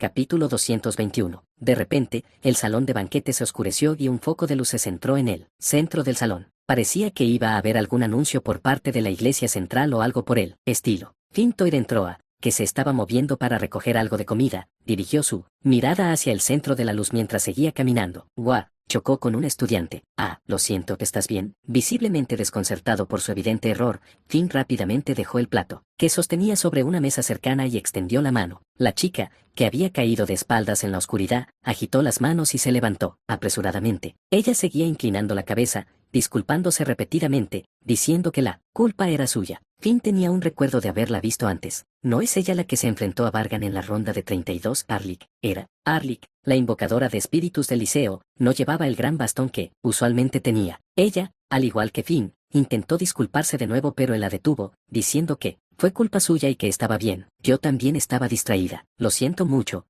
Capítulo 221. De repente, el salón de banquete se oscureció y un foco de luz se centró en el centro del salón. Parecía que iba a haber algún anuncio por parte de la iglesia central o algo por el estilo. Fintoir entró que se estaba moviendo para recoger algo de comida, dirigió su mirada hacia el centro de la luz mientras seguía caminando. ¡Guau! Chocó con un estudiante. Lo siento, ¿estás bien? Visiblemente desconcertado por su evidente error, Finn rápidamente dejó el plato, que sostenía sobre una mesa cercana y extendió la mano. La chica, que había caído de espaldas en la oscuridad, agitó las manos y se levantó, apresuradamente. Ella seguía inclinando la cabeza, disculpándose repetidamente, diciendo que la culpa era suya. Finn tenía un recuerdo de haberla visto antes. ¿No es ella la que se enfrentó a Vargan en la ronda de 32? Arlik. Era Arlik, la invocadora de espíritus del liceo, no llevaba el gran bastón que usualmente tenía. Ella, al igual que Finn, intentó disculparse de nuevo pero él la detuvo, diciendo que fue culpa suya y que estaba bien. Yo también estaba distraída. Lo siento mucho,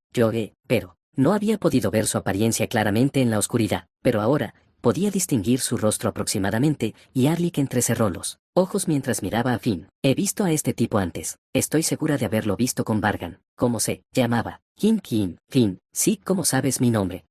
pero no había podido ver su apariencia claramente en la oscuridad, pero ahora podía distinguir su rostro aproximadamente, y Arlik entrecerró los ojos mientras miraba a Finn. He visto a este tipo antes. Estoy segura de haberlo visto con Vargan. ¿Cómo se llamaba? Kim. Finn, sí, ¿cómo sabes mi nombre?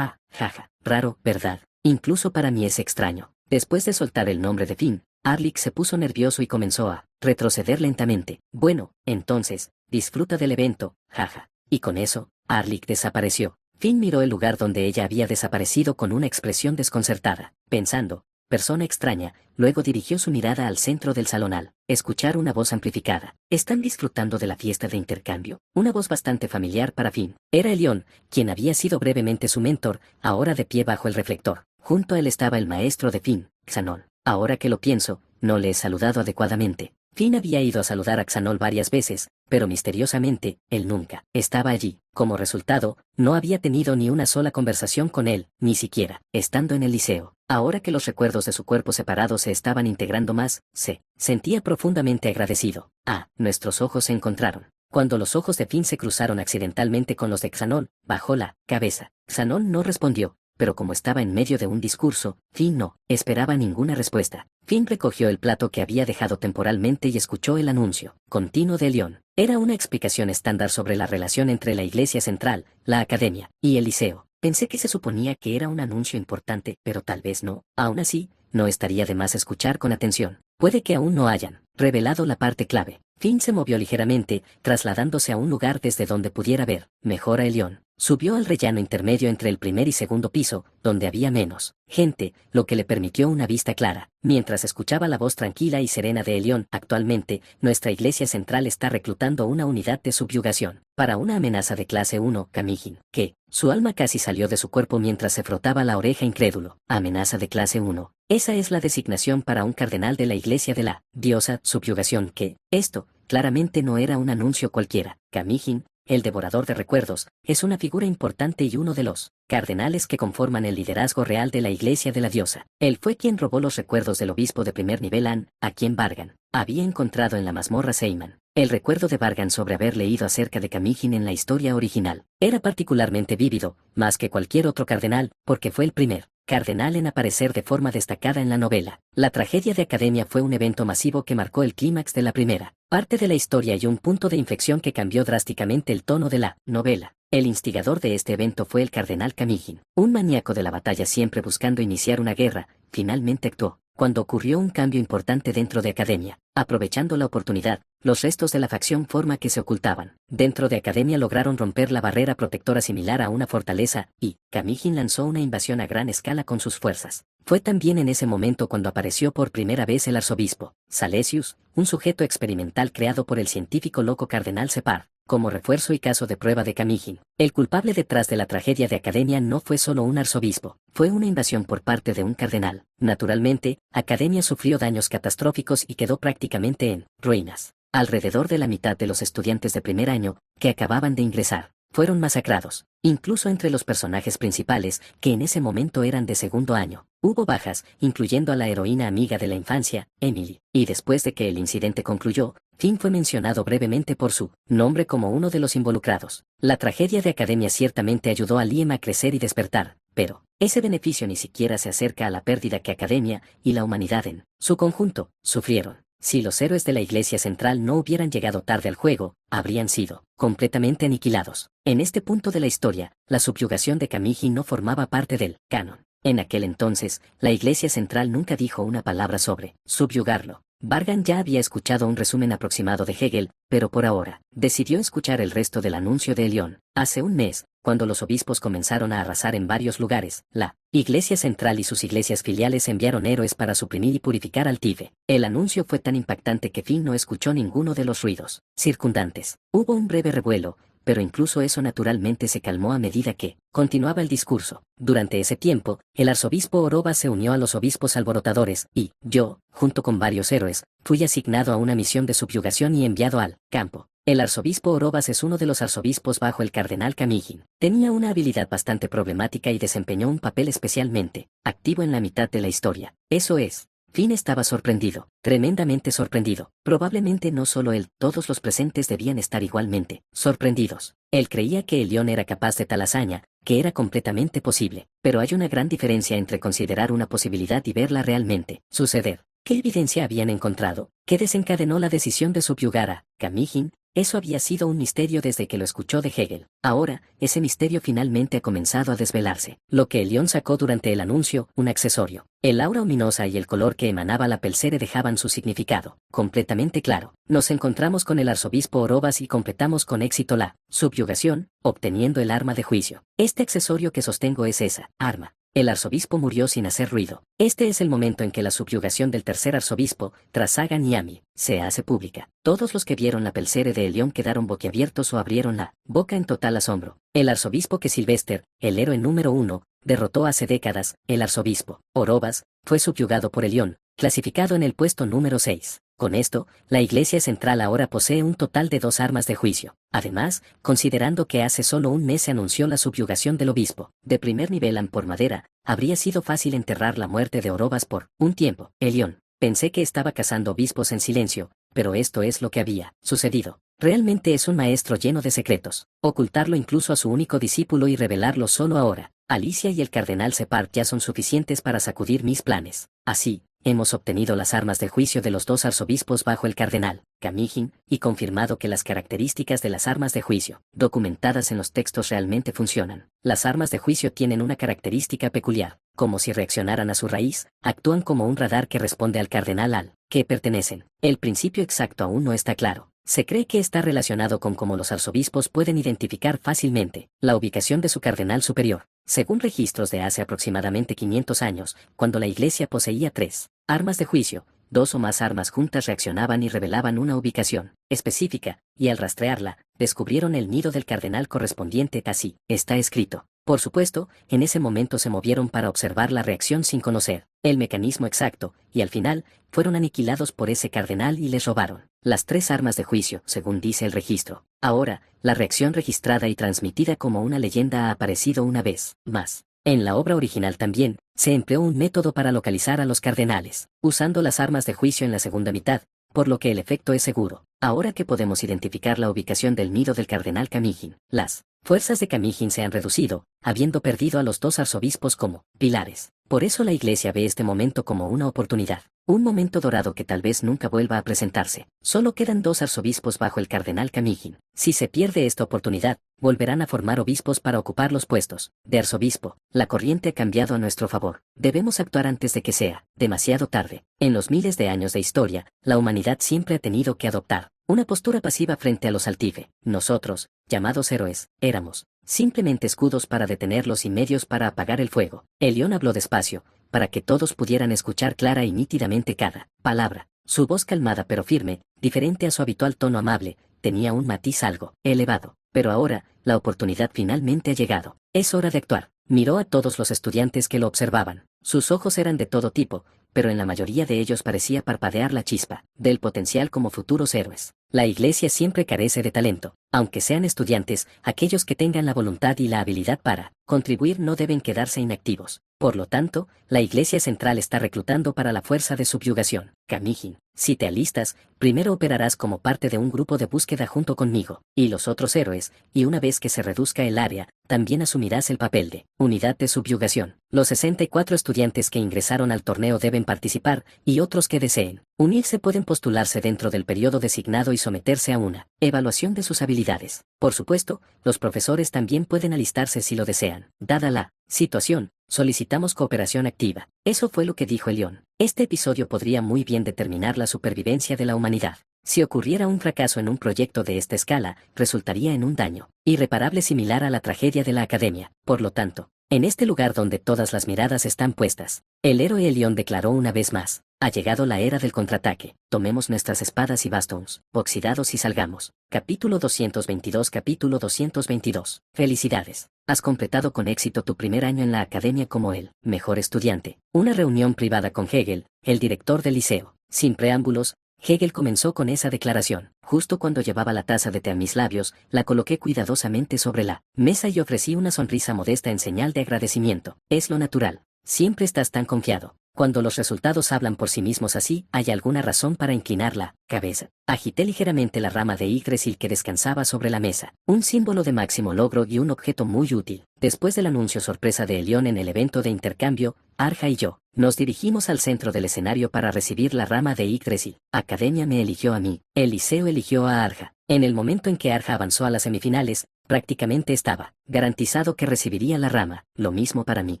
Jaja. Raro, ¿verdad? Incluso para mí es extraño. Después de soltar el nombre de Finn, Arlik se puso nervioso y comenzó a retroceder lentamente. Bueno, entonces, disfruta del evento, jaja. Y con eso, Arlik desapareció. Finn miró el lugar donde ella había desaparecido con una expresión desconcertada, pensando, persona extraña, luego dirigió su mirada al centro del salón al escuchar una voz amplificada. ¿Están disfrutando de la fiesta de intercambio? Una voz bastante familiar para Finn. Era Elión, quien había sido brevemente su mentor, ahora de pie bajo el reflector. Junto a él estaba el maestro de Finn, Xanol. Ahora que lo pienso, no le he saludado adecuadamente. Finn había ido a saludar a Xanol varias veces, pero misteriosamente, él nunca estaba allí. Como resultado, no había tenido ni una sola conversación con él, ni siquiera estando en el liceo. Ahora que los recuerdos de su cuerpo separado se estaban integrando más, se sentía profundamente agradecido. Nuestros ojos se encontraron. Cuando los ojos de Finn se cruzaron accidentalmente con los de Xanol, bajó la cabeza. Xanol no respondió, pero como estaba en medio de un discurso, Finn no esperaba ninguna respuesta. Finn recogió el plato que había dejado temporalmente y escuchó el anuncio continuo de Elión. Era una explicación estándar sobre la relación entre la iglesia central, la academia, y el liceo. Pensé que se suponía que era un anuncio importante, pero tal vez no. Aún así, no estaría de más escuchar con atención. Puede que aún no hayan revelado la parte clave. Finn se movió ligeramente, trasladándose a un lugar desde donde pudiera ver mejor a Elión. Subió al rellano intermedio entre el primer y segundo piso, donde había menos gente, lo que le permitió una vista clara, mientras escuchaba la voz tranquila y serena de Elión. Actualmente, nuestra iglesia central está reclutando una unidad de subyugación para una amenaza de clase 1, Kamijin, que su alma casi salió de su cuerpo mientras se frotaba la oreja incrédulo. Amenaza de clase 1. Esa es la designación para un cardenal de la iglesia de la diosa subyugación esto, claramente no era un anuncio cualquiera. Kamijin, el devorador de recuerdos, es una figura importante y uno de los cardenales que conforman el liderazgo real de la iglesia de la diosa. Él fue quien robó los recuerdos del obispo de primer nivel a quien Vargan había encontrado en la mazmorra Seyman. El recuerdo de Vargan sobre haber leído acerca de Kamijin en la historia original era particularmente vívido, más que cualquier otro cardenal, porque fue el primer cardenal en aparecer de forma destacada en la novela. La tragedia de Academia fue un evento masivo que marcó el clímax de la primera parte de la historia y un punto de inflexión que cambió drásticamente el tono de la novela. El instigador de este evento fue el cardenal Kamijin, un maníaco de la batalla siempre buscando iniciar una guerra. Finalmente actuó cuando ocurrió un cambio importante dentro de Academia. Aprovechando la oportunidad, los restos de la facción forma que se ocultaban dentro de Academia lograron romper la barrera protectora similar a una fortaleza, y Kamijin lanzó una invasión a gran escala con sus fuerzas. Fue también en ese momento cuando apareció por primera vez el arzobispo Salesius, un sujeto experimental creado por el científico loco cardenal Separ, como refuerzo y caso de prueba de Kamijin. El culpable detrás de la tragedia de Academia no fue solo un arzobispo, fue una invasión por parte de un cardenal. Naturalmente, Academia sufrió daños catastróficos y quedó prácticamente en ruinas. Alrededor de la mitad de los estudiantes de primer año, que acababan de ingresar, fueron masacrados, incluso entre los personajes principales, que en ese momento eran de segundo año. Hubo bajas, incluyendo a la heroína amiga de la infancia, Emily, y después de que el incidente concluyó, Finn fue mencionado brevemente por su nombre como uno de los involucrados. La tragedia de Academia ciertamente ayudó a Liam a crecer y despertar, pero ese beneficio ni siquiera se acerca a la pérdida que Academia y la humanidad en su conjunto sufrieron. Si los héroes de la Iglesia Central no hubieran llegado tarde al juego, habrían sido completamente aniquilados. En este punto de la historia, la subyugación de Kamiji no formaba parte del canon. En aquel entonces, la Iglesia Central nunca dijo una palabra sobre subyugarlo. Vargan ya había escuchado un resumen aproximado de Hegel, pero por ahora, decidió escuchar el resto del anuncio de Elión. Hace un mes, cuando los obispos comenzaron a arrasar en varios lugares, la Iglesia Central y sus iglesias filiales enviaron héroes para suprimir y purificar al Tive. El anuncio fue tan impactante que Finn no escuchó ninguno de los ruidos circundantes. Hubo un breve revuelo, pero incluso eso naturalmente se calmó a medida que continuaba el discurso. Durante ese tiempo, el arzobispo Oroba se unió a los obispos alborotadores, y yo, junto con varios héroes, fui asignado a una misión de subyugación y enviado al campo. El arzobispo Orobas es uno de los arzobispos bajo el cardenal Kamijin. Tenía una habilidad bastante problemática y desempeñó un papel especialmente activo en la mitad de la historia. Eso es. Finn estaba sorprendido, tremendamente sorprendido. Probablemente no solo él, todos los presentes debían estar igualmente sorprendidos. Él creía que Elión era capaz de tal hazaña, que era completamente posible, pero hay una gran diferencia entre considerar una posibilidad y verla realmente suceder. ¿Qué evidencia habían encontrado? ¿Qué desencadenó la decisión de subyugar a Kamijin? Eso había sido un misterio desde que lo escuchó de Hegel. Ahora, ese misterio finalmente ha comenzado a desvelarse. Lo que Elión sacó durante el anuncio, un accesorio. El aura ominosa y el color que emanaba la pelcere dejaban su significado completamente claro. Nos encontramos con el arzobispo Orobas y completamos con éxito la subyugación, obteniendo el arma de juicio. Este accesorio que sostengo es esa arma. El arzobispo murió sin hacer ruido. Este es el momento en que la subyugación del tercer arzobispo, tras Sagan y Ami, se hace pública. Todos los que vieron la pelcere de Elión quedaron boquiabiertos o abrieron la boca en total asombro. El arzobispo que Sylvester, el héroe número 1, derrotó hace décadas, el arzobispo Orobas, fue subyugado por Elión, clasificado en el puesto número 6. Con esto, la Iglesia Central ahora posee un total de 2 armas de juicio. Además, considerando que hace solo un mes se anunció la subyugación del obispo, de primer nivel por madera, habría sido fácil enterrar la muerte de Orobas por un tiempo. Elión, pensé que estaba cazando obispos en silencio, pero esto es lo que había sucedido. Realmente es un maestro lleno de secretos. Ocultarlo incluso a su único discípulo y revelarlo solo ahora. Alicia y el cardenal Separ ya son suficientes para sacudir mis planes. Así, hemos obtenido las armas de juicio de los 2 arzobispos bajo el cardenal Kamijin, y confirmado que las características de las armas de juicio, documentadas en los textos, realmente funcionan. Las armas de juicio tienen una característica peculiar, como si reaccionaran a su raíz, actúan como un radar que responde al cardenal al que pertenecen. El principio exacto aún no está claro. Se cree que está relacionado con cómo los arzobispos pueden identificar fácilmente la ubicación de su cardenal superior. Según registros de hace aproximadamente 500 años, cuando la Iglesia poseía 3 armas de juicio, 2 o más armas juntas reaccionaban y revelaban una ubicación específica, y al rastrearla, descubrieron el nido del cardenal correspondiente. Así está escrito. Por supuesto, en ese momento se movieron para observar la reacción sin conocer el mecanismo exacto, y al final, fueron aniquilados por ese cardenal y les robaron las 3 armas de juicio, según dice el registro. Ahora, la reacción registrada y transmitida como una leyenda ha aparecido una vez más. En la obra original también, se empleó un método para localizar a los cardenales, usando las armas de juicio en la segunda mitad, por lo que el efecto es seguro. Ahora que podemos identificar la ubicación del nido del cardenal Kamijin, las fuerzas de Kamijin se han reducido, habiendo perdido a los 2 arzobispos como pilares. Por eso la Iglesia ve este momento como una oportunidad. Un momento dorado que tal vez nunca vuelva a presentarse. Solo quedan 2 arzobispos bajo el cardenal Kamijin. Si se pierde esta oportunidad, volverán a formar obispos para ocupar los puestos de arzobispo. La corriente ha cambiado a nuestro favor. Debemos actuar antes de que sea demasiado tarde. En los miles de años de historia, la humanidad siempre ha tenido que adoptar una postura pasiva frente a los Altive. Nosotros, llamados héroes, éramos simplemente escudos para detenerlos y medios para apagar el fuego. Elión habló despacio, para que todos pudieran escuchar clara y nítidamente cada palabra. Su voz calmada pero firme, diferente a su habitual tono amable, tenía un matiz algo elevado. Pero ahora, la oportunidad finalmente ha llegado. Es hora de actuar. Miró a todos los estudiantes que lo observaban. Sus ojos eran de todo tipo, pero en la mayoría de ellos parecía parpadear la chispa del potencial como futuros héroes. La Iglesia siempre carece de talento. Aunque sean estudiantes, aquellos que tengan la voluntad y la habilidad para contribuir no deben quedarse inactivos. Por lo tanto, la Iglesia Central está reclutando para la fuerza de subyugación. Kamijin, si te alistas, primero operarás como parte de un grupo de búsqueda junto conmigo, y los otros héroes, y una vez que se reduzca el área, también asumirás el papel de unidad de subyugación. Los 64 estudiantes que ingresaron al torneo deben participar, y otros que deseen unirse pueden postularse dentro del periodo designado y someterse a una evaluación de sus habilidades. Por supuesto, los profesores también pueden alistarse si lo desean. Dada la situación, solicitamos cooperación activa. Eso fue lo que dijo el león. Este episodio podría muy bien determinar la supervivencia de la humanidad. Si ocurriera un fracaso en un proyecto de esta escala, resultaría en un daño irreparable similar a la tragedia de la Academia. Por lo tanto, en este lugar donde todas las miradas están puestas, el héroe Elión declaró una vez más: ha llegado la era del contraataque. Tomemos nuestras espadas y bastones oxidados y salgamos. Capítulo 222. Capítulo 222. Felicidades. Has completado con éxito tu primer año en la academia como el mejor estudiante. Una reunión privada con Hegel, el director del liceo. Sin preámbulos, Hegel comenzó con esa declaración. Justo cuando llevaba la taza de té a mis labios, la coloqué cuidadosamente sobre la mesa y ofrecí una sonrisa modesta en señal de agradecimiento. Es lo natural. Siempre estás tan confiado. Cuando los resultados hablan por sí mismos así, hay alguna razón para inclinar la cabeza. Agité ligeramente la rama de Yggdrasil que descansaba sobre la mesa, un símbolo de máximo logro y un objeto muy útil. Después del anuncio sorpresa de Elión en el evento de intercambio, Arja y yo nos dirigimos al centro del escenario para recibir la rama de Yggdrasil. Academia me eligió a mí, el liceo eligió a Arja. En el momento en que Arja avanzó a las semifinales, prácticamente estaba garantizado que recibiría la rama. Lo mismo para mí.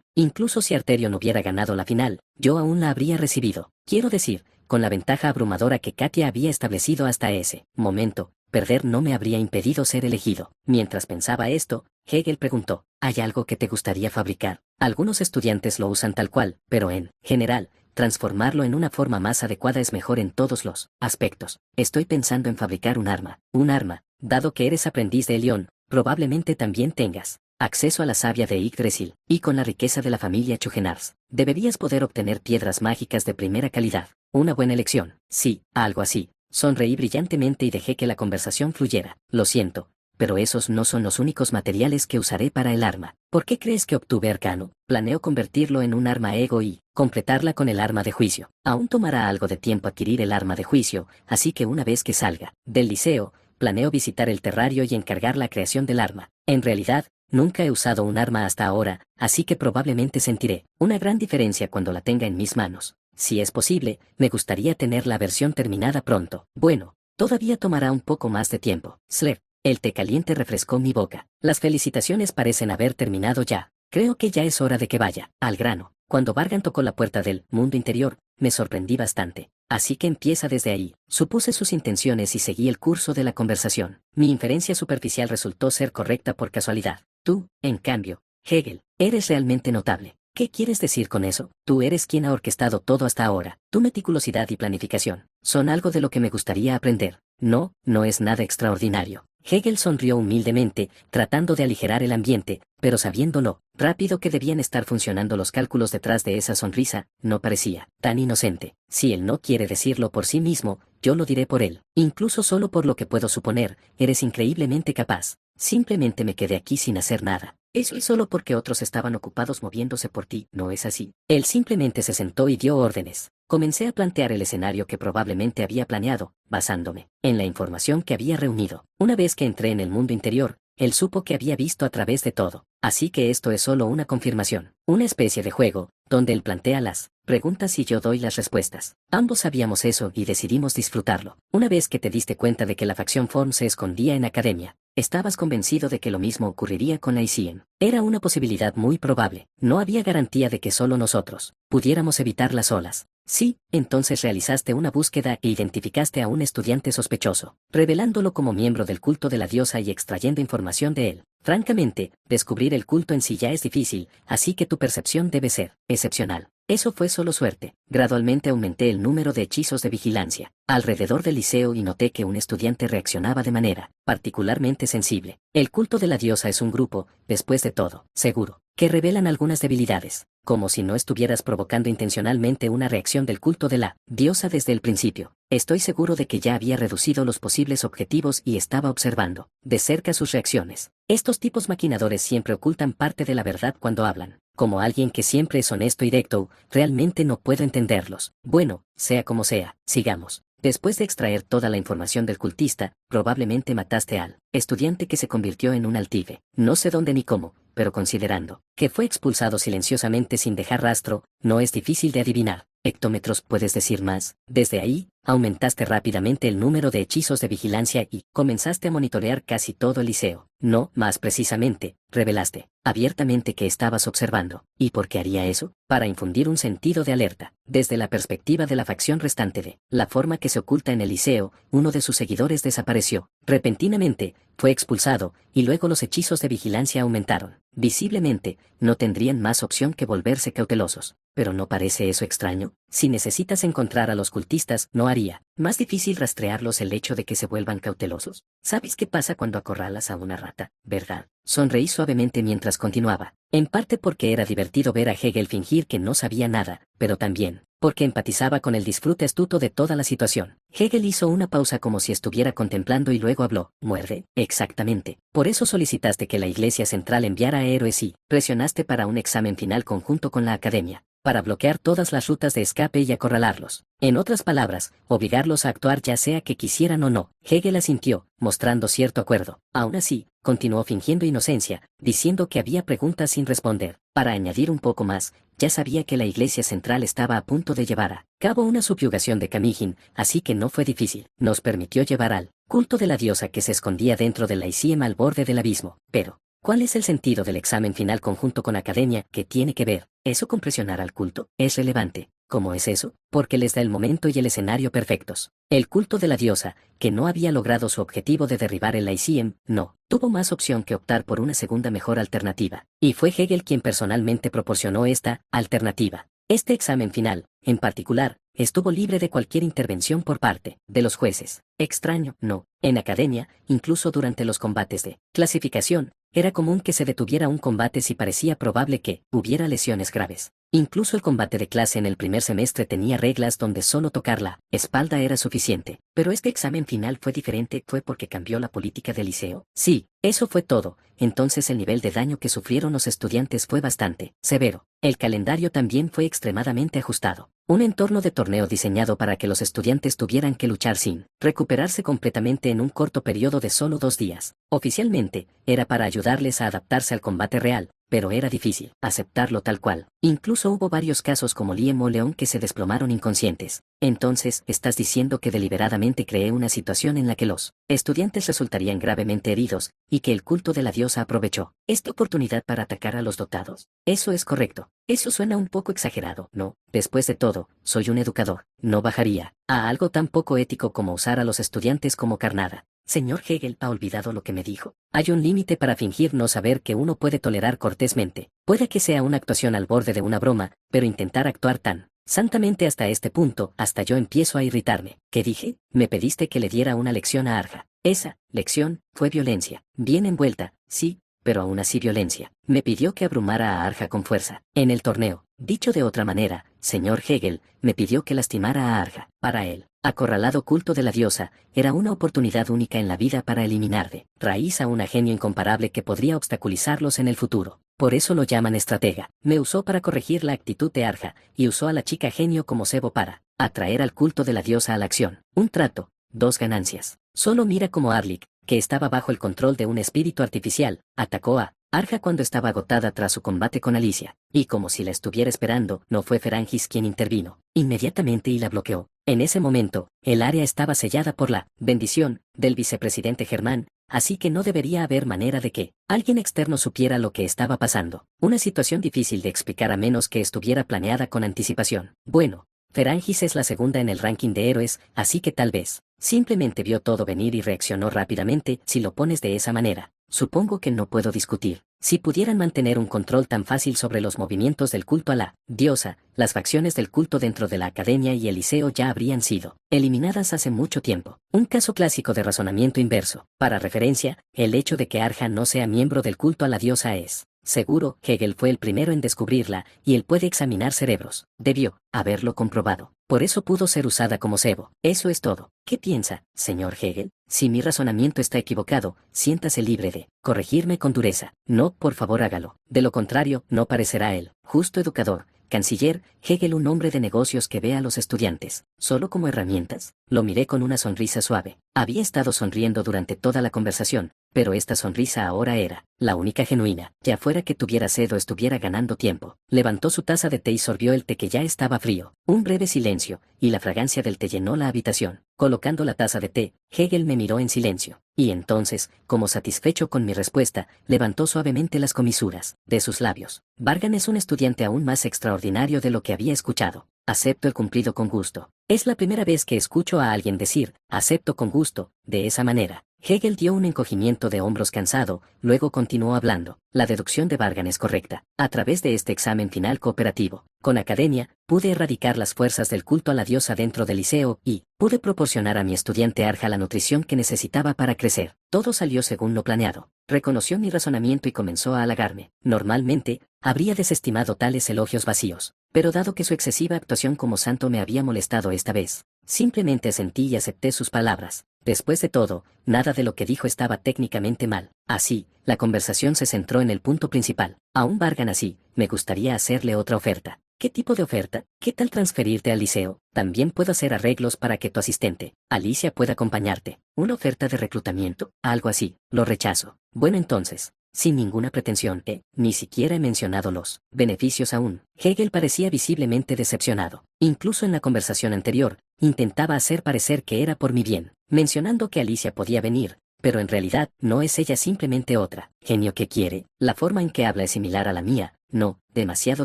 Incluso si Arterio no hubiera ganado la final, yo aún la habría recibido. Quiero decir, con la ventaja abrumadora que Katia había establecido hasta ese momento, perder no me habría impedido ser elegido. Mientras pensaba esto, Hegel preguntó: ¿hay algo que te gustaría fabricar? Algunos estudiantes lo usan tal cual, pero en general, transformarlo en una forma más adecuada es mejor en todos los aspectos. Estoy pensando en fabricar un arma. Un arma. Dado que eres aprendiz de Elión, probablemente también tengas acceso a la savia de Yggdrasil, y con la riqueza de la familia Chugenars, deberías poder obtener piedras mágicas de primera calidad. Una buena elección. Sí, algo así. Sonreí brillantemente y dejé que la conversación fluyera. Lo siento, pero esos no son los únicos materiales que usaré para el arma. ¿Por qué crees que obtuve Arcano? Planeo convertirlo en un arma ego y completarla con el arma de juicio. Aún tomará algo de tiempo adquirir el arma de juicio, así que una vez que salga del liceo, planeo visitar el terrario y encargar la creación del arma. En realidad, nunca he usado un arma hasta ahora, así que probablemente sentiré una gran diferencia cuando la tenga en mis manos. Si es posible, me gustaría tener la versión terminada pronto. Bueno, todavía tomará un poco más de tiempo. Slurp. El té caliente refrescó mi boca. Las felicitaciones parecen haber terminado ya. Creo que ya es hora de que vaya al grano. Cuando Vargan tocó la puerta del mundo interior, me sorprendí bastante. Así que empieza desde ahí. Supuse sus intenciones y seguí el curso de la conversación. Mi inferencia superficial resultó ser correcta por casualidad. Tú, en cambio, Hegel, eres realmente notable. ¿Qué quieres decir con eso? Tú eres quien ha orquestado todo hasta ahora. Tu meticulosidad y planificación son algo de lo que me gustaría aprender. No, no es nada extraordinario. Hegel sonrió humildemente, tratando de aligerar el ambiente, pero sabiendo lo rápido que debían estar funcionando los cálculos detrás de esa sonrisa, no parecía tan inocente. Si él no quiere decirlo por sí mismo, yo lo diré por él. Incluso solo por lo que puedo suponer, eres increíblemente capaz. Simplemente me quedé aquí sin hacer nada. Eso es solo porque otros estaban ocupados moviéndose por ti, ¿no es así? Él simplemente se sentó y dio órdenes. Comencé a plantear el escenario que probablemente había planeado, basándome en la información que había reunido. Una vez que entré en el mundo interior, él supo que había visto a través de todo. Así que esto es solo una confirmación. Una especie de juego, donde él plantea las preguntas y yo doy las respuestas. Ambos sabíamos eso y decidimos disfrutarlo. Una vez que te diste cuenta de que la facción Form se escondía en Academia, estabas convencido de que lo mismo ocurriría con la ICN. Era una posibilidad muy probable. No había garantía de que solo nosotros pudiéramos evitar las olas. Sí, entonces realizaste una búsqueda e identificaste a un estudiante sospechoso, revelándolo como miembro del culto de la diosa y extrayendo información de él. Francamente, descubrir el culto en sí ya es difícil, así que tu percepción debe ser excepcional. Eso fue solo suerte. Gradualmente aumenté el número de hechizos de vigilancia alrededor del liceo y noté que un estudiante reaccionaba de manera particularmente sensible. El culto de la diosa es un grupo, después de todo, seguro, que revelan algunas debilidades, como si no estuvieras provocando intencionalmente una reacción del culto de la diosa desde el principio. Estoy seguro de que ya había reducido los posibles objetivos y estaba observando de cerca sus reacciones. Estos tipos maquinadores siempre ocultan parte de la verdad cuando hablan. Como alguien que siempre es honesto y directo, realmente no puedo entenderlos. Bueno, sea como sea, sigamos. Después de extraer toda la información del cultista, probablemente mataste al estudiante que se convirtió en un altive. No sé dónde ni cómo, pero considerando que fue expulsado silenciosamente sin dejar rastro, no es difícil de adivinar. Hectómetros, ¿puedes decir más? Desde ahí, aumentaste rápidamente el número de hechizos de vigilancia y comenzaste a monitorear casi todo el liceo. No, más precisamente, revelaste abiertamente que estabas observando. ¿Y por qué haría eso? Para infundir un sentido de alerta. Desde la perspectiva de la facción restante de la forma que se oculta en el liceo, uno de sus seguidores desapareció. Repentinamente, fue expulsado, y luego los hechizos de vigilancia aumentaron. Visiblemente, no tendrían más opción que volverse cautelosos. ¿Pero no parece eso extraño? Si necesitas encontrar a los cultistas, ¿no haría más difícil rastrearlos el hecho de que se vuelvan cautelosos? ¿Sabes qué pasa cuando acorralas a una rata, verdad? Sonreí suavemente mientras continuaba. En parte porque era divertido ver a Hegel fingir que no sabía nada, pero también porque empatizaba con el disfrute astuto de toda la situación. Hegel hizo una pausa como si estuviera contemplando y luego habló. ¿Muerde? Exactamente. Por eso solicitaste que la Iglesia Central enviara a héroes y presionaste para un examen final conjunto con la Academia, para bloquear todas las rutas de escape y acorralarlos. En otras palabras, obligarlos a actuar ya sea que quisieran o no. Hegel asintió, mostrando cierto acuerdo. Aún así, continuó fingiendo inocencia, diciendo que había preguntas sin responder. Para añadir un poco más, ya sabía que la Iglesia Central estaba a punto de llevar a cabo una subyugación de Camigin, así que no fue difícil. Nos permitió llevar al culto de la diosa que se escondía dentro del Lyceum al borde del abismo. Pero, ¿cuál es el sentido del examen final conjunto con Academia? ¿Qué tiene que ver eso con presionar al culto? Es relevante. ¿Cómo es eso? Porque les da el momento y el escenario perfectos. El culto de la diosa, que no había logrado su objetivo de derribar el Lyceum, no tuvo más opción que optar por una segunda mejor alternativa. Y fue Hegel quien personalmente proporcionó esta alternativa. Este examen final, en particular, estuvo libre de cualquier intervención por parte de los jueces. Extraño, ¿no? En Academia, incluso durante los combates de clasificación, era común que se detuviera un combate si parecía probable que hubiera lesiones graves. Incluso el combate de clase en el primer semestre tenía reglas donde solo tocar la espalda era suficiente. Pero este examen final fue diferente. ¿Fue porque cambió la política del liceo? Sí, eso fue todo. Entonces el nivel de daño que sufrieron los estudiantes fue bastante severo. El calendario también fue extremadamente ajustado. Un entorno de torneo diseñado para que los estudiantes tuvieran que luchar sin recuperarse completamente en un corto periodo de solo 2 días. Oficialmente, era para ayudarles a adaptarse al combate real, pero era difícil aceptarlo tal cual. Incluso hubo varios casos como Liam o León que se desplomaron inconscientes. Entonces, ¿estás diciendo que deliberadamente creé una situación en la que los estudiantes resultarían gravemente heridos, y que el culto de la diosa aprovechó esta oportunidad para atacar a los dotados? Eso es correcto. Eso suena un poco exagerado, ¿no? Después de todo, soy un educador. No bajaría a algo tan poco ético como usar a los estudiantes como carnada. Señor Hegel, ¿ha olvidado lo que me dijo? Hay un límite para fingir no saber que uno puede tolerar cortésmente. Puede que sea una actuación al borde de una broma, pero intentar actuar tan santamente hasta este punto, hasta yo empiezo a irritarme. ¿Qué dije? Me pediste que le diera una lección a Arja. Esa lección fue violencia. Bien envuelta, sí, pero aún así violencia. Me pidió que abrumara a Arja con fuerza. En el torneo, dicho de otra manera, señor Hegel, me pidió que lastimara a Arja. Para él, acorralado culto de la diosa, era una oportunidad única en la vida para eliminar de raíz a un genio incomparable que podría obstaculizarlos en el futuro. Por eso lo llaman estratega. Me usó para corregir la actitud de Arja, y usó a la chica genio como cebo para atraer al culto de la diosa a la acción. Un trato, 2 ganancias. Solo mira cómo Arlik, que estaba bajo el control de un espíritu artificial, atacó a Arja cuando estaba agotada tras su combate con Alicia, y como si la estuviera esperando, no fue Ferangis quien intervino inmediatamente y la bloqueó. En ese momento, el área estaba sellada por la bendición del vicepresidente Germán, así que no debería haber manera de que alguien externo supiera lo que estaba pasando. Una situación difícil de explicar a menos que estuviera planeada con anticipación. Bueno, Ferangis es la segunda en el ranking de héroes, así que tal vez simplemente vio todo venir y reaccionó rápidamente. Si lo pones de esa manera, supongo que no puedo discutir. Si pudieran mantener un control tan fácil sobre los movimientos del culto a la diosa, las facciones del culto dentro de la academia y el liceo ya habrían sido eliminadas hace mucho tiempo. Un caso clásico de razonamiento inverso. Para referencia, el hecho de que Arja no sea miembro del culto a la diosa es Seguro, Hegel fue el primero en descubrirla, y él puede examinar cerebros. Debió haberlo comprobado. Por eso pudo ser usada como cebo. Eso es todo. ¿Qué piensa, señor Hegel? Si mi razonamiento está equivocado, siéntase libre de corregirme con dureza. No, por favor hágalo. De lo contrario, no parecerá él, justo educador, canciller, Hegel, un hombre de negocios que ve a los estudiantes solo como herramientas. Lo miré con una sonrisa suave. Había estado sonriendo durante toda la conversación, pero esta sonrisa ahora era la única genuina. Ya fuera que tuviera sed o estuviera ganando tiempo. Levantó su taza de té y sorbió el té que ya estaba frío. Un breve silencio, y la fragancia del té llenó la habitación. Colocando la taza de té, Hegel me miró en silencio. Y entonces, como satisfecho con mi respuesta, levantó suavemente las comisuras de sus labios. Vargan es un estudiante aún más extraordinario de lo que había escuchado. Acepto el cumplido con gusto. Es la primera vez que escucho a alguien decir, acepto con gusto, de esa manera. Hegel dio un encogimiento de hombros cansado, luego continuó hablando. La deducción de Vargan es correcta. A través de este examen final cooperativo, con Academia, pude erradicar las fuerzas del culto a la diosa dentro del liceo y pude proporcionar a mi estudiante Arja la nutrición que necesitaba para crecer. Todo salió según lo planeado. Reconoció mi razonamiento y comenzó a halagarme. Normalmente, habría desestimado tales elogios vacíos, pero dado que su excesiva actuación como santo me había molestado esta vez, simplemente asentí y acepté sus palabras. Después de todo, nada de lo que dijo estaba técnicamente mal. Así, la conversación se centró en el punto principal. Aún Vargan así, me gustaría hacerle otra oferta. ¿Qué tipo de oferta? ¿Qué tal transferirte al liceo? También puedo hacer arreglos para que tu asistente, Alicia, pueda acompañarte. ¿Una oferta de reclutamiento? Algo así. Lo rechazo. Bueno, entonces, sin ninguna pretensión, ni siquiera he mencionado los beneficios aún. Hegel parecía visiblemente decepcionado. Incluso en la conversación anterior, intentaba hacer parecer que era por mi bien, mencionando que Alicia podía venir, pero en realidad no es ella, simplemente otra genio que quiere. La forma en que habla es similar a la mía, no, demasiado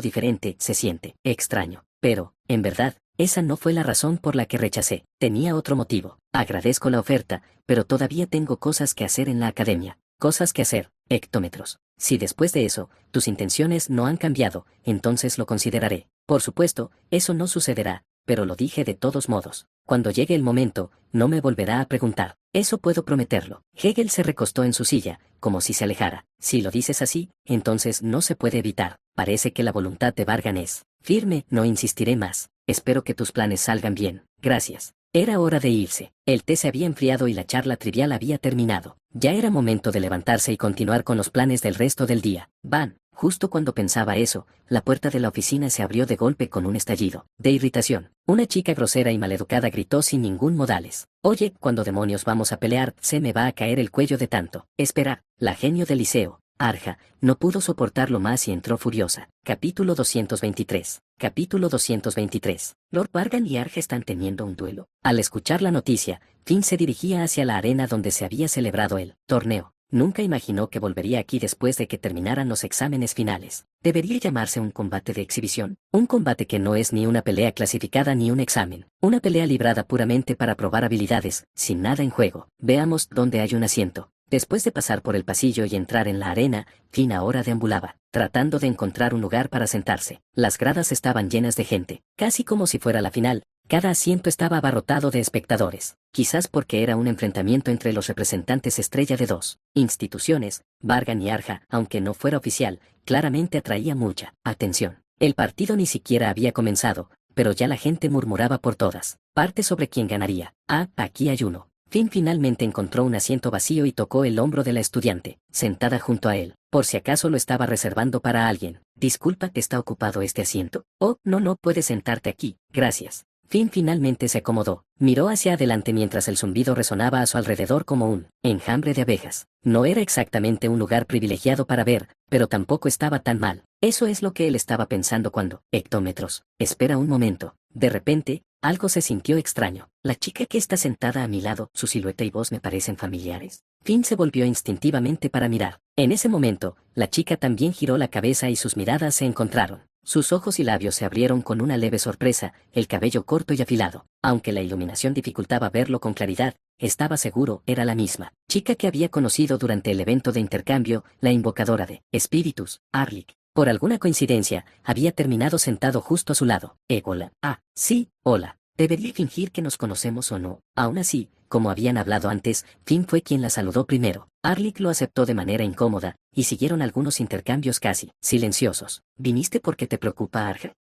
diferente, se siente extraño. Pero, en verdad, esa no fue la razón por la que rechacé. Tenía otro motivo. Agradezco la oferta, pero todavía tengo cosas que hacer en la academia. Cosas que hacer, hectómetros. Si después de eso, tus intenciones no han cambiado, entonces lo consideraré. Por supuesto, eso no sucederá, pero lo dije de todos modos. Cuando llegue el momento, no me volverá a preguntar. Eso puedo prometerlo. Hegel se recostó en su silla, como si se alejara. Si lo dices así, entonces no se puede evitar. Parece que la voluntad de Vargan es firme, no insistiré más. Espero que tus planes salgan bien. Gracias. Era hora de irse. El té se había enfriado y la charla trivial había terminado. Ya era momento de levantarse y continuar con los planes del resto del día. Van. Justo cuando pensaba eso, la puerta de la oficina se abrió de golpe con un estallido de irritación. Una chica grosera y maleducada gritó sin ningún modales. Oye, ¿cuándo demonios vamos a pelear? Se me va a caer el cuello de tanto esperar. La genio del liceo, Arja, no pudo soportarlo más y entró furiosa. Capítulo 223. Capítulo 223. Lord Vargan y Arja están teniendo un duelo. Al escuchar la noticia, Finn se dirigía hacia la arena donde se había celebrado el torneo. Nunca imaginó que volvería aquí después de que terminaran los exámenes finales. Debería llamarse un combate de exhibición. Un combate que no es ni una pelea clasificada ni un examen. Una pelea librada puramente para probar habilidades, sin nada en juego. Veamos dónde hay un asiento. Después de pasar por el pasillo y entrar en la arena, Finn ahora deambulaba, tratando de encontrar un lugar para sentarse. Las gradas estaban llenas de gente, casi como si fuera la final. Cada asiento estaba abarrotado de espectadores, quizás porque era un enfrentamiento entre los representantes estrella de dos instituciones. Vargan y Arja, aunque no fuera oficial, claramente atraía mucha atención. El partido ni siquiera había comenzado, pero ya la gente murmuraba por todas partes sobre quién ganaría. Ah, aquí hay uno. Finn finalmente encontró un asiento vacío y tocó el hombro de la estudiante, sentada junto a él, por si acaso lo estaba reservando para alguien. Disculpa, ¿está ocupado este asiento? Oh, no, puedes sentarte aquí, gracias. Finn finalmente se acomodó, miró hacia adelante mientras el zumbido resonaba a su alrededor como un enjambre de abejas. No era exactamente un lugar privilegiado para ver, pero tampoco estaba tan mal. Eso es lo que él estaba pensando cuando, hectómetros, espera un momento. De repente, algo se sintió extraño. La chica que está sentada a mi lado, su silueta y voz me parecen familiares. Finn se volvió instintivamente para mirar. En ese momento, la chica también giró la cabeza y sus miradas se encontraron. Sus ojos y labios se abrieron con una leve sorpresa, el cabello corto y afilado. Aunque la iluminación dificultaba verlo con claridad, estaba seguro era la misma chica que había conocido durante el evento de intercambio, la invocadora de espíritus, Arlik. Por alguna coincidencia, había terminado sentado justo a su lado. Hola. Ah, sí, hola. ¿Debería fingir que nos conocemos o no? Aún así, como habían hablado antes, Finn fue quien la saludó primero. Arlik lo aceptó de manera incómoda, y siguieron algunos intercambios casi silenciosos. ¿Viniste porque te preocupa Arja?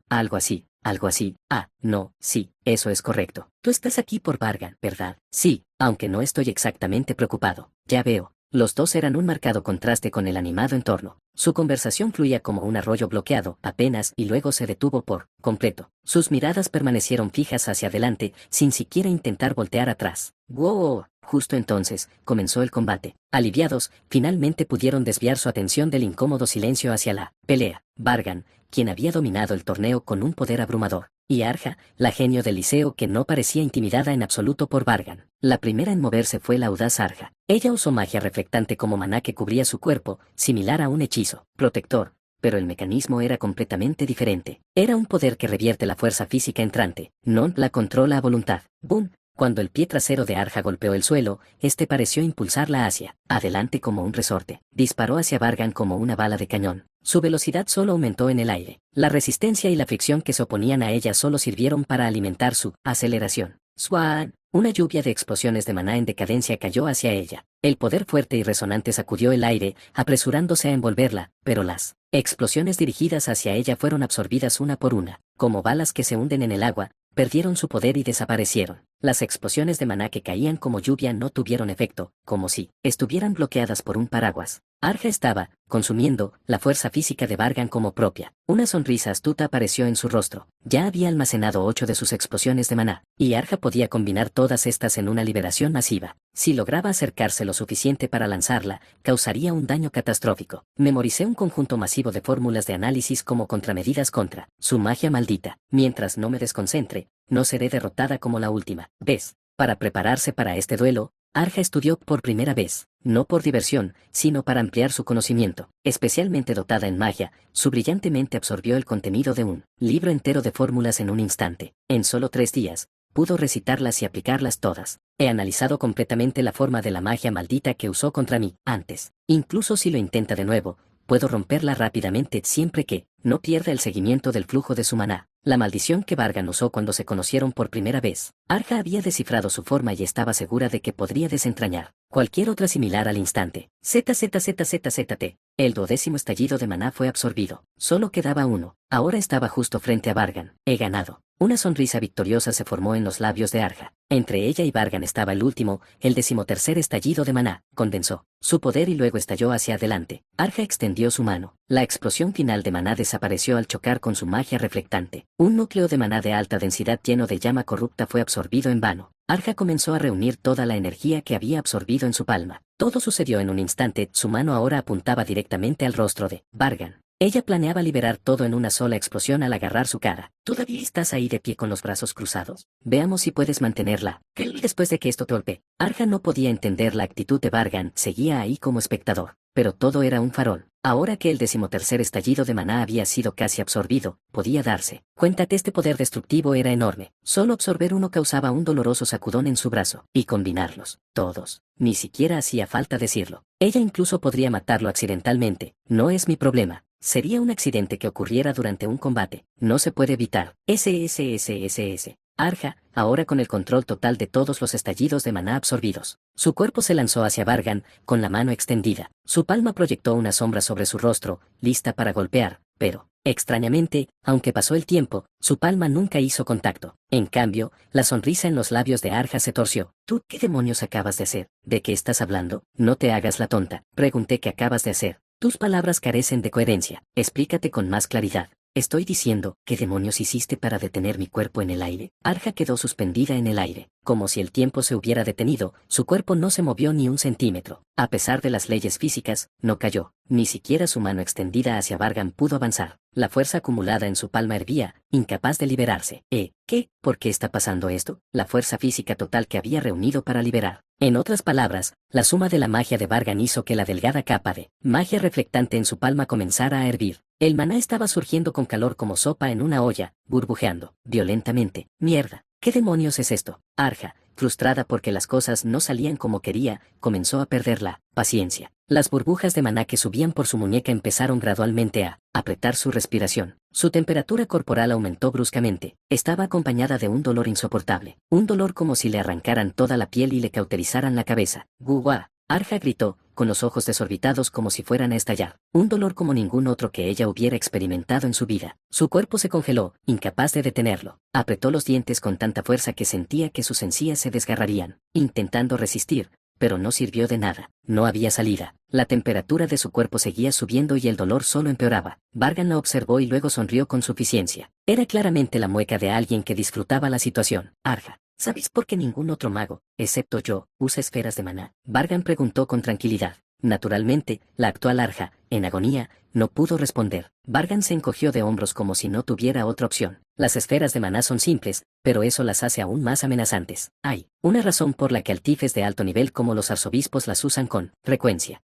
Algo así. Algo así. Ah, no, sí, eso es correcto. Tú estás aquí por Vargan, ¿verdad? Sí, aunque no estoy exactamente preocupado. Ya veo. Los dos eran un marcado contraste con el animado entorno. Su conversación fluía como un arroyo bloqueado, apenas, y luego se detuvo por completo. Sus miradas permanecieron fijas hacia adelante, sin siquiera intentar voltear atrás. ¡Wow! Justo entonces, comenzó el combate. Aliviados, finalmente pudieron desviar su atención del incómodo silencio hacia la pelea. Vargan, quien había dominado el torneo con un poder abrumador, y Arja, la genio del liceo que no parecía intimidada en absoluto por Vargan. La primera en moverse fue la audaz Arja. Ella usó magia reflectante como maná que cubría su cuerpo, similar a un hechizo protector, pero el mecanismo era completamente diferente. Era un poder que revierte la fuerza física entrante, no la controla a voluntad. ¡Bum! Cuando el pie trasero de Arja golpeó el suelo, este pareció impulsarla hacia adelante como un resorte. Disparó hacia Vargan como una bala de cañón. Su velocidad solo aumentó en el aire. La resistencia y la fricción que se oponían a ella solo sirvieron para alimentar su aceleración. ¡Swan! Una lluvia de explosiones de maná en decadencia cayó hacia ella. El poder fuerte y resonante sacudió el aire, apresurándose a envolverla, pero las explosiones dirigidas hacia ella fueron absorbidas una por una, como balas que se hunden en el agua. Perdieron su poder y desaparecieron. Las explosiones de maná que caían como lluvia no tuvieron efecto, como si estuvieran bloqueadas por un paraguas. Arja estaba consumiendo la fuerza física de Vargan como propia. Una sonrisa astuta apareció en su rostro. Ya había almacenado 8 de sus explosiones de maná, y Arja podía combinar todas estas en una liberación masiva. Si lograba acercarse lo suficiente para lanzarla, causaría un daño catastrófico. Memoricé un conjunto masivo de fórmulas de análisis como contramedidas contra su magia maldita. Mientras no me desconcentre, no seré derrotada como la última vez. Para prepararse para este duelo, Arja estudió por primera vez, no por diversión, sino para ampliar su conocimiento. Especialmente dotada en magia, su brillante mente absorbió el contenido de un libro entero de fórmulas en un instante. En solo 3 días, pudo recitarlas y aplicarlas todas. He analizado completamente la forma de la magia maldita que usó contra mí antes. Incluso si lo intenta de nuevo, puedo romperla rápidamente siempre que no pierda el seguimiento del flujo de su maná. La maldición que Vargan usó cuando se conocieron por primera vez. Arja había descifrado su forma y estaba segura de que podría desentrañar cualquier otra similar al instante. ZZZZZT. El 12º estallido de maná fue absorbido. Solo quedaba uno. Ahora estaba justo frente a Vargan. He ganado. Una sonrisa victoriosa se formó en los labios de Arja. Entre ella y Vargan estaba el último, el 13º estallido de maná. Condensó su poder y luego estalló hacia adelante. Arja extendió su mano. La explosión final de maná desapareció al chocar con su magia reflectante. Un núcleo de maná de alta densidad lleno de llama corrupta fue absorbido en vano. Arja comenzó a reunir toda la energía que había absorbido en su palma. Todo sucedió en un instante. Su mano ahora apuntaba directamente al rostro de Vargan. Ella planeaba liberar todo en una sola explosión al agarrar su cara. ¿Todavía estás ahí de pie con los brazos cruzados? Veamos si puedes mantenerla. Después de que esto te golpee. Arja no podía entender la actitud de Vargan, seguía ahí como espectador. Pero todo era un farol. Ahora que el 13º estallido de maná había sido casi absorbido, podía darse cuenta que este poder destructivo era enorme. Solo absorber uno causaba un doloroso sacudón en su brazo, y combinarlos, todos, ni siquiera hacía falta decirlo. Ella incluso podría matarlo accidentalmente. No es mi problema. Sería un accidente que ocurriera durante un combate. No se puede evitar. SSSSS. Arja, ahora con el control total de todos los estallidos de maná absorbidos. Su cuerpo se lanzó hacia Vargan, con la mano extendida. Su palma proyectó una sombra sobre su rostro, lista para golpear, pero, extrañamente, aunque pasó el tiempo, su palma nunca hizo contacto. En cambio, la sonrisa en los labios de Arja se torció. ¿Tú qué demonios acabas de hacer? ¿De qué estás hablando? No te hagas la tonta. Pregunté qué acabas de hacer. Tus palabras carecen de coherencia. Explícate con más claridad. Estoy diciendo, ¿qué demonios hiciste para detener mi cuerpo en el aire? Arja quedó suspendida en el aire, como si el tiempo se hubiera detenido. Su cuerpo no se movió ni un centímetro. A pesar de las leyes físicas, no cayó. Ni siquiera su mano extendida hacia Vargan pudo avanzar. La fuerza acumulada en su palma hervía, incapaz de liberarse. ¿Qué? ¿Por qué está pasando esto? La fuerza física total que había reunido para liberar. En otras palabras, la suma de la magia de Vargan hizo que la delgada capa de magia reflectante en su palma comenzara a hervir. El maná estaba surgiendo con calor como sopa en una olla, burbujeando violentamente. ¡Mierda! ¿Qué demonios es esto? Arja, frustrada porque las cosas no salían como quería, comenzó a perder la paciencia. Las burbujas de maná que subían por su muñeca empezaron gradualmente a apretar su respiración. Su temperatura corporal aumentó bruscamente. Estaba acompañada de un dolor insoportable. Un dolor como si le arrancaran toda la piel y le cauterizaran la cabeza. ¡Guau! Arja gritó, con los ojos desorbitados como si fueran a estallar. Un dolor como ningún otro que ella hubiera experimentado en su vida. Su cuerpo se congeló, incapaz de detenerlo. Apretó los dientes con tanta fuerza que sentía que sus encías se desgarrarían, intentando resistir, pero no sirvió de nada. No había salida. La temperatura de su cuerpo seguía subiendo y el dolor solo empeoraba. Vargan la observó y luego sonrió con suficiencia. Era claramente la mueca de alguien que disfrutaba la situación. Arja, ¿sabes por qué ningún otro mago, excepto yo, usa esferas de maná? Vargan preguntó con tranquilidad. Naturalmente, la actual Arja, en agonía, no pudo responder. Vargan se encogió de hombros como si no tuviera otra opción. Las esferas de maná son simples, pero eso las hace aún más amenazantes. Hay una razón por la que altifes de alto nivel como los arzobispos las usan con frecuencia.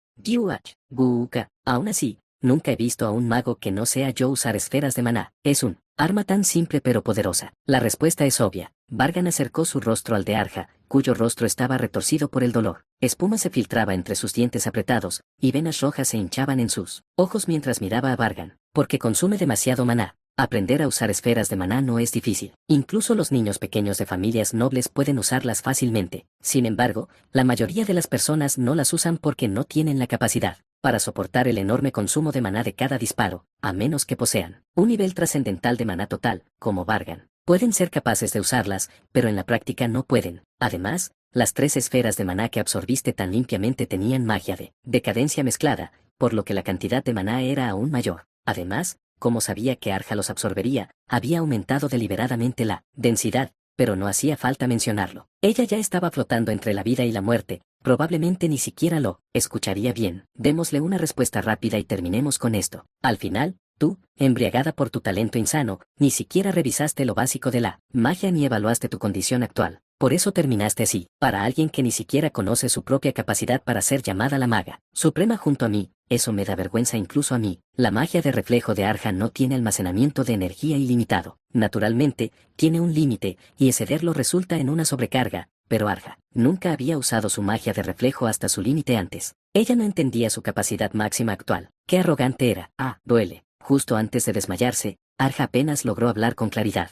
Guuka. Aún así, nunca he visto a un mago que no sea yo usar esferas de maná. Es un arma tan simple pero poderosa. La respuesta es obvia. Vargan acercó su rostro al de Arja, cuyo rostro estaba retorcido por el dolor. Espuma se filtraba entre sus dientes apretados, y venas rojas se hinchaban en sus ojos mientras miraba a Vargan. Porque consume demasiado maná. Aprender a usar esferas de maná no es difícil. Incluso los niños pequeños de familias nobles pueden usarlas fácilmente. Sin embargo, la mayoría de las personas no las usan porque no tienen la capacidad para soportar el enorme consumo de maná de cada disparo, a menos que posean un nivel trascendental de maná total, como Vargan. Pueden ser capaces de usarlas, pero en la práctica no pueden. Además, las 3 esferas de maná que absorbiste tan limpiamente tenían magia de decadencia mezclada, por lo que la cantidad de maná era aún mayor. Además, como sabía que Arja los absorbería, había aumentado deliberadamente la densidad, pero no hacía falta mencionarlo. Ella ya estaba flotando entre la vida y la muerte, probablemente ni siquiera lo escucharía bien. Démosle una respuesta rápida y terminemos con esto. Al final, tú, embriagada por tu talento insano, ni siquiera revisaste lo básico de la magia ni evaluaste tu condición actual. Por eso terminaste así. Para alguien que ni siquiera conoce su propia capacidad para ser llamada la maga suprema junto a mí, eso me da vergüenza incluso a mí. La magia de reflejo de Arja no tiene almacenamiento de energía ilimitado. Naturalmente, tiene un límite, y excederlo resulta en una sobrecarga, pero Arja nunca había usado su magia de reflejo hasta su límite antes. Ella no entendía su capacidad máxima actual. Qué arrogante era. Duele. Justo antes de desmayarse, Arja apenas logró hablar con claridad.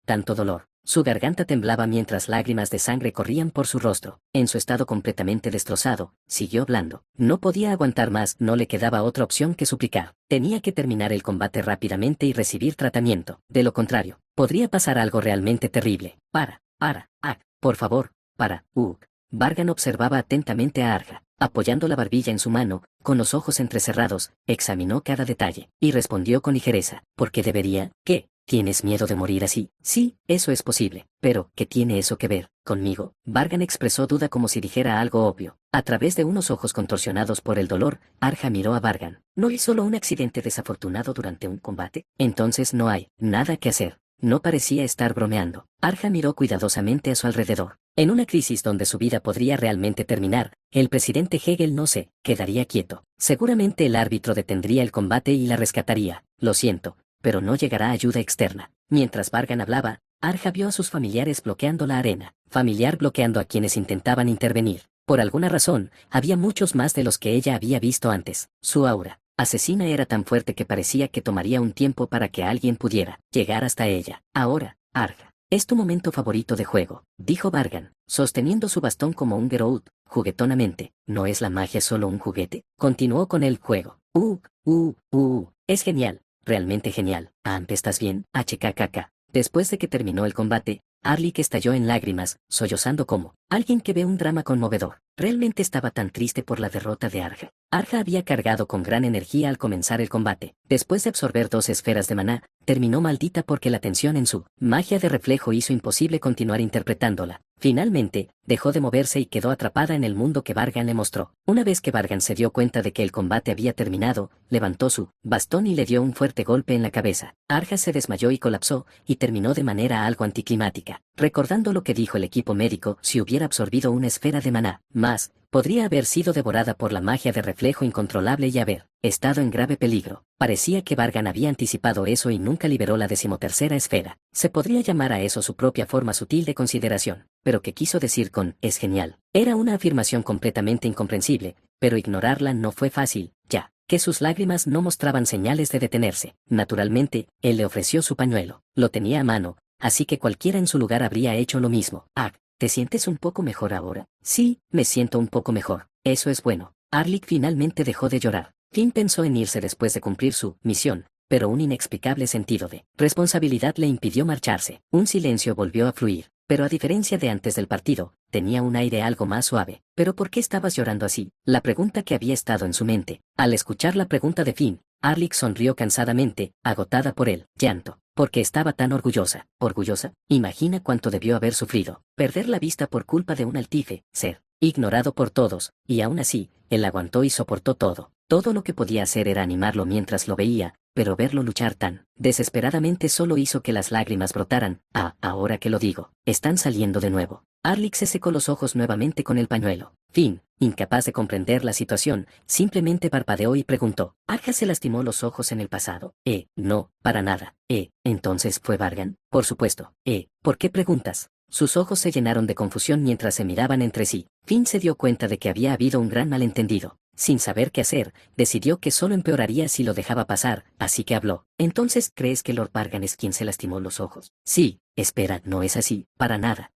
Tanto dolor. Su garganta temblaba mientras lágrimas de sangre corrían por su rostro. En su estado completamente destrozado, siguió hablando. No podía aguantar más, no le quedaba otra opción que suplicar. Tenía que terminar el combate rápidamente y recibir tratamiento. De lo contrario, podría pasar algo realmente terrible. Por favor, para. Vargan observaba atentamente a Arja. Apoyando la barbilla en su mano, con los ojos entrecerrados, examinó cada detalle, y respondió con ligereza. ¿Por qué debería? ¿Qué? ¿Tienes miedo de morir así? Sí, eso es posible. Pero, ¿qué tiene eso que ver conmigo? Vargan expresó duda como si dijera algo obvio. A través de unos ojos contorsionados por el dolor, Arja miró a Vargan. ¿No es solo un accidente desafortunado durante un combate? Entonces no hay nada que hacer. No parecía estar bromeando. Arja miró cuidadosamente a su alrededor. En una crisis donde su vida podría realmente terminar, el presidente Hegel no se quedaría quieto. Seguramente el árbitro detendría el combate y la rescataría. Lo siento, pero no llegará ayuda externa. Mientras Vargan hablaba, Arja vio a sus familiares bloqueando la arena. Familiar bloqueando a quienes intentaban intervenir. Por alguna razón, había muchos más de los que ella había visto antes. Su aura asesina era tan fuerte que parecía que tomaría un tiempo para que alguien pudiera llegar hasta ella. Ahora, Arja, es tu momento favorito de juego, dijo Vargan, sosteniendo su bastón como un Geroud, juguetonamente. ¿No es la magia solo un juguete? Continuó con el juego. Es genial, realmente genial. ¿Estás bien? HKKK. Después de que terminó el combate, Arlik estalló en lágrimas, sollozando como alguien que ve un drama conmovedor. Realmente estaba tan triste por la derrota de Arja. Arja había cargado con gran energía al comenzar el combate. Después de absorber 2 esferas de maná, terminó maldita porque la tensión en su magia de reflejo hizo imposible continuar interpretándola. Finalmente, dejó de moverse y quedó atrapada en el mundo que Vargan le mostró. Una vez que Vargan se dio cuenta de que el combate había terminado, levantó su bastón y le dio un fuerte golpe en la cabeza. Arja se desmayó y colapsó, y terminó de manera algo anticlimática. Recordando lo que dijo el equipo médico, si hubiera absorbido una esfera de maná más, podría haber sido devorada por la magia de reflejo incontrolable y haber estado en grave peligro. Parecía que Vargan había anticipado eso y nunca liberó la 13ª esfera. Se podría llamar a eso su propia forma sutil de consideración. Pero ¿qué quiso decir con «es genial»? Era una afirmación completamente incomprensible, pero ignorarla no fue fácil, ya que sus lágrimas no mostraban señales de detenerse. Naturalmente, él le ofreció su pañuelo. Lo tenía a mano, así que cualquiera en su lugar habría hecho lo mismo. Ah, ¿te sientes un poco mejor ahora? Sí, me siento un poco mejor. Eso es bueno. Arlick finalmente dejó de llorar. Finn pensó en irse después de cumplir su misión, pero un inexplicable sentido de responsabilidad le impidió marcharse. Un silencio volvió a fluir, pero a diferencia de antes del partido, tenía un aire algo más suave. ¿Pero por qué estabas llorando así? La pregunta que había estado en su mente. Al escuchar la pregunta de Finn, Arlick sonrió cansadamente, agotada por el llanto. Porque estaba tan orgullosa. ¿Orgullosa? Imagina cuánto debió haber sufrido. Perder la vista por culpa de un altife, ser ignorado por todos, y aún así, él aguantó y soportó todo. Todo lo que podía hacer era animarlo mientras lo veía, pero verlo luchar tan desesperadamente solo hizo que las lágrimas brotaran. Ah, ahora que lo digo, están saliendo de nuevo. Arlick se secó los ojos nuevamente con el pañuelo. Finn, incapaz de comprender la situación, simplemente parpadeó y preguntó, ¿Arja se lastimó los ojos en el pasado? No, para nada. Entonces fue Vargan. Por supuesto. ¿Por qué preguntas? Sus ojos se llenaron de confusión mientras se miraban entre sí. Finn se dio cuenta de que había habido un gran malentendido. Sin saber qué hacer, decidió que solo empeoraría si lo dejaba pasar, así que habló. ¿Entonces crees que Lord Vargan es quien se lastimó los ojos? Sí, espera, no es así, para nada.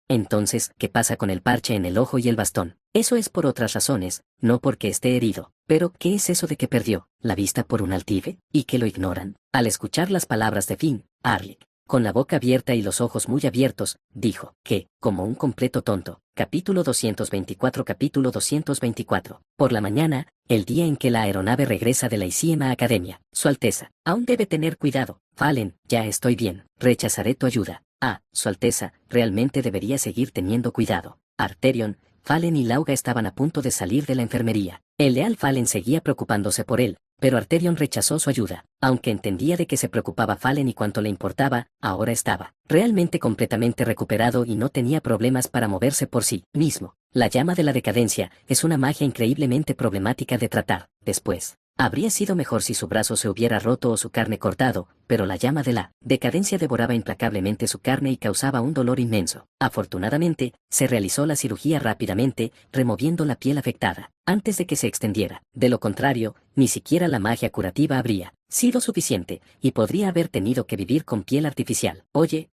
Entonces, ¿qué pasa con el parche en el ojo y el bastón? Eso es por otras razones, no porque esté herido. Pero, ¿qué es eso de que perdió la vista por un altive? ¿Y que lo ignoran? Al escuchar las palabras de Finn, Arlick, con la boca abierta y los ojos muy abiertos, dijo que, como un completo tonto. Capítulo 224. Por la mañana, el día en que la aeronave regresa de la ICM Academia, Su Alteza, aún debe tener cuidado. Fallen, ya estoy bien, rechazaré tu ayuda. Ah, Su Alteza, realmente debería seguir teniendo cuidado. Arterion, Fallen y Lauga estaban a punto de salir de la enfermería. El leal Fallen seguía preocupándose por él, pero Arterion rechazó su ayuda. Aunque entendía de que se preocupaba Fallen y cuánto le importaba, ahora estaba realmente completamente recuperado y no tenía problemas para moverse por sí mismo. La llama de la decadencia es una magia increíblemente problemática de tratar. Después, habría sido mejor si su brazo se hubiera roto o su carne cortado, pero la llama de la decadencia devoraba implacablemente su carne y causaba un dolor inmenso. Afortunadamente, se realizó la cirugía rápidamente, removiendo la piel afectada, antes de que se extendiera. De lo contrario, ni siquiera la magia curativa habría sido suficiente, y podría haber tenido que vivir con piel artificial. Oye,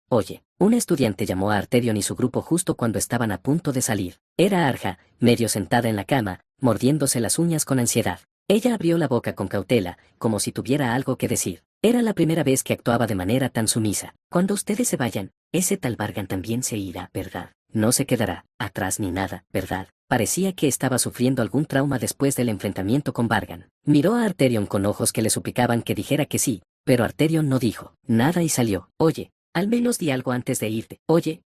una estudiante llamó a Arterion y su grupo justo cuando estaban a punto de salir. Era Arja, medio sentada en la cama, mordiéndose las uñas con ansiedad. Ella abrió la boca con cautela, como si tuviera algo que decir. Era la primera vez que actuaba de manera tan sumisa. Cuando ustedes se vayan, ese tal Vargan también se irá, ¿verdad? No se quedará atrás ni nada, ¿verdad? Parecía que estaba sufriendo algún trauma después del enfrentamiento con Vargan. Miró a Arterion con ojos que le suplicaban que dijera que sí, pero Arterion no dijo nada y salió. Oye, al menos di algo antes de irte. Oye,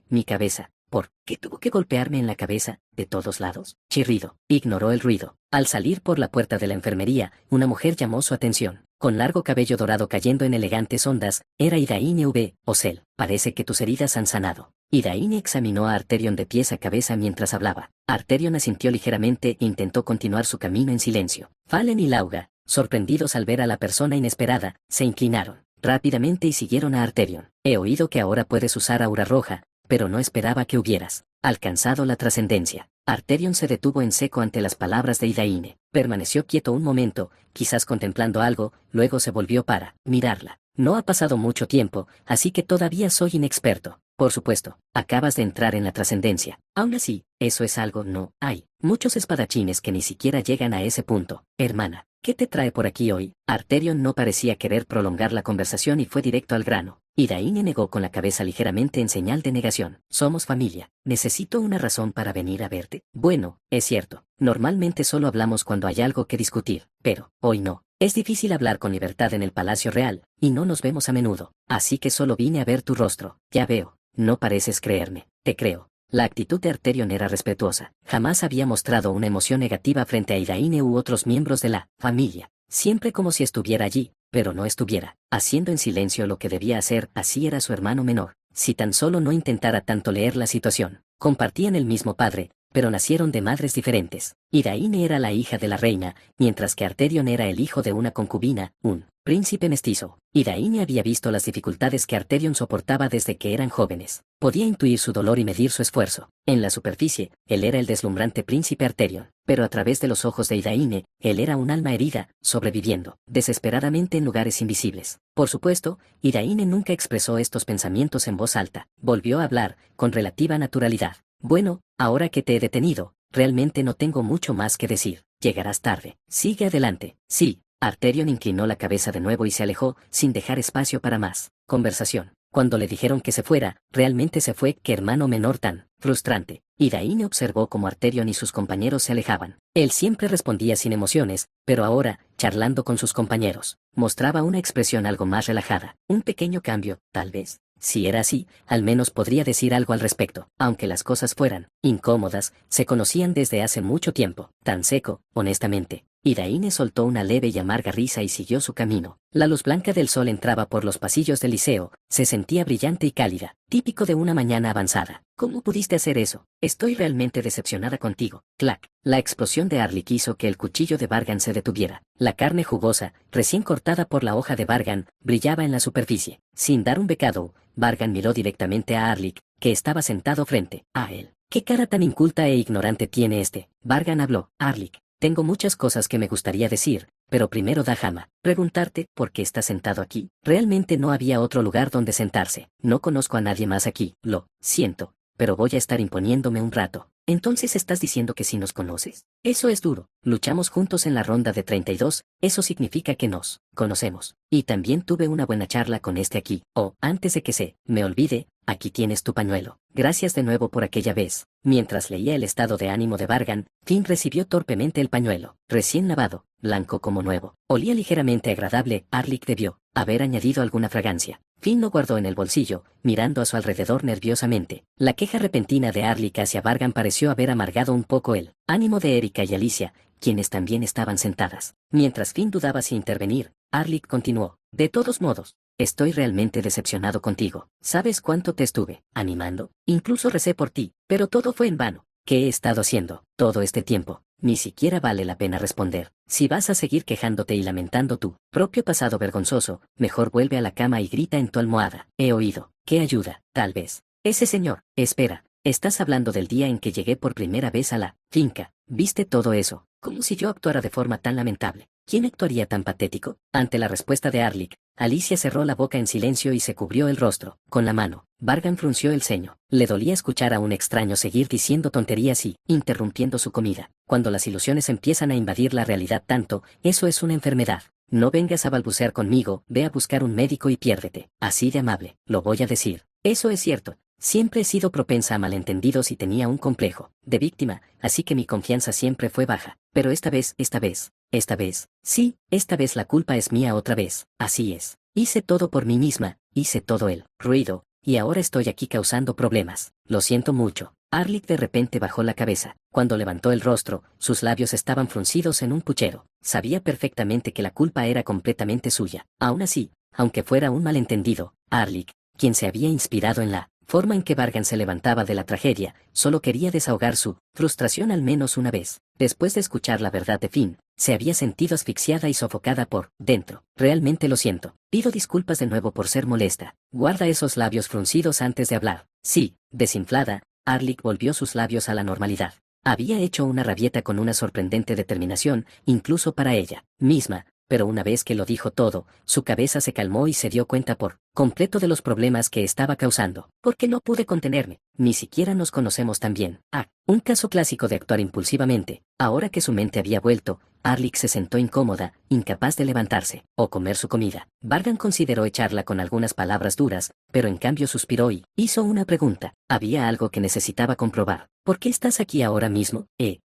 mi cabeza. ¿Por qué tuvo que golpearme en la cabeza, de todos lados? Chirrido. Ignoró el ruido. Al salir por la puerta de la enfermería, una mujer llamó su atención. Con largo cabello dorado cayendo en elegantes ondas, era Idaine V. Ocel. Parece que tus heridas han sanado. Idaine examinó a Arterion de pies a cabeza mientras hablaba. Arterion asintió ligeramente e intentó continuar su camino en silencio. Fallen y Lauga, sorprendidos al ver a la persona inesperada, se inclinaron rápidamente y siguieron a Arterion. He oído que ahora puedes usar aura roja, pero no esperaba que hubieras alcanzado la trascendencia. Arterion se detuvo en seco ante las palabras de Idaine. Permaneció quieto un momento, quizás contemplando algo, luego se volvió para mirarla. No ha pasado mucho tiempo, así que todavía soy inexperto. Por supuesto, acabas de entrar en la trascendencia. Aún así, eso es algo, no hay muchos espadachines que ni siquiera llegan a ese punto. Hermana, ¿qué te trae por aquí hoy? Arterion no parecía querer prolongar la conversación y fue directo al grano. Idaine negó con la cabeza ligeramente en señal de negación. Somos familia. ¿Necesito una razón para venir a verte? Bueno, es cierto. Normalmente solo hablamos cuando hay algo que discutir, pero hoy no. Es difícil hablar con libertad en el Palacio Real, y no nos vemos a menudo. Así que solo vine a ver tu rostro. Ya veo. No pareces creerme. Te creo. La actitud de Arterion era respetuosa. Jamás había mostrado una emoción negativa frente a Idaine u otros miembros de la familia. Siempre como si estuviera allí, pero no estuviera, haciendo en silencio lo que debía hacer. Así era su hermano menor. Si tan solo no intentara tanto leer la situación. Compartían el mismo padre, pero nacieron de madres diferentes. Idaine era la hija de la reina, mientras que Arterion era el hijo de una concubina, un príncipe mestizo. Iraine había visto las dificultades que Arterion soportaba desde que eran jóvenes. Podía intuir su dolor y medir su esfuerzo. En la superficie, él era el deslumbrante príncipe Arterion, pero a través de los ojos de Iraine, él era un alma herida, sobreviviendo, desesperadamente en lugares invisibles. Por supuesto, Iraine nunca expresó estos pensamientos en voz alta. Volvió a hablar, con relativa naturalidad. Bueno, ahora que te he detenido, realmente no tengo mucho más que decir. Llegarás tarde. Sigue adelante. Sí. Arterion inclinó la cabeza de nuevo y se alejó, sin dejar espacio para más conversación. Cuando le dijeron que se fuera, realmente se fue. Qué hermano menor tan frustrante. Iraine observó cómo Arterion y sus compañeros se alejaban. Él siempre respondía sin emociones, pero ahora, charlando con sus compañeros, mostraba una expresión algo más relajada. Un pequeño cambio, tal vez. Si era así, al menos podría decir algo al respecto. Aunque las cosas fueran incómodas, se conocían desde hace mucho tiempo. Tan seco, honestamente. Iraine soltó una leve y amarga risa y siguió su camino. La luz blanca del sol entraba por los pasillos del liceo, se sentía brillante y cálida, típico de una mañana avanzada. ¿Cómo pudiste hacer eso? Estoy realmente decepcionada contigo. Clac. La explosión de Arlik hizo que el cuchillo de Vargan se detuviera. La carne jugosa, recién cortada por la hoja de Vargan, brillaba en la superficie. Sin dar un becado, Vargan miró directamente a Arlik, que estaba sentado frente a él. ¿Qué cara tan inculta e ignorante tiene este? Vargan habló. Arlik. Tengo muchas cosas que me gustaría decir, pero primero déjame preguntarte por qué estás sentado aquí. Realmente no había otro lugar donde sentarse. No conozco a nadie más aquí. Lo siento, pero voy a estar imponiéndome un rato. Entonces estás diciendo que sí nos conoces. Eso es duro. Luchamos juntos en la ronda de 32, eso significa que nos conocemos. Y también tuve una buena charla con este aquí. Oh, antes de que se me olvide, aquí tienes tu pañuelo. Gracias de nuevo por aquella vez. Mientras leía el estado de ánimo de Vargan, Finn recibió torpemente el pañuelo, recién lavado, blanco como nuevo. Olía ligeramente agradable. Arlik debió haber añadido alguna fragancia. Finn lo guardó en el bolsillo, mirando a su alrededor nerviosamente. La queja repentina de Arlik hacia Vargan pareció haber amargado un poco el ánimo de Erika y Alicia, quienes también estaban sentadas. Mientras Finn dudaba si intervenir, Arlik continuó. De todos modos, estoy realmente decepcionado contigo. ¿Sabes cuánto te estuve animando? Incluso recé por ti, pero todo fue en vano. ¿Qué he estado haciendo todo este tiempo? Ni siquiera vale la pena responder. Si vas a seguir quejándote y lamentando tu propio pasado vergonzoso, mejor vuelve a la cama y grita en tu almohada. He oído. ¿Qué ayuda? Tal vez. Ese señor. Espera. Estás hablando del día en que llegué por primera vez a la finca. ¿Viste todo eso? Como si yo actuara de forma tan lamentable. ¿Quién actuaría tan patético? Ante la respuesta de Arlik, Alicia cerró la boca en silencio y se cubrió el rostro con la mano. Vargan frunció el ceño. Le dolía escuchar a un extraño seguir diciendo tonterías y interrumpiendo su comida. Cuando las ilusiones empiezan a invadir la realidad tanto, eso es una enfermedad. No vengas a balbucear conmigo, ve a buscar un médico y piérdete. Así de amable, lo voy a decir. Eso es cierto. Siempre he sido propensa a malentendidos y tenía un complejo de víctima, así que mi confianza siempre fue baja. Pero esta vez, sí, esta vez la culpa es mía otra vez. Así es. Hice todo por mí misma, hice todo el ruido, y ahora estoy aquí causando problemas. Lo siento mucho. Arlik de repente bajó la cabeza. Cuando levantó el rostro, sus labios estaban fruncidos en un puchero. Sabía perfectamente que la culpa era completamente suya. Aún así, aunque fuera un malentendido, Arlik, quien se había inspirado en la forma en que Vargan se levantaba de la tragedia, solo quería desahogar su frustración al menos una vez. Después de escuchar la verdad de Finn, se había sentido asfixiada y sofocada por dentro. Realmente lo siento. Pido disculpas de nuevo por ser molesta. Guarda esos labios fruncidos antes de hablar. Sí, desinflada, Arlik volvió sus labios a la normalidad. Había hecho una rabieta con una sorprendente determinación, incluso para ella misma. Pero una vez que lo dijo todo, su cabeza se calmó y se dio cuenta por completo de los problemas que estaba causando. ¿Por qué no pude contenerme? Ni siquiera nos conocemos tan bien. Ah, un caso clásico de actuar impulsivamente. Ahora que su mente había vuelto, Arlik se sentó incómoda, incapaz de levantarse o comer su comida. Vargan consideró echarla con algunas palabras duras, pero en cambio suspiró y hizo una pregunta. Había algo que necesitaba comprobar. ¿Por qué estás aquí ahora mismo?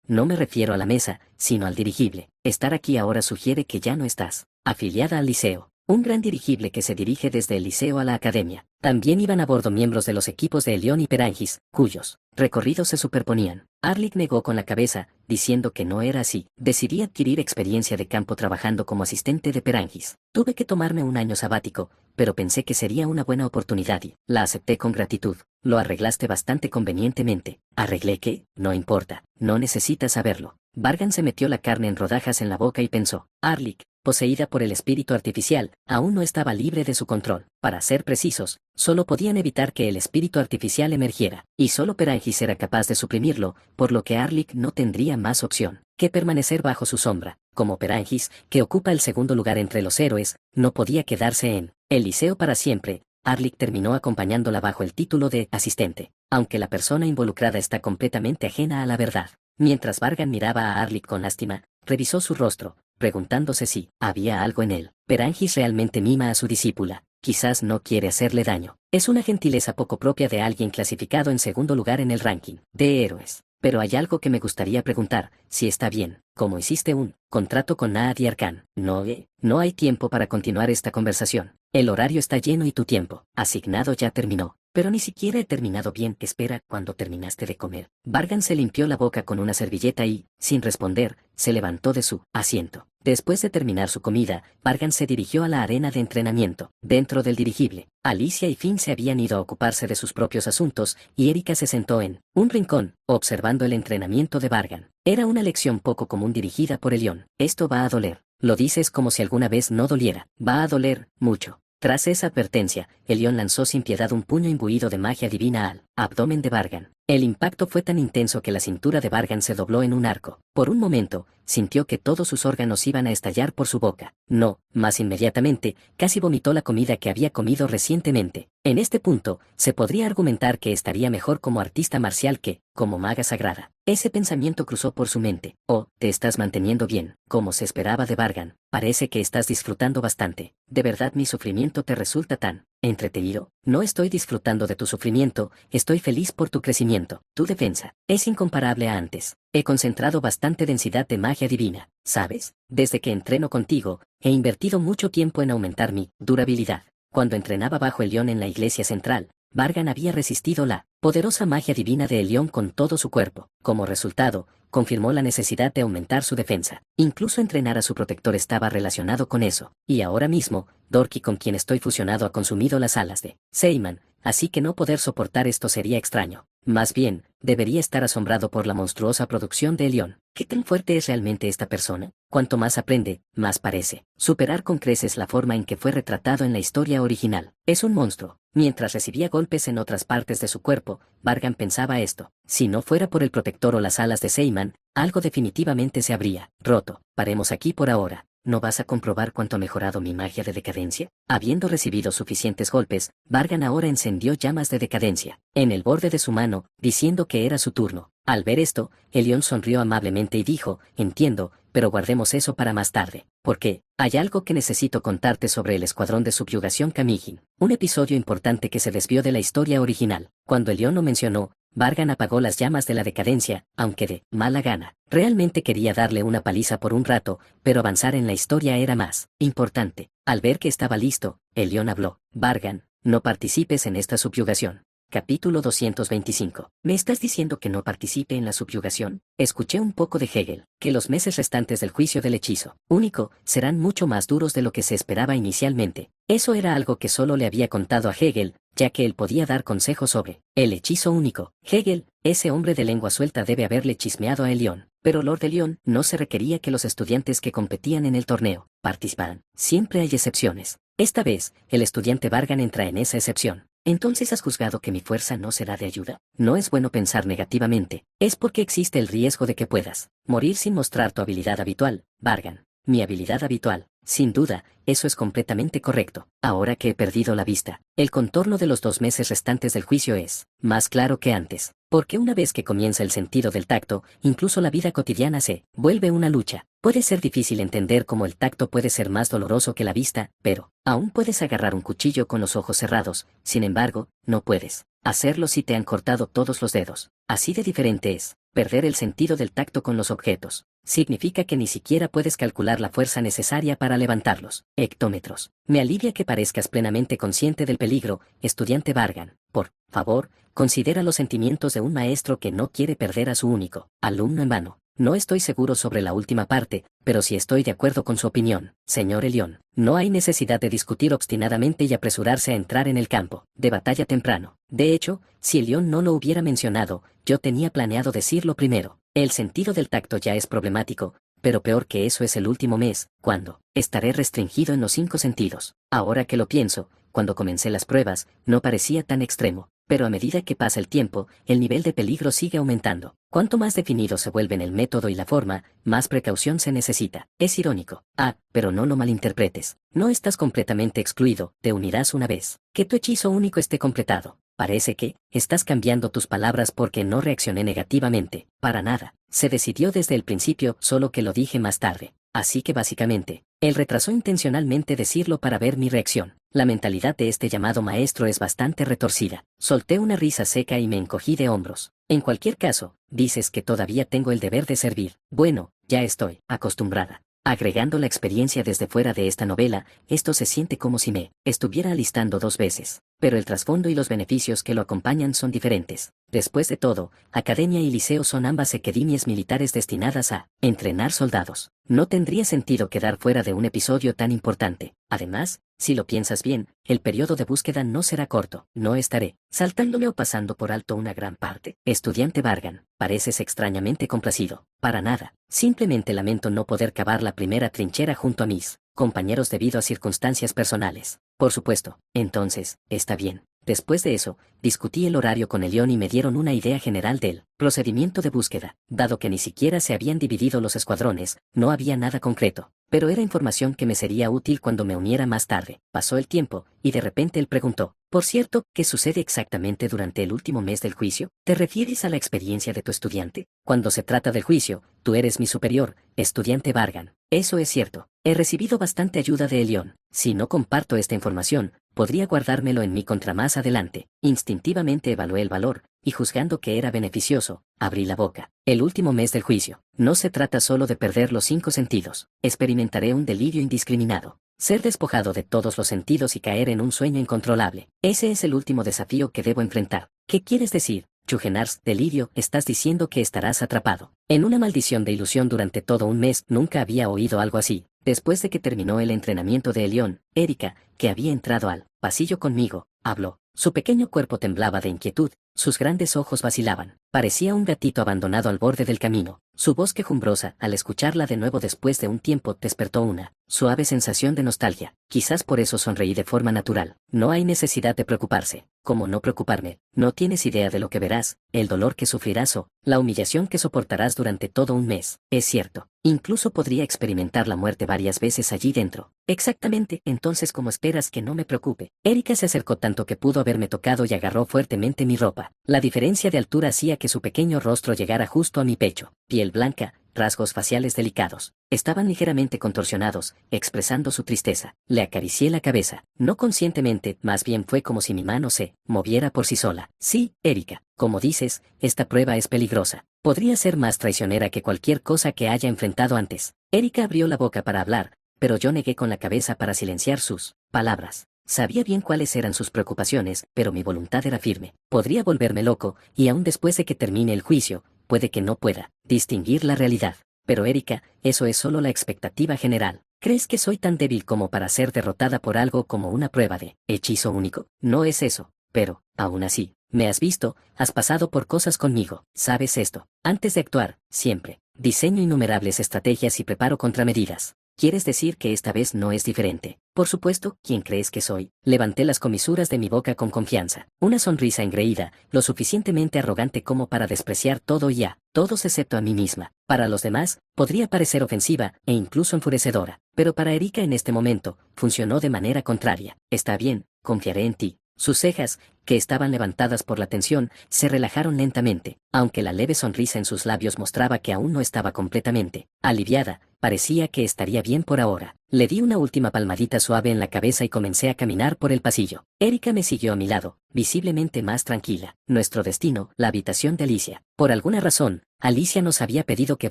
No me refiero a la mesa, sino al dirigible. Estar aquí ahora sugiere que ya no estás afiliada al liceo. Un gran dirigible que se dirige desde el liceo a la academia. También iban a bordo miembros de los equipos de Elión y Perangis, cuyos recorridos se superponían. Arlik negó con la cabeza, diciendo que no era así. Decidí adquirir experiencia de campo trabajando como asistente de Perangis. Tuve que tomarme un año sabático, pero pensé que sería una buena oportunidad y la acepté con gratitud. Lo arreglaste bastante convenientemente. ¿Arreglé qué? No importa, no necesitas saberlo. Vargan se metió la carne en rodajas en la boca y pensó. Arlik, poseída por el espíritu artificial, aún no estaba libre de su control. Para ser precisos, solo podían evitar que el espíritu artificial emergiera, y solo Perangis era capaz de suprimirlo, por lo que Arlik no tendría más opción que permanecer bajo su sombra. Como Perangis, que ocupa el segundo lugar entre los héroes, no podía quedarse en el liceo para siempre. Arlik terminó acompañándola bajo el título de asistente, aunque la persona involucrada está completamente ajena a la verdad. Mientras Vargan miraba a Arlik con lástima, revisó su rostro, preguntándose si había algo en él. Perangis realmente mima a su discípula. Quizás no quiere hacerle daño. Es una gentileza poco propia de alguien clasificado en segundo lugar en el ranking de héroes. Pero hay algo que me gustaría preguntar, si está bien, ¿cómo hiciste un contrato con Naad y Arkan? No hay tiempo para continuar esta conversación. El horario está lleno y tu tiempo asignado ya terminó. Pero ni siquiera he terminado bien. Espera, ¿cuándo terminaste de comer? Vargan se limpió la boca con una servilleta y, sin responder, se levantó de su asiento. Después de terminar su comida, Vargan se dirigió a la arena de entrenamiento. Dentro del dirigible, Alicia y Finn se habían ido a ocuparse de sus propios asuntos, y Erika se sentó en un rincón, observando el entrenamiento de Vargan. Era una lección poco común dirigida por Elión. Esto va a doler. Lo dices como si alguna vez no doliera. Va a doler, mucho. Tras esa advertencia, Elión lanzó sin piedad un puño imbuido de magia divina al abdomen de Vargan. El impacto fue tan intenso que la cintura de Vargan se dobló en un arco. Por un momento, sintió que todos sus órganos iban a estallar por su boca. No, más inmediatamente, casi vomitó la comida que había comido recientemente. En este punto, se podría argumentar que estaría mejor como artista marcial que como maga sagrada. Ese pensamiento cruzó por su mente. Oh, te estás manteniendo bien, como se esperaba de Vargan. Parece que estás disfrutando bastante. ¿De verdad mi sufrimiento te resulta tan entretenido? No estoy disfrutando de tu sufrimiento, estoy feliz por tu crecimiento. Tu defensa es incomparable a antes. He concentrado bastante densidad de magia divina, ¿sabes? Desde que entreno contigo, he invertido mucho tiempo en aumentar mi durabilidad. Cuando entrenaba bajo Elión en la iglesia central, Vargan había resistido la poderosa magia divina de Elión con todo su cuerpo. Como resultado, confirmó la necesidad de aumentar su defensa. Incluso entrenar a su protector estaba relacionado con eso. Y ahora mismo, Dorky, con quien estoy fusionado, ha consumido las alas de Seiman, así que no poder soportar esto sería extraño. Más bien, debería estar asombrado por la monstruosa producción de Elión. ¿Qué tan fuerte es realmente esta persona? Cuanto más aprende, más parece superar con creces la forma en que fue retratado en la historia original. Es un monstruo. Mientras recibía golpes en otras partes de su cuerpo, Vargan pensaba esto. Si no fuera por el protector o las alas de Seiman, algo definitivamente se habría roto. Paremos aquí por ahora. ¿No vas a comprobar cuánto ha mejorado mi magia de decadencia? Habiendo recibido suficientes golpes, Vargan ahora encendió llamas de decadencia en el borde de su mano, diciendo que era su turno. Al ver esto, Elión sonrió amablemente y dijo, entiendo, pero guardemos eso para más tarde. ¿Por qué? Hay algo que necesito contarte sobre el escuadrón de subyugación Kamijin. Un episodio importante que se desvió de la historia original. Cuando Elión lo mencionó, Vargan apagó las llamas de la decadencia, aunque de mala gana. Realmente quería darle una paliza por un rato, pero avanzar en la historia era más importante. Al ver que estaba listo, Elión habló. Vargan, no participes en esta subyugación. Capítulo 225. ¿Me estás diciendo que no participe en la subyugación? Escuché un poco de Hegel, que los meses restantes del juicio del hechizo único serán mucho más duros de lo que se esperaba inicialmente. Eso era algo que solo le había contado a Hegel, ya que él podía dar consejos sobre el hechizo único. Hegel, ese hombre de lengua suelta, debe haberle chismeado a Elión. Pero Lord Elión, no se requería que los estudiantes que competían en el torneo participaran. Siempre hay excepciones. Esta vez, el estudiante Vargan entra en esa excepción. ¿Entonces has juzgado que mi fuerza no será de ayuda? No es bueno pensar negativamente. Es porque existe el riesgo de que puedas morir sin mostrar tu habilidad habitual, Vargan. Mi habilidad habitual. Sin duda, eso es completamente correcto. Ahora que he perdido la vista, el contorno de los 2 meses restantes del juicio es más claro que antes. Porque una vez que comienza el sentido del tacto, incluso la vida cotidiana se vuelve una lucha. Puede ser difícil entender cómo el tacto puede ser más doloroso que la vista, pero aún puedes agarrar un cuchillo con los ojos cerrados. Sin embargo, no puedes hacerlo si te han cortado todos los dedos. Así de diferente es perder el sentido del tacto con los objetos. Significa que ni siquiera puedes calcular la fuerza necesaria para levantarlos. Hectómetros. Me alivia que parezcas plenamente consciente del peligro, estudiante Vargan. Por favor, considera los sentimientos de un maestro que no quiere perder a su único alumno en vano. No estoy seguro sobre la última parte, pero sí estoy de acuerdo con su opinión, señor Elión. No hay necesidad de discutir obstinadamente y apresurarse a entrar en el campo de batalla temprano. De hecho, si Elión no lo hubiera mencionado, yo tenía planeado decirlo primero. El sentido del tacto ya es problemático, pero peor que eso es el último mes, cuando estaré restringido en los 5 sentidos. Ahora que lo pienso, cuando comencé las pruebas, no parecía tan extremo, pero a medida que pasa el tiempo, el nivel de peligro sigue aumentando. Cuanto más definidos se vuelven el método y la forma, más precaución se necesita. Es irónico. Pero no lo malinterpretes. No estás completamente excluido, te unirás una vez que tu hechizo único esté completado. Parece que estás cambiando tus palabras porque no reaccioné negativamente. Para nada. Se decidió desde el principio, solo que lo dije más tarde. Así que básicamente, él retrasó intencionalmente decirlo para ver mi reacción. La mentalidad de este llamado maestro es bastante retorcida. Solté una risa seca y me encogí de hombros. En cualquier caso, dices que todavía tengo el deber de servir. Bueno, ya estoy acostumbrada. Agregando la experiencia desde fuera de esta novela, esto se siente como si me estuviera alistando 2 veces. Pero el trasfondo y los beneficios que lo acompañan son diferentes. Después de todo, academia y liceo son ambas academias militares destinadas a entrenar soldados. No tendría sentido quedar fuera de un episodio tan importante. Además, si lo piensas bien, el periodo de búsqueda no será corto. No estaré saltándome o pasando por alto una gran parte. Estudiante Vargan, pareces extrañamente complacido. Para nada. Simplemente lamento no poder cavar la primera trinchera junto a mis compañeros debido a circunstancias personales. Por supuesto. Entonces, está bien. Después de eso, discutí el horario con Elión y me dieron una idea general del procedimiento de búsqueda. Dado que ni siquiera se habían dividido los escuadrones, no había nada concreto. Pero era información que me sería útil cuando me uniera más tarde. Pasó el tiempo, y de repente él preguntó: por cierto, ¿qué sucede exactamente durante el último mes del juicio? ¿Te refieres a la experiencia de tu estudiante? Cuando se trata del juicio, tú eres mi superior, estudiante Vargan. Eso es cierto. He recibido bastante ayuda de Elión. Si no comparto esta información, podría guardármelo en mí contra más adelante. Instintivamente evalué el valor, y juzgando que era beneficioso, abrí la boca. El último mes del juicio. No se trata solo de perder los 5 sentidos. Experimentaré un delirio indiscriminado. Ser despojado de todos los sentidos y caer en un sueño incontrolable. Ese es el último desafío que debo enfrentar. ¿Qué quieres decir, Chugenars? Delirio, estás diciendo que estarás atrapado en una maldición de ilusión durante todo un mes. Nunca había oído algo así. Después de que terminó el entrenamiento de Elión, Erika, que había entrado al pasillo conmigo, habló. Su pequeño cuerpo temblaba de inquietud, sus grandes ojos vacilaban. Parecía un gatito abandonado al borde del camino. Su voz quejumbrosa, al escucharla de nuevo después de un tiempo, despertó una suave sensación de nostalgia. Quizás por eso sonreí de forma natural. No hay necesidad de preocuparse. ¿Cómo no preocuparme? No tienes idea de lo que verás, el dolor que sufrirás o la humillación que soportarás durante todo un mes. Es cierto. Incluso podría experimentar la muerte varias veces allí dentro. Exactamente. Entonces, ¿cómo esperas que no me preocupe? Erika se acercó tanto que pudo haberme tocado y agarró fuertemente mi ropa. La diferencia de altura hacía que su pequeño rostro llegara justo a mi pecho. Piel blanca, rasgos faciales delicados. Estaban ligeramente contorsionados, expresando su tristeza. Le acaricié la cabeza. No conscientemente, más bien fue como si mi mano se moviera por sí sola. Sí, Erika, como dices, esta prueba es peligrosa. Podría ser más traicionera que cualquier cosa que haya enfrentado antes. Erika abrió la boca para hablar, pero yo negué con la cabeza para silenciar sus palabras. Sabía bien cuáles eran sus preocupaciones, pero mi voluntad era firme. Podría volverme loco, y aún después de que termine el juicio, puede que no pueda distinguir la realidad. Pero Erika, eso es solo la expectativa general. ¿Crees que soy tan débil como para ser derrotada por algo como una prueba de hechizo único? No es eso, pero, aún así, me has visto, has pasado por cosas conmigo, sabes esto. Antes de actuar, siempre, diseño innumerables estrategias y preparo contramedidas. ¿Quieres decir que esta vez no es diferente? Por supuesto, ¿quién crees que soy? Levanté las comisuras de mi boca con confianza. Una sonrisa engreída, lo suficientemente arrogante como para despreciar todo y a todos excepto a mí misma. Para los demás, podría parecer ofensiva e incluso enfurecedora. Pero para Erika en este momento, funcionó de manera contraria. Está bien, confiaré en ti. Sus cejas, que estaban levantadas por la tensión, se relajaron lentamente, aunque la leve sonrisa en sus labios mostraba que aún no estaba completamente aliviada. Parecía que estaría bien por ahora. Le di una última palmadita suave en la cabeza y comencé a caminar por el pasillo. Erika me siguió a mi lado, visiblemente más tranquila. Nuestro destino, la habitación de Alicia. Por alguna razón, Alicia nos había pedido que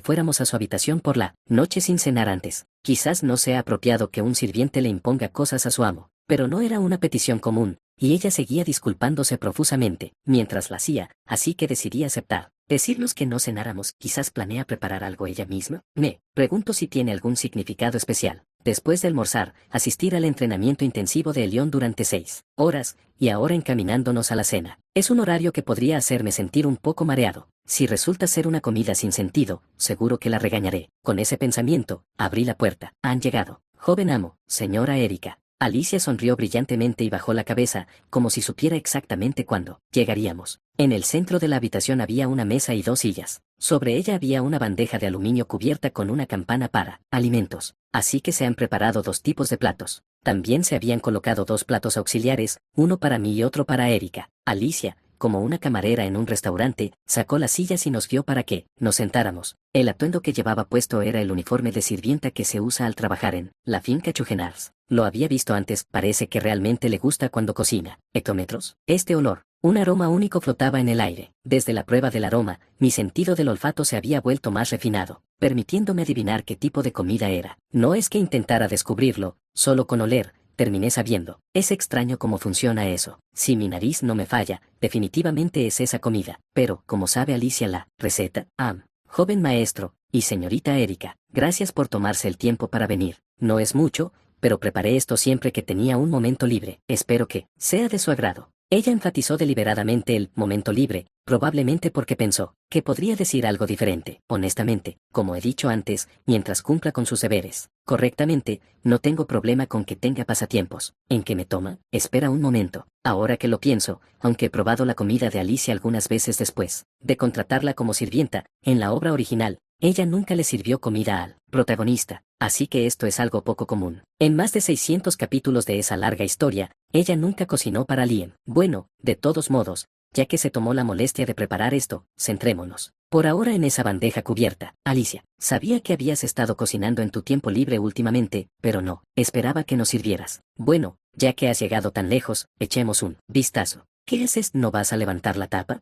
fuéramos a su habitación por la noche sin cenar antes. Quizás no sea apropiado que un sirviente le imponga cosas a su amo, pero no era una petición común, y ella seguía disculpándose profusamente mientras la hacía, así que decidí aceptar. Decirnos que no cenáramos, quizás planea preparar algo ella misma. Me pregunto si tiene algún significado especial. Después de almorzar, asistir al entrenamiento intensivo de Elión durante 6 horas, y ahora encaminándonos a la cena. Es un horario que podría hacerme sentir un poco mareado. Si resulta ser una comida sin sentido, seguro que la regañaré. Con ese pensamiento, abrí la puerta. Han llegado. Joven amo, señora Erika. Alicia sonrió brillantemente y bajó la cabeza, como si supiera exactamente cuándo llegaríamos. En el centro de la habitación había una mesa y 2 sillas. Sobre ella había una bandeja de aluminio cubierta con una campana para alimentos. Así que se han preparado 2 tipos de platos. También se habían colocado 2 platos auxiliares, uno para mí y otro para Erika. Alicia, como una camarera en un restaurante, sacó las sillas y nos guió para que nos sentáramos. El atuendo que llevaba puesto era el uniforme de sirvienta que se usa al trabajar en la finca Chugenars. Lo había visto antes, parece que realmente le gusta cuando cocina. ¿Hectómetros? Este olor. Un aroma único flotaba en el aire. Desde la prueba del aroma, mi sentido del olfato se había vuelto más refinado, permitiéndome adivinar qué tipo de comida era. No es que intentara descubrirlo, solo con oler, terminé sabiendo. Es extraño cómo funciona eso. Si mi nariz no me falla, definitivamente es esa comida. Pero, como sabe Alicia la receta, joven maestro, y señorita Erika, gracias por tomarse el tiempo para venir. No es mucho, pero preparé esto siempre que tenía un momento libre. Espero que sea de su agrado. Ella enfatizó deliberadamente el momento libre, probablemente porque pensó que podría decir algo diferente. Honestamente, como he dicho antes, mientras cumpla con sus deberes correctamente, no tengo problema con que tenga pasatiempos. ¿En qué me toma? Espera un momento. Ahora que lo pienso, aunque he probado la comida de Alicia algunas veces después de contratarla como sirvienta, en la obra original, ella nunca le sirvió comida al protagonista, así que esto es algo poco común. En más de 600 capítulos de esa larga historia, ella nunca cocinó para Liam. Bueno, de todos modos, ya que se tomó la molestia de preparar esto, centrémonos por ahora en esa bandeja cubierta. Alicia, sabía que habías estado cocinando en tu tiempo libre últimamente, pero no, esperaba que nos sirvieras. Bueno, ya que has llegado tan lejos, echemos un vistazo. ¿Qué haces? ¿No vas a levantar la tapa?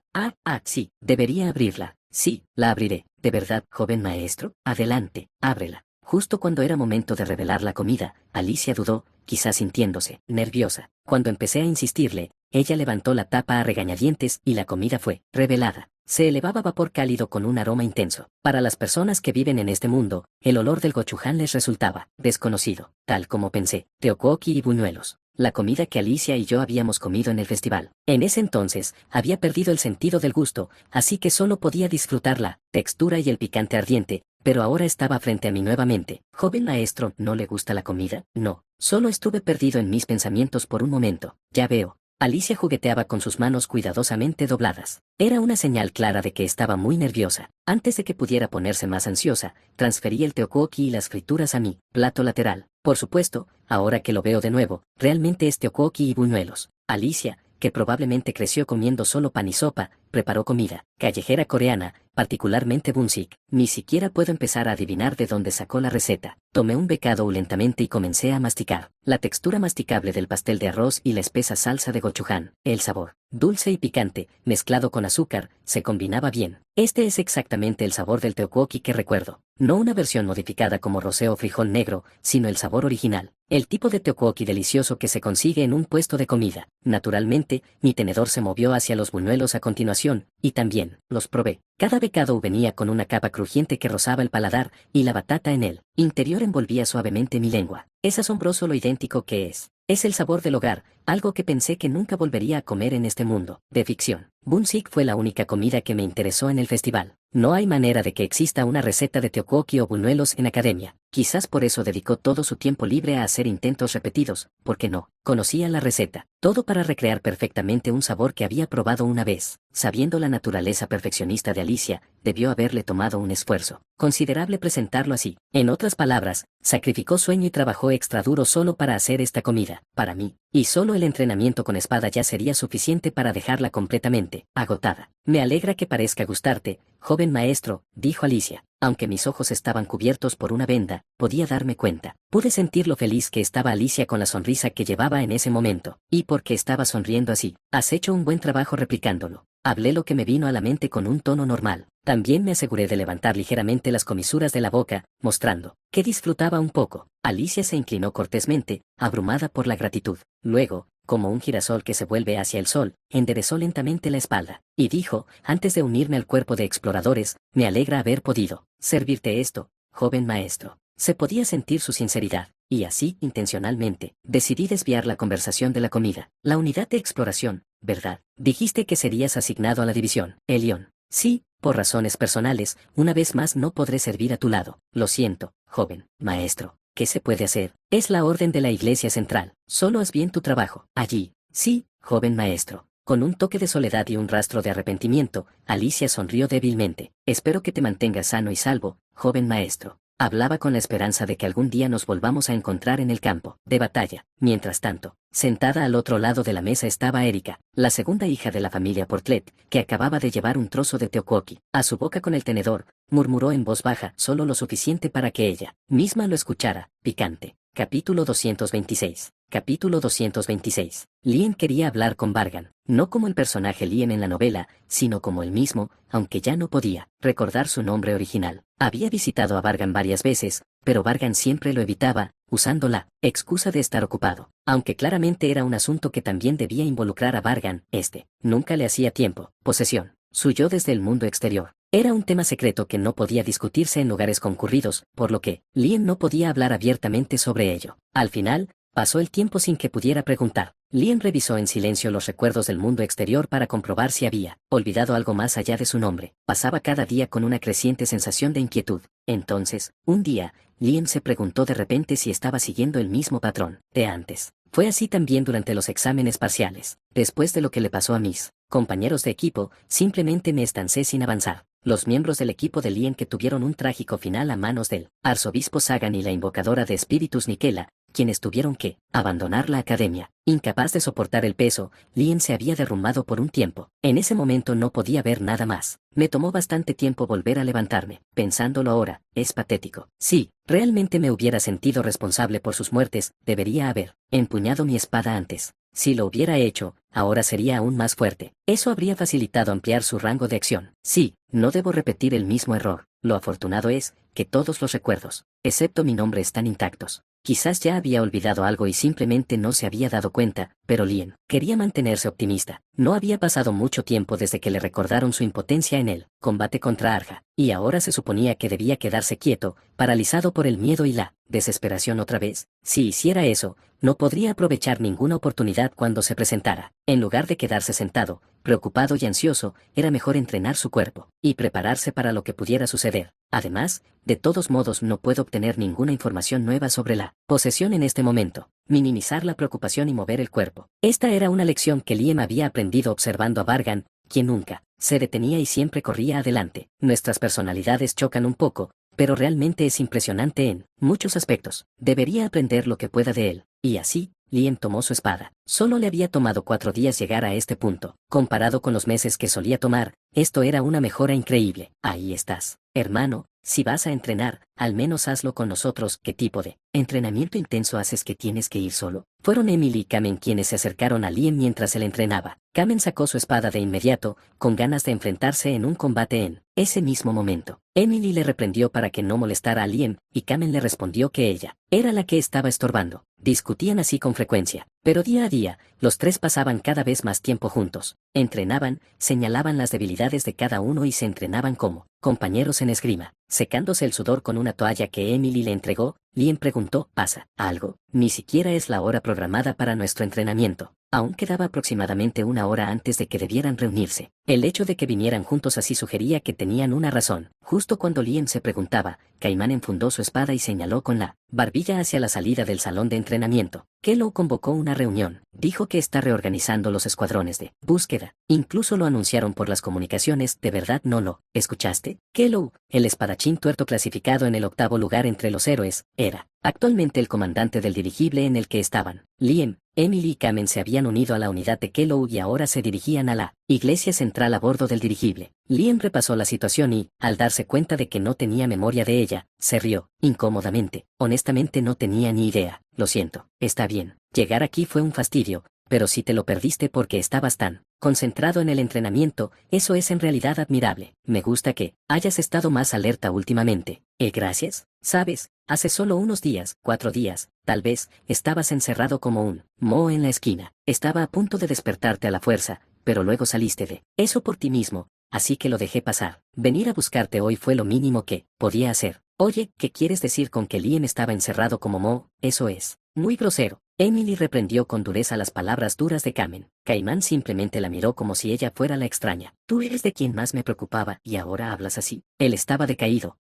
Sí, debería abrirla. Sí, la abriré. ¿De verdad, joven maestro? Adelante, ábrela. Justo cuando era momento de revelar la comida, Alicia dudó, quizás sintiéndose nerviosa. Cuando empecé a insistirle, ella levantó la tapa a regañadientes y la comida fue revelada. Se elevaba vapor cálido con un aroma intenso. Para las personas que viven en este mundo, el olor del gochuján les resultaba desconocido, tal como pensé. Teocoqui y buñuelos. La comida que Alicia y yo habíamos comido en el festival. En ese entonces, había perdido el sentido del gusto, así que solo podía disfrutar la textura y el picante ardiente, pero ahora estaba frente a mí nuevamente. Joven maestro, ¿no le gusta la comida? No, solo estuve perdido en mis pensamientos por un momento. Ya veo. Alicia jugueteaba con sus manos cuidadosamente dobladas. Era una señal clara de que estaba muy nerviosa. Antes de que pudiera ponerse más ansiosa, transferí el teocoqui y las frituras a mi plato lateral. Por supuesto, ahora que lo veo de nuevo, realmente es teocoqui y buñuelos. Alicia, que probablemente creció comiendo solo pan y sopa, preparó comida callejera coreana, particularmente bunsik. Ni siquiera puedo empezar a adivinar de dónde sacó la receta. Tomé un bocado lentamente y comencé a masticar. La textura masticable del pastel de arroz y la espesa salsa de gochuján. El sabor, dulce y picante, mezclado con azúcar, se combinaba bien. Este es exactamente el sabor del teocoqui que recuerdo. No una versión modificada como rosé o frijol negro, sino el sabor original. El tipo de teocoqui delicioso que se consigue en un puesto de comida. Naturalmente, mi tenedor se movió hacia los buñuelos a continuación, y también los probé. Cada bocado venía con una capa crujiente que rozaba el paladar, y la batata en el interior envolvía suavemente mi lengua. Es asombroso lo idéntico que es. Es el sabor del hogar, algo que pensé que nunca volvería a comer en este mundo de ficción. Bunsik fue la única comida que me interesó en el festival. No hay manera de que exista una receta de teocoqui o buñuelos en academia. Quizás por eso dedicó todo su tiempo libre a hacer intentos repetidos, porque no conocía la receta. Todo para recrear perfectamente un sabor que había probado una vez. Sabiendo la naturaleza perfeccionista de Alicia, debió haberle tomado un esfuerzo considerable presentarlo así. En otras palabras, sacrificó sueño y trabajó extra duro solo para hacer esta comida, para mí, y solo el entrenamiento con espada ya sería suficiente para dejarla completamente agotada. Me alegra que parezca gustarte, joven maestro, dijo Alicia. Aunque mis ojos estaban cubiertos por una venda, podía darme cuenta. Pude sentir lo feliz que estaba Alicia con la sonrisa que llevaba en ese momento. ¿Y por qué estaba sonriendo así? Has hecho un buen trabajo replicándolo. Hablé lo que me vino a la mente con un tono normal. También me aseguré de levantar ligeramente las comisuras de la boca, mostrando que disfrutaba un poco. Alicia se inclinó cortésmente, abrumada por la gratitud. Luego, como un girasol que se vuelve hacia el sol, enderezó lentamente la espalda, y dijo, antes de unirme al cuerpo de exploradores, me alegra haber podido servirte esto, joven maestro. Se podía sentir su sinceridad, y así, intencionalmente, decidí desviar la conversación de la comida. La unidad de exploración, ¿verdad? Dijiste que serías asignado a la división, Elión. Sí, por razones personales, una vez más no podré servir a tu lado. Lo siento, joven maestro. ¿Qué se puede hacer? Es la orden de la Iglesia Central. Solo haz bien tu trabajo. Allí. Sí, joven maestro. Con un toque de soledad y un rastro de arrepentimiento, Alicia sonrió débilmente. Espero que te mantengas sano y salvo, joven maestro. Hablaba con la esperanza de que algún día nos volvamos a encontrar en el campo de batalla. Mientras tanto, sentada al otro lado de la mesa estaba Erika, la segunda hija de la familia Portlet, que acababa de llevar un trozo de teocoqui a su boca con el tenedor. Murmuró en voz baja, solo lo suficiente para que ella misma lo escuchara. Picante. Capítulo 226. Capítulo 226. Lien quería hablar con Vargan, no como el personaje Lien en la novela, sino como él mismo, aunque ya no podía recordar su nombre original. Había visitado a Vargan varias veces, pero Vargan siempre lo evitaba, usando la excusa de estar ocupado. Aunque claramente era un asunto que también debía involucrar a Vargan, nunca le hacía tiempo. Posesión. Su yo desde el mundo exterior. Era un tema secreto que no podía discutirse en lugares concurridos, por lo que Lien no podía hablar abiertamente sobre ello. Al final, pasó el tiempo sin que pudiera preguntar. Lien revisó en silencio los recuerdos del mundo exterior para comprobar si había olvidado algo más allá de su nombre. Pasaba cada día con una creciente sensación de inquietud. Entonces, un día, Lien se preguntó de repente si estaba siguiendo el mismo patrón de antes. Fue así también durante los exámenes parciales. Después de lo que le pasó a mis compañeros de equipo, simplemente me estancé sin avanzar. Los miembros del equipo de Lien que tuvieron un trágico final a manos del arzobispo Sagan y la invocadora de espíritus Nikela, quienes tuvieron que abandonar la academia. Incapaz de soportar el peso, Lien se había derrumbado por un tiempo. En ese momento no podía ver nada más. Me tomó bastante tiempo volver a levantarme. Pensándolo ahora, es patético. Sí, realmente me hubiera sentido responsable por sus muertes, debería haber empuñado mi espada antes. Si lo hubiera hecho, ahora sería aún más fuerte. Eso habría facilitado ampliar su rango de acción. Sí, no debo repetir el mismo error. Lo afortunado es que todos los recuerdos, excepto mi nombre, están intactos. Quizás ya había olvidado algo y simplemente no se había dado cuenta, pero Lien quería mantenerse optimista. No había pasado mucho tiempo desde que le recordaron su impotencia en el combate contra Arja, y ahora se suponía que debía quedarse quieto, paralizado por el miedo y la desesperación otra vez. Si hiciera eso, no podría aprovechar ninguna oportunidad cuando se presentara. En lugar de quedarse sentado, preocupado y ansioso, era mejor entrenar su cuerpo y prepararse para lo que pudiera suceder. Además, de todos modos no puedo obtener ninguna información nueva sobre la posesión en este momento. Minimizar la preocupación y mover el cuerpo. Esta era una lección que Liem había aprendido observando a Vargan, quien nunca se detenía y siempre corría adelante. Nuestras personalidades chocan un poco, pero realmente es impresionante en muchos aspectos. Debería aprender lo que pueda de él. Y así, Lien tomó su espada. Solo le había tomado 4 días llegar a este punto. Comparado con los meses que solía tomar, esto era una mejora increíble. Ahí estás, hermano. Si vas a entrenar, al menos hazlo con nosotros. ¿Qué tipo de entrenamiento intenso haces que tienes que ir solo? Fueron Emily y Kamen quienes se acercaron a Lien mientras él entrenaba. Kamen sacó su espada de inmediato, con ganas de enfrentarse en un combate en ese mismo momento. Emily le reprendió para que no molestara a Lien, y Kamen le respondió que ella era la que estaba estorbando. Discutían así con frecuencia, pero día a día, los tres pasaban cada vez más tiempo juntos. Entrenaban, señalaban las debilidades de cada uno y se entrenaban como compañeros en esgrima. Secándose el sudor con una toalla que Emily le entregó, Lien preguntó, ¿pasa algo? Ni siquiera es la hora programada para nuestro entrenamiento. Aún quedaba aproximadamente 1 hora antes de que debieran reunirse. El hecho de que vinieran juntos así sugería que tenían una razón. Justo cuando Lien se preguntaba, Caimán enfundó su espada y señaló con la barbilla hacia la salida del salón de entrenamiento. Kellogg convocó una reunión. Dijo que está reorganizando los escuadrones de búsqueda. Incluso lo anunciaron por las comunicaciones. ¿De verdad no lo escuchaste? Kellogg, el espadachín tuerto clasificado en el 8º lugar entre los héroes, era actualmente el comandante del dirigible en el que estaban. Lien, Emily y Kamen se habían unido a la unidad de Kellogg y ahora se dirigían a la iglesia central a bordo del dirigible. Lien repasó la situación y, al darse cuenta de que no tenía memoria de ella, se rió, incómodamente. Honestamente no tenía ni idea. Lo siento. Está bien. Llegar aquí fue un fastidio, pero si te lo perdiste porque estabas tan concentrado en el entrenamiento, eso es en realidad admirable. Me gusta que hayas estado más alerta últimamente. Gracias. Sabes, hace solo unos días, 4 días, tal vez, estabas encerrado como un moho en la esquina. Estaba a punto de despertarte a la fuerza, pero luego saliste de eso por ti mismo, así que lo dejé pasar. Venir a buscarte hoy fue lo mínimo que podía hacer. Oye, ¿qué quieres decir con que Lien estaba encerrado como moho? Eso es muy grosero. Emily reprendió con dureza las palabras duras de Kamen. Caimán simplemente la miró como si ella fuera la extraña. Tú eres de quien más me preocupaba y ahora hablas así. Él estaba decaído,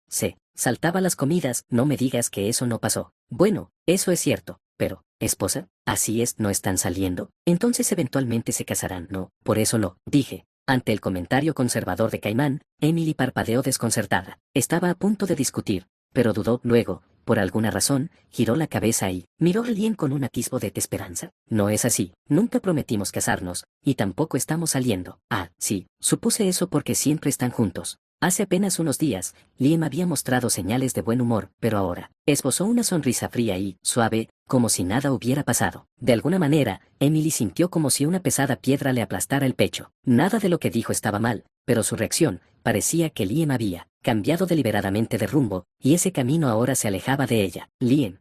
saltaba las comidas, no me digas que eso no pasó. Bueno, eso es cierto, pero, esposa, así es, no están saliendo. Entonces eventualmente se casarán, no, por eso lo, dije. Ante el comentario conservador de Caimán, Emily parpadeó desconcertada. Estaba a punto de discutir, pero dudó, luego, por alguna razón, giró la cabeza y miró a Lien con un atisbo de esperanza. No es así, nunca prometimos casarnos, y tampoco estamos saliendo. Ah, sí, supuse eso porque siempre están juntos. Hace apenas unos días, Liam había mostrado señales de buen humor, pero ahora, esbozó una sonrisa fría y suave, como si nada hubiera pasado. De alguna manera, Emily sintió como si una pesada piedra le aplastara el pecho. Nada de lo que dijo estaba mal, pero su reacción, parecía que Liam había cambiado deliberadamente de rumbo, y ese camino ahora se alejaba de ella. Liam,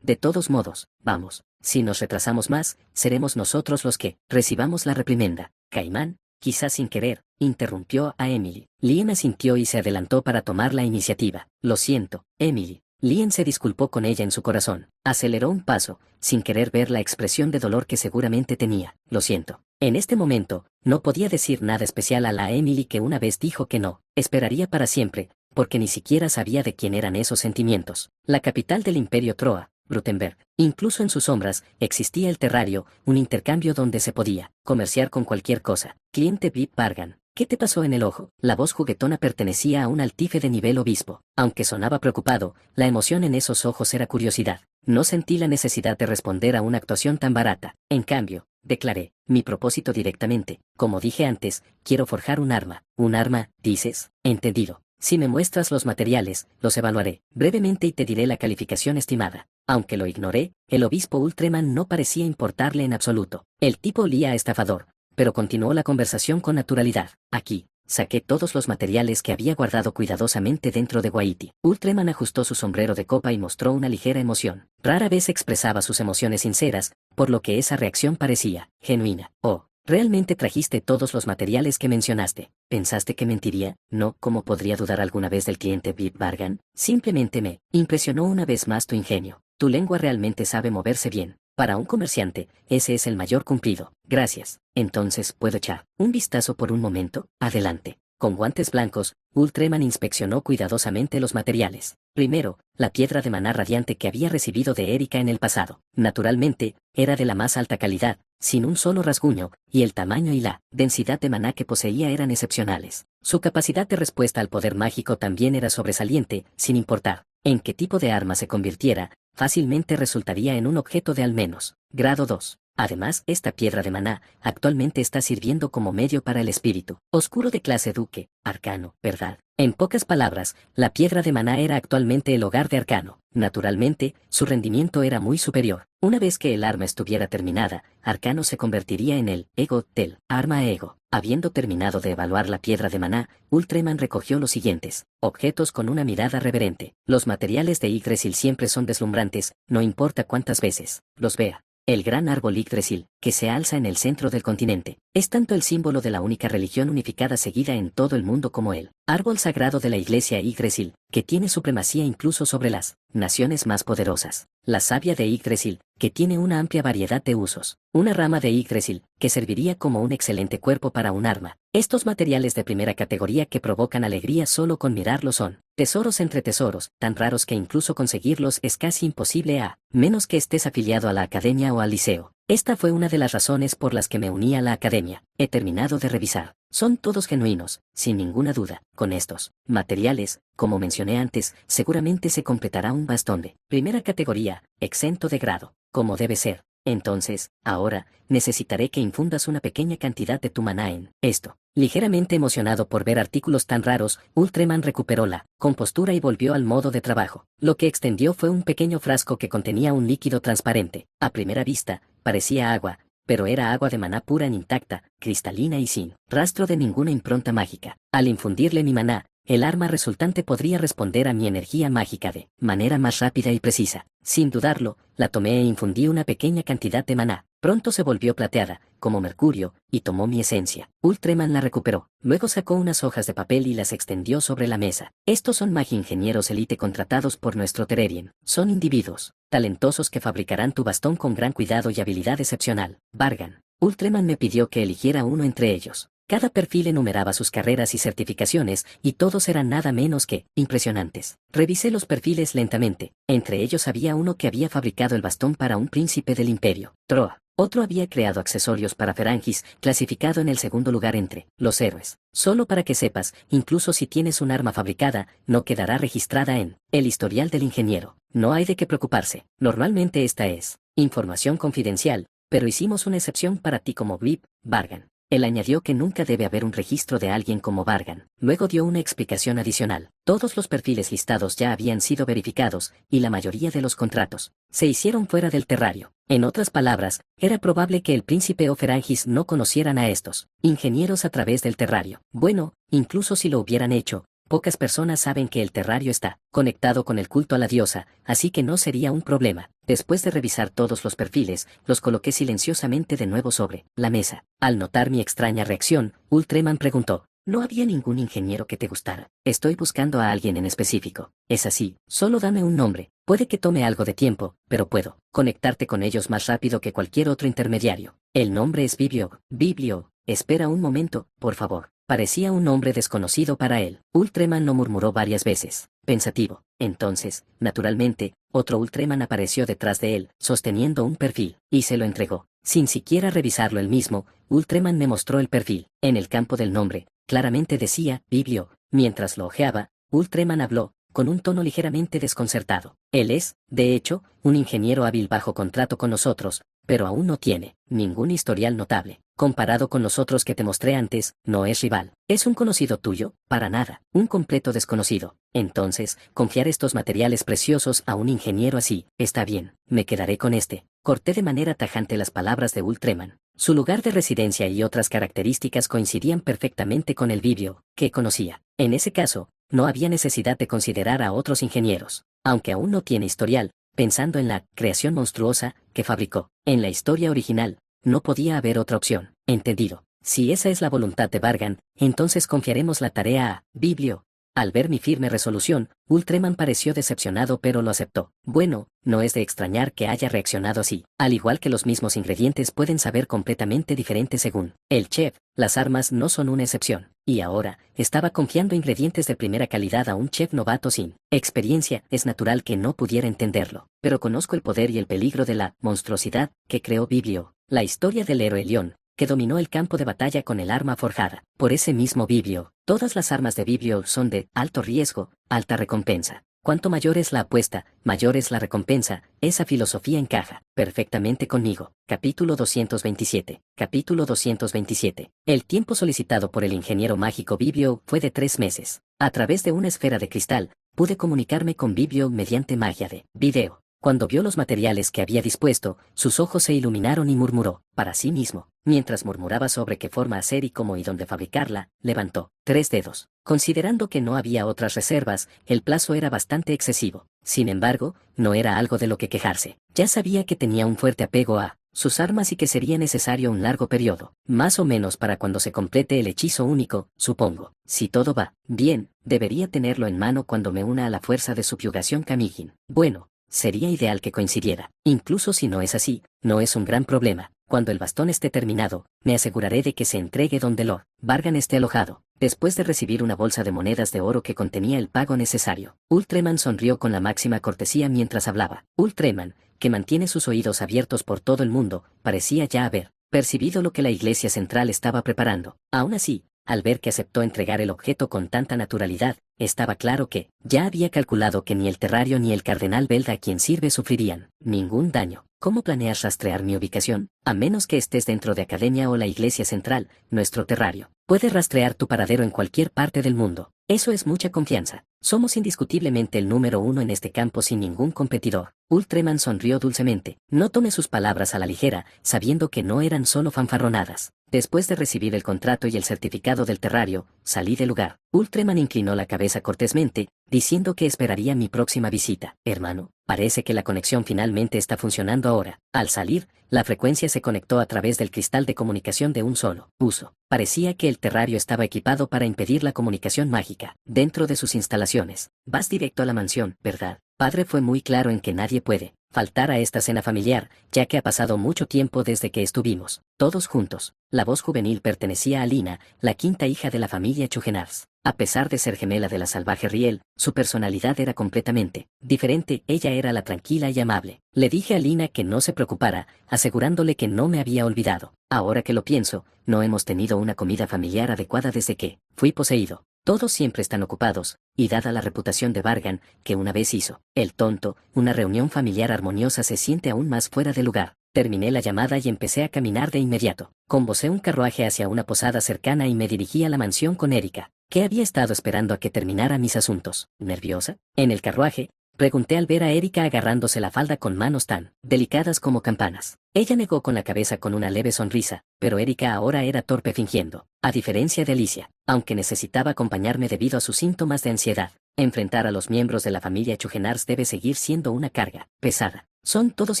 de todos modos, vamos, si nos retrasamos más, seremos nosotros los que recibamos la reprimenda. Caimán, quizás sin querer, interrumpió a Emily. Liam asintió y se adelantó para tomar la iniciativa. Lo siento, Emily. Liam se disculpó con ella en su corazón. Aceleró un paso, sin querer ver la expresión de dolor que seguramente tenía. Lo siento. En este momento, no podía decir nada especial a la Emily que una vez dijo que no, esperaría para siempre, porque ni siquiera sabía de quién eran esos sentimientos. La capital del Imperio Troa, Rutenberg. Incluso en sus sombras, existía el terrario, un intercambio donde se podía comerciar con cualquier cosa. Cliente VIP Bargan. ¿Qué te pasó en el ojo? La voz juguetona pertenecía a un altife de nivel obispo. Aunque sonaba preocupado, la emoción en esos ojos era curiosidad. No sentí la necesidad de responder a una actuación tan barata. En cambio, declaré, mi propósito directamente. Como dije antes, quiero forjar un arma. ¿Un arma, dices? Entendido. Si me muestras los materiales, los evaluaré brevemente y te diré la calificación estimada. Aunque lo ignoré, el obispo Ultreman no parecía importarle en absoluto. El tipo olía a estafador, pero continuó la conversación con naturalidad. Aquí, saqué todos los materiales que había guardado cuidadosamente dentro de Guaiti. Ultreman ajustó su sombrero de copa y mostró una ligera emoción. Rara vez expresaba sus emociones sinceras, por lo que esa reacción parecía genuina. Oh, ¿realmente trajiste todos los materiales que mencionaste? ¿Pensaste que mentiría? No, ¿cómo podría dudar alguna vez del cliente VIP Bargan? Simplemente me impresionó una vez más tu ingenio. Tu lengua realmente sabe moverse bien. Para un comerciante, ese es el mayor cumplido. Gracias. Entonces, ¿puedo echar un vistazo por un momento? Adelante. Con guantes blancos, Ultreman inspeccionó cuidadosamente los materiales. Primero, la piedra de maná radiante que había recibido de Erika en el pasado. Naturalmente, era de la más alta calidad, sin un solo rasguño, y el tamaño y la densidad de maná que poseía eran excepcionales. Su capacidad de respuesta al poder mágico también era sobresaliente, sin importar en qué tipo de arma se convirtiera, fácilmente resultaría en un objeto de al menos grado 2. Además, esta piedra de maná actualmente está sirviendo como medio para el espíritu oscuro de clase duque, arcano, ¿verdad? En pocas palabras, la piedra de maná era actualmente el hogar de Arcano. Naturalmente, su rendimiento era muy superior. Una vez que el arma estuviera terminada, Arcano se convertiría en el ego del arma ego. Habiendo terminado de evaluar la piedra de maná, Ultreman recogió los siguientes objetos con una mirada reverente. Los materiales de Yggdrasil siempre son deslumbrantes, no importa cuántas veces los vea. El gran árbol Yggdrasil, que se alza en el centro del continente, es tanto el símbolo de la única religión unificada seguida en todo el mundo como el árbol sagrado de la iglesia Yggdrasil, que tiene supremacía incluso sobre las naciones más poderosas. La savia de Yggdrasil, que tiene una amplia variedad de usos. Una rama de Yggdrasil, que serviría como un excelente cuerpo para un arma. Estos materiales de primera categoría que provocan alegría solo con mirarlos son tesoros entre tesoros, tan raros que incluso conseguirlos es casi imposible a menos que estés afiliado a la academia o al liceo. Esta fue una de las razones por las que me uní a la academia. He terminado de revisar. Son todos genuinos, sin ninguna duda. Con estos materiales, como mencioné antes, seguramente se completará un bastón de primera categoría, exento de grado, como debe ser. Entonces, ahora, necesitaré que infundas una pequeña cantidad de tu maná en esto. Ligeramente emocionado por ver artículos tan raros, Ultreman recuperó la compostura y volvió al modo de trabajo. Lo que extendió fue un pequeño frasco que contenía un líquido transparente. A primera vista, parecía agua, pero era agua de maná pura e intacta, cristalina y sin rastro de ninguna impronta mágica. Al infundirle mi maná, el arma resultante podría responder a mi energía mágica de manera más rápida y precisa. Sin dudarlo, la tomé e infundí una pequeña cantidad de maná. Pronto se volvió plateada, como mercurio, y tomó mi esencia. Ultraman la recuperó. Luego sacó unas hojas de papel y las extendió sobre la mesa. Estos son ingenieros elite contratados por nuestro Tererien. Son individuos talentosos que fabricarán tu bastón con gran cuidado y habilidad excepcional. Vargan. Ultraman me pidió que eligiera uno entre ellos. Cada perfil enumeraba sus carreras y certificaciones, y todos eran nada menos que impresionantes. Revisé los perfiles lentamente. Entre ellos había uno que había fabricado el bastón para un príncipe del imperio, Troa. Otro había creado accesorios para Ferangis, clasificado en el segundo lugar entre los héroes. Solo para que sepas, incluso si tienes un arma fabricada, no quedará registrada en el historial del ingeniero. No hay de qué preocuparse. Normalmente esta es información confidencial, pero hicimos una excepción para ti como VIP, Vargan. Él añadió que nunca debe haber un registro de alguien como Vargan. Luego dio una explicación adicional. Todos los perfiles listados ya habían sido verificados, y la mayoría de los contratos se hicieron fuera del terrario. En otras palabras, era probable que el príncipe o Ferangis no conocieran a estos ingenieros a través del terrario. Bueno, incluso si lo hubieran hecho, pocas personas saben que el terrario está conectado con el culto a la diosa, así que no sería un problema. Después de revisar todos los perfiles, los coloqué silenciosamente de nuevo sobre la mesa. Al notar mi extraña reacción, Ultraman preguntó: ¿no había ningún ingeniero que te gustara? Estoy buscando a alguien en específico. Es así, solo dame un nombre. Puede que tome algo de tiempo, pero puedo conectarte con ellos más rápido que cualquier otro intermediario. El nombre es Biblio. Biblio, espera un momento, por favor. Parecía un nombre desconocido para él. Ultraman lo murmuró varias veces, pensativo. Entonces, naturalmente, otro Ultraman apareció detrás de él, sosteniendo un perfil, y se lo entregó. Sin siquiera revisarlo él mismo, Ultraman me mostró el perfil. En el campo del nombre, claramente decía Biblio. Mientras lo hojeaba, Ultraman habló, con un tono ligeramente desconcertado. Él es, de hecho, un ingeniero hábil bajo contrato con nosotros, pero aún no tiene ningún historial notable. Comparado con los otros que te mostré antes, no es rival. ¿Es un conocido tuyo? Para nada. Un completo desconocido. Entonces, confiar estos materiales preciosos a un ingeniero así, está bien. Me quedaré con este. Corté de manera tajante las palabras de Ultraman. Su lugar de residencia y otras características coincidían perfectamente con el Biblio que conocía. En ese caso, no había necesidad de considerar a otros ingenieros. Aunque aún no tiene historial, pensando en la creación monstruosa que fabricó en la historia original, no podía haber otra opción. Entendido. Si esa es la voluntad de Vargan, entonces confiaremos la tarea a Biblio. Al ver mi firme resolución, Ultraman pareció decepcionado, pero lo aceptó. Bueno, no es de extrañar que haya reaccionado así. Al igual que los mismos ingredientes pueden saber completamente diferente según el chef, las armas no son una excepción. Y ahora, estaba confiando ingredientes de primera calidad a un chef novato sin experiencia. Es natural que no pudiera entenderlo. Pero conozco el poder y el peligro de la monstruosidad que creó Biblio. La historia del héroe león, que dominó el campo de batalla con el arma forjada. Por ese mismo Biblio, todas las armas de Biblio son de alto riesgo, alta recompensa. Cuanto mayor es la apuesta, mayor es la recompensa. Esa filosofía encaja perfectamente conmigo. Capítulo 227. Capítulo 227. El tiempo solicitado por el ingeniero mágico Biblio fue de 3 meses. A través de una esfera de cristal, pude comunicarme con Biblio mediante magia de video. Cuando vio los materiales que había dispuesto, sus ojos se iluminaron y murmuró, para sí mismo. Mientras murmuraba sobre qué forma hacer y cómo y dónde fabricarla, levantó 3 dedos. Considerando que no había otras reservas, el plazo era bastante excesivo. Sin embargo, no era algo de lo que quejarse. Ya sabía que tenía un fuerte apego a sus armas y que sería necesario un largo periodo, más o menos para cuando se complete el hechizo único, supongo. Si todo va bien, debería tenerlo en mano cuando me una a la fuerza de subyugación Kamijin. Bueno, sería ideal que coincidiera. Incluso si no es así, no es un gran problema. Cuando el bastón esté terminado, me aseguraré de que se entregue donde Lord Vargan esté alojado. Después de recibir una bolsa de monedas de oro que contenía el pago necesario, Ultraman sonrió con la máxima cortesía mientras hablaba. Ultraman, que mantiene sus oídos abiertos por todo el mundo, parecía ya haber percibido lo que la iglesia central estaba preparando. Aún así, al ver que aceptó entregar el objeto con tanta naturalidad, estaba claro que ya había calculado que ni el terrario ni el cardenal Belda a quien sirve sufrirían ningún daño. ¿Cómo planeas rastrear mi ubicación? A menos que estés dentro de Academia o la iglesia central, nuestro terrario puede rastrear tu paradero en cualquier parte del mundo. Eso es mucha confianza. Somos indiscutiblemente el número uno en este campo sin ningún competidor. Ultraman sonrió dulcemente. No tomé sus palabras a la ligera, sabiendo que no eran solo fanfarronadas. Después de recibir el contrato y el certificado del terrario, salí del lugar. Ultraman inclinó la cabeza cortésmente, diciendo que esperaría mi próxima visita. Hermano, parece que la conexión finalmente está funcionando ahora. Al salir, la frecuencia se conectó a través del cristal de comunicación de un solo uso. Parecía que el terrario estaba equipado para impedir la comunicación mágica. Dentro de sus instalaciones, vas directo a la mansión, ¿verdad? Padre fue muy claro en que nadie puede faltar a esta cena familiar, ya que ha pasado mucho tiempo desde que estuvimos todos juntos. La voz juvenil pertenecía a Lina, la quinta hija de la familia Chugenars. A pesar de ser gemela de la salvaje Riel, su personalidad era completamente diferente. Ella era la tranquila y amable. Le dije a Lina que no se preocupara, asegurándole que no me había olvidado. Ahora que lo pienso, no hemos tenido una comida familiar adecuada desde que fui poseído. Todos siempre están ocupados, y dada la reputación de Vargan, que una vez hizo, el tonto, una reunión familiar armoniosa se siente aún más fuera de lugar. Terminé la llamada y empecé a caminar de inmediato. Convocé un carruaje hacia una posada cercana y me dirigí a la mansión con Erika, que había estado esperando a que terminara mis asuntos. ¿Nerviosa? En el carruaje, pregunté al ver a Erika agarrándose la falda con manos tan delicadas como campanas. Ella negó con la cabeza con una leve sonrisa, pero Erika ahora era torpe fingiendo. A diferencia de Alicia, aunque necesitaba acompañarme debido a sus síntomas de ansiedad, enfrentar a los miembros de la familia Chugenars debe seguir siendo una carga pesada. Son todos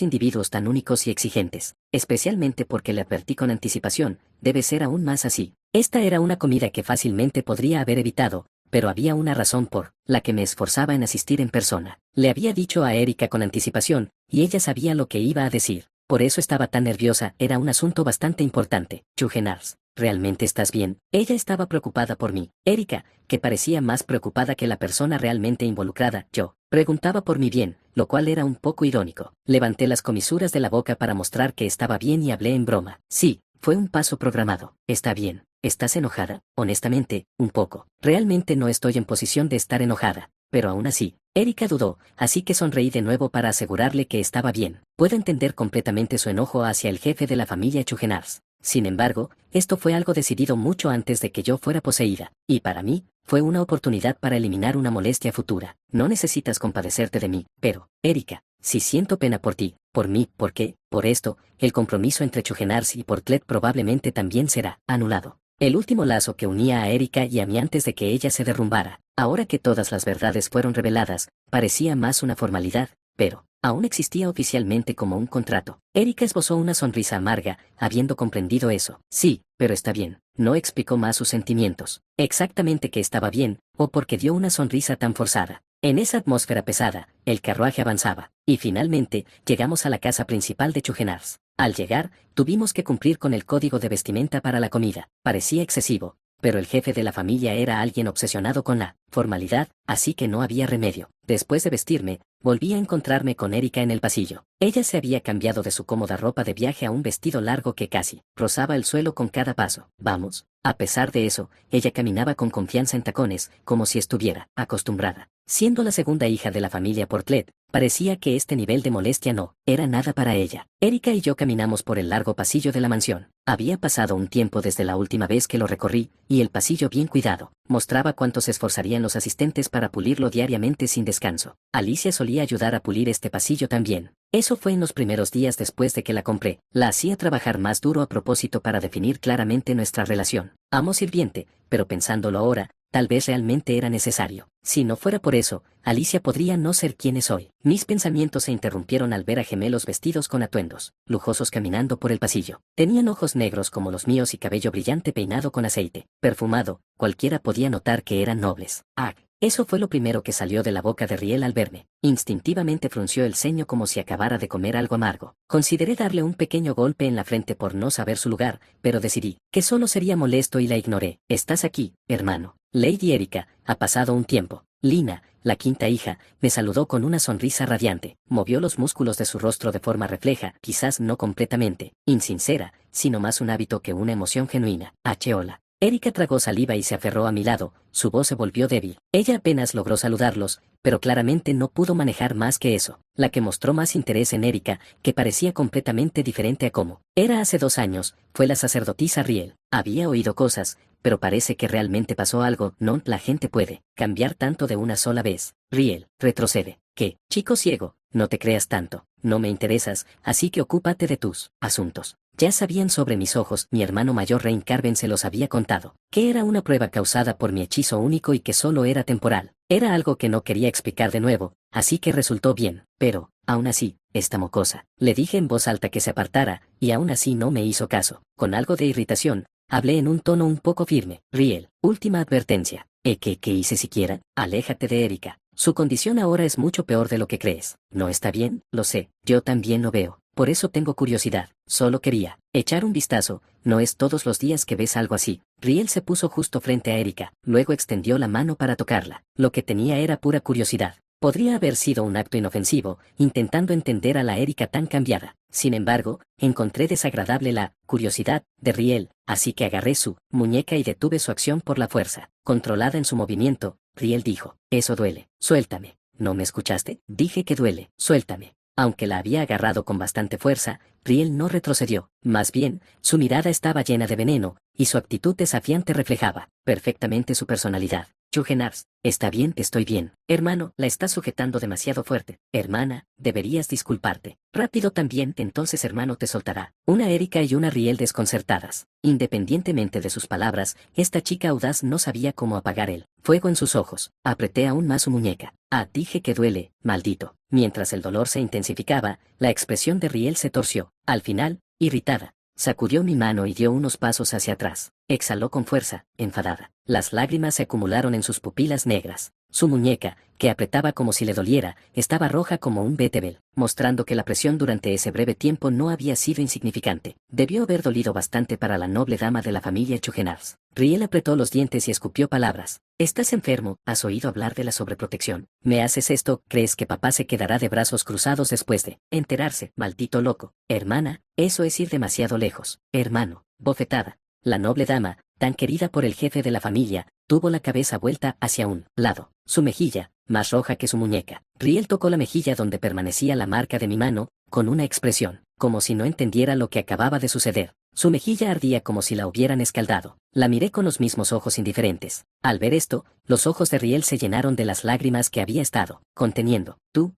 individuos tan únicos y exigentes, especialmente porque le advertí con anticipación, debe ser aún más así. Esta era una comida que fácilmente podría haber evitado, pero había una razón por la que me esforzaba en asistir en persona. Le había dicho a Erika con anticipación, y ella sabía lo que iba a decir. Por eso estaba tan nerviosa, era un asunto bastante importante. Chugenars, ¿realmente estás bien? Ella estaba preocupada por mí. Erika, que parecía más preocupada que la persona realmente involucrada, yo, preguntaba por mi bien, lo cual era un poco irónico. Levanté las comisuras de la boca para mostrar que estaba bien y hablé en broma. Sí, fue un paso programado. Está bien. ¿Estás enojada? Honestamente, un poco. Realmente no estoy en posición de estar enojada, pero aún así. Erika dudó, así que sonreí de nuevo para asegurarle que estaba bien. Puedo entender completamente su enojo hacia el jefe de la familia Chugenars. Sin embargo, esto fue algo decidido mucho antes de que yo fuera poseída, y para mí, fue una oportunidad para eliminar una molestia futura. No necesitas compadecerte de mí, pero, Erika, si siento pena por ti, por mí, ¿por qué? Por esto, el compromiso entre Chugenars y Portlet probablemente también será anulado. El último lazo que unía a Erika y a mí antes de que ella se derrumbara, ahora que todas las verdades fueron reveladas, parecía más una formalidad, pero aún existía oficialmente como un contrato. Erika esbozó una sonrisa amarga, habiendo comprendido eso. Sí, pero está bien. No explicó más sus sentimientos. Exactamente que estaba bien, o porque dio una sonrisa tan forzada. En esa atmósfera pesada, el carruaje avanzaba, y finalmente, llegamos a la casa principal de Chugenars. Al llegar, tuvimos que cumplir con el código de vestimenta para la comida. Parecía excesivo, pero el jefe de la familia era alguien obsesionado con la formalidad, así que no había remedio. Después de vestirme, volví a encontrarme con Erika en el pasillo. Ella se había cambiado de su cómoda ropa de viaje a un vestido largo que casi rozaba el suelo con cada paso. Vamos. A pesar de eso, ella caminaba con confianza en tacones, como si estuviera acostumbrada. Siendo la segunda hija de la familia Portlet, parecía que este nivel de molestia no era nada para ella. Erika y yo caminamos por el largo pasillo de la mansión. Había pasado un tiempo desde la última vez que lo recorrí, y el pasillo bien cuidado mostraba cuánto se esforzarían los asistentes para pulirlo diariamente sin descanso. Alicia solía ayudar a pulir este pasillo también. Eso fue en los primeros días después de que la compré. La hacía trabajar más duro a propósito para definir claramente nuestra relación. Amo sirviente, pero pensándolo ahora, tal vez realmente era necesario. Si no fuera por eso, Alicia podría no ser quien es hoy. Mis pensamientos se interrumpieron al ver a gemelos vestidos con atuendos lujosos caminando por el pasillo. Tenían ojos negros como los míos y cabello brillante peinado con aceite perfumado. Cualquiera podía notar que eran nobles. Ah, eso fue lo primero que salió de la boca de Riel al verme. Instintivamente frunció el ceño como si acabara de comer algo amargo. Consideré darle un pequeño golpe en la frente por no saber su lugar, pero decidí que solo sería molesto y la ignoré. ¿Estás aquí, hermano? Lady Erika, ha pasado un tiempo. Lina, la quinta hija, me saludó con una sonrisa radiante. Movió los músculos de su rostro de forma refleja, quizás no completamente insincera, sino más un hábito que una emoción genuina. Hola. Erika tragó saliva y se aferró a mi lado, su voz se volvió débil. Ella apenas logró saludarlos, pero claramente no pudo manejar más que eso. La que mostró más interés en Erika, que parecía completamente diferente a como era hace 2 años, fue la sacerdotisa Riel. Había oído cosas, pero parece que realmente pasó algo. No, la gente puede cambiar tanto de una sola vez. Riel, retrocede. ¿Qué? Chico ciego, no te creas tanto, no me interesas, así que ocúpate de tus asuntos. Ya sabían sobre mis ojos, mi hermano mayor Rein Carven se los había contado, que era una prueba causada por mi hechizo único y que solo era temporal. Era algo que no quería explicar de nuevo, así que resultó bien, pero, aún así, esta mocosa. Le dije en voz alta que se apartara, y aún así no me hizo caso. Con algo de irritación, hablé en un tono un poco firme. Riel, última advertencia. ¿Qué hice siquiera? Aléjate de Erika. Su condición ahora es mucho peor de lo que crees. ¿No está bien? Lo sé, yo también lo veo. Por eso tengo curiosidad. Solo quería echar un vistazo. No es todos los días que ves algo así. Riel se puso justo frente a Erika, luego extendió la mano para tocarla. Lo que tenía era pura curiosidad. Podría haber sido un acto inofensivo, intentando entender a la Erika tan cambiada. Sin embargo, encontré desagradable la curiosidad de Riel, así que agarré su muñeca y detuve su acción por la fuerza. Controlada en su movimiento, Riel dijo, eso duele, suéltame. ¿No me escuchaste? Dije que duele, suéltame. Aunque la había agarrado con bastante fuerza, Riel no retrocedió. Más bien, su mirada estaba llena de veneno, y su actitud desafiante reflejaba perfectamente su personalidad. Chugenars, está bien, estoy bien. Hermano, la estás sujetando demasiado fuerte. Hermana, deberías disculparte. Rápido también, entonces hermano te soltará. Una Erika y una Riel desconcertadas. Independientemente de sus palabras, esta chica audaz no sabía cómo apagar el fuego en sus ojos. Apreté aún más su muñeca. Dije que duele, maldito. Mientras el dolor se intensificaba, la expresión de Riel se torció. Al final, irritada, sacudió mi mano y dio unos pasos hacia atrás. Exhaló con fuerza, enfadada. Las lágrimas se acumularon en sus pupilas negras. Su muñeca, que apretaba como si le doliera, estaba roja como un betabel, mostrando que la presión durante ese breve tiempo no había sido insignificante. Debió haber dolido bastante para la noble dama de la familia Chugenars. Riel apretó los dientes y escupió palabras. ¿Estás enfermo? ¿Has oído hablar de la sobreprotección? ¿Me haces esto? ¿Crees que papá se quedará de brazos cruzados después de enterarse? Maldito loco. Hermana, eso es ir demasiado lejos. Hermano, bofetada. La noble dama, tan querida por el jefe de la familia, tuvo la cabeza vuelta hacia un lado. Su mejilla, más roja que su muñeca. Riel tocó la mejilla donde permanecía la marca de mi mano, con una expresión, como si no entendiera lo que acababa de suceder. Su mejilla ardía como si la hubieran escaldado. La miré con los mismos ojos indiferentes. Al ver esto, los ojos de Riel se llenaron de las lágrimas que había estado conteniendo. Tú,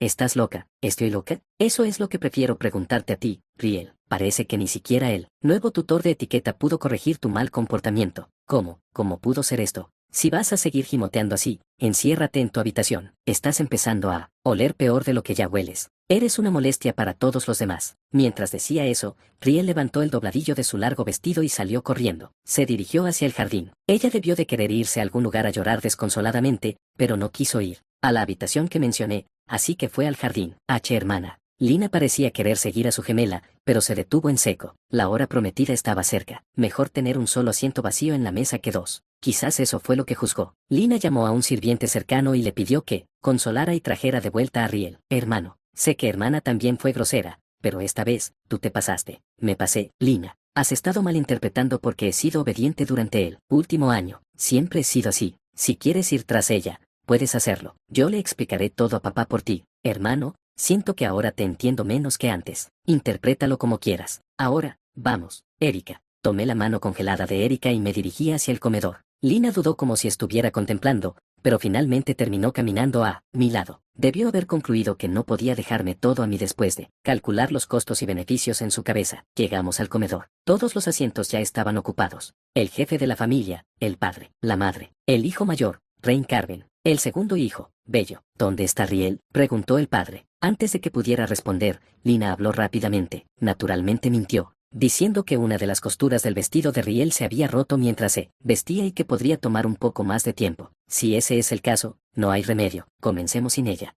¿estás loca? ¿Estoy loca? Eso es lo que prefiero preguntarte a ti, Riel. Parece que ni siquiera el nuevo tutor de etiqueta pudo corregir tu mal comportamiento. ¿Cómo pudo ser esto? Si vas a seguir gimoteando así, enciérrate en tu habitación. Estás empezando a oler peor de lo que ya hueles. Eres una molestia para todos los demás. Mientras decía eso, Riel levantó el dobladillo de su largo vestido y salió corriendo. Se dirigió hacia el jardín. Ella debió de querer irse a algún lugar a llorar desconsoladamente, pero no quiso ir a la habitación que mencioné, así que fue al jardín. Hermana. Lina parecía querer seguir a su gemela, pero se detuvo en seco. La hora prometida estaba cerca. Mejor tener un solo asiento vacío en la mesa que dos. Quizás eso fue lo que juzgó. Lina llamó a un sirviente cercano y le pidió que consolara y trajera de vuelta a Riel. Hermano, sé que hermana también fue grosera, pero esta vez, tú te pasaste. Me pasé, Lina. Has estado malinterpretando porque he sido obediente durante el último año. Siempre he sido así. Si quieres ir tras ella, puedes hacerlo. Yo le explicaré todo a papá por ti. Hermano, siento que ahora te entiendo menos que antes. Interprétalo como quieras. Ahora, vamos, Erika. Tomé la mano congelada de Erika y me dirigí hacia el comedor. Lina dudó como si estuviera contemplando, pero finalmente terminó caminando a mi lado. Debió haber concluido que no podía dejarme todo a mí después de calcular los costos y beneficios en su cabeza. Llegamos al comedor. Todos los asientos ya estaban ocupados. El jefe de la familia, el padre, la madre, el hijo mayor, Rein Carven, el segundo hijo, Bello. ¿Dónde está Riel?, preguntó el padre. Antes de que pudiera responder, Lina habló rápidamente. Naturalmente mintió, diciendo que una de las costuras del vestido de Riel se había roto mientras se vestía y que podría tomar un poco más de tiempo. Si ese es el caso, no hay remedio. Comencemos sin ella.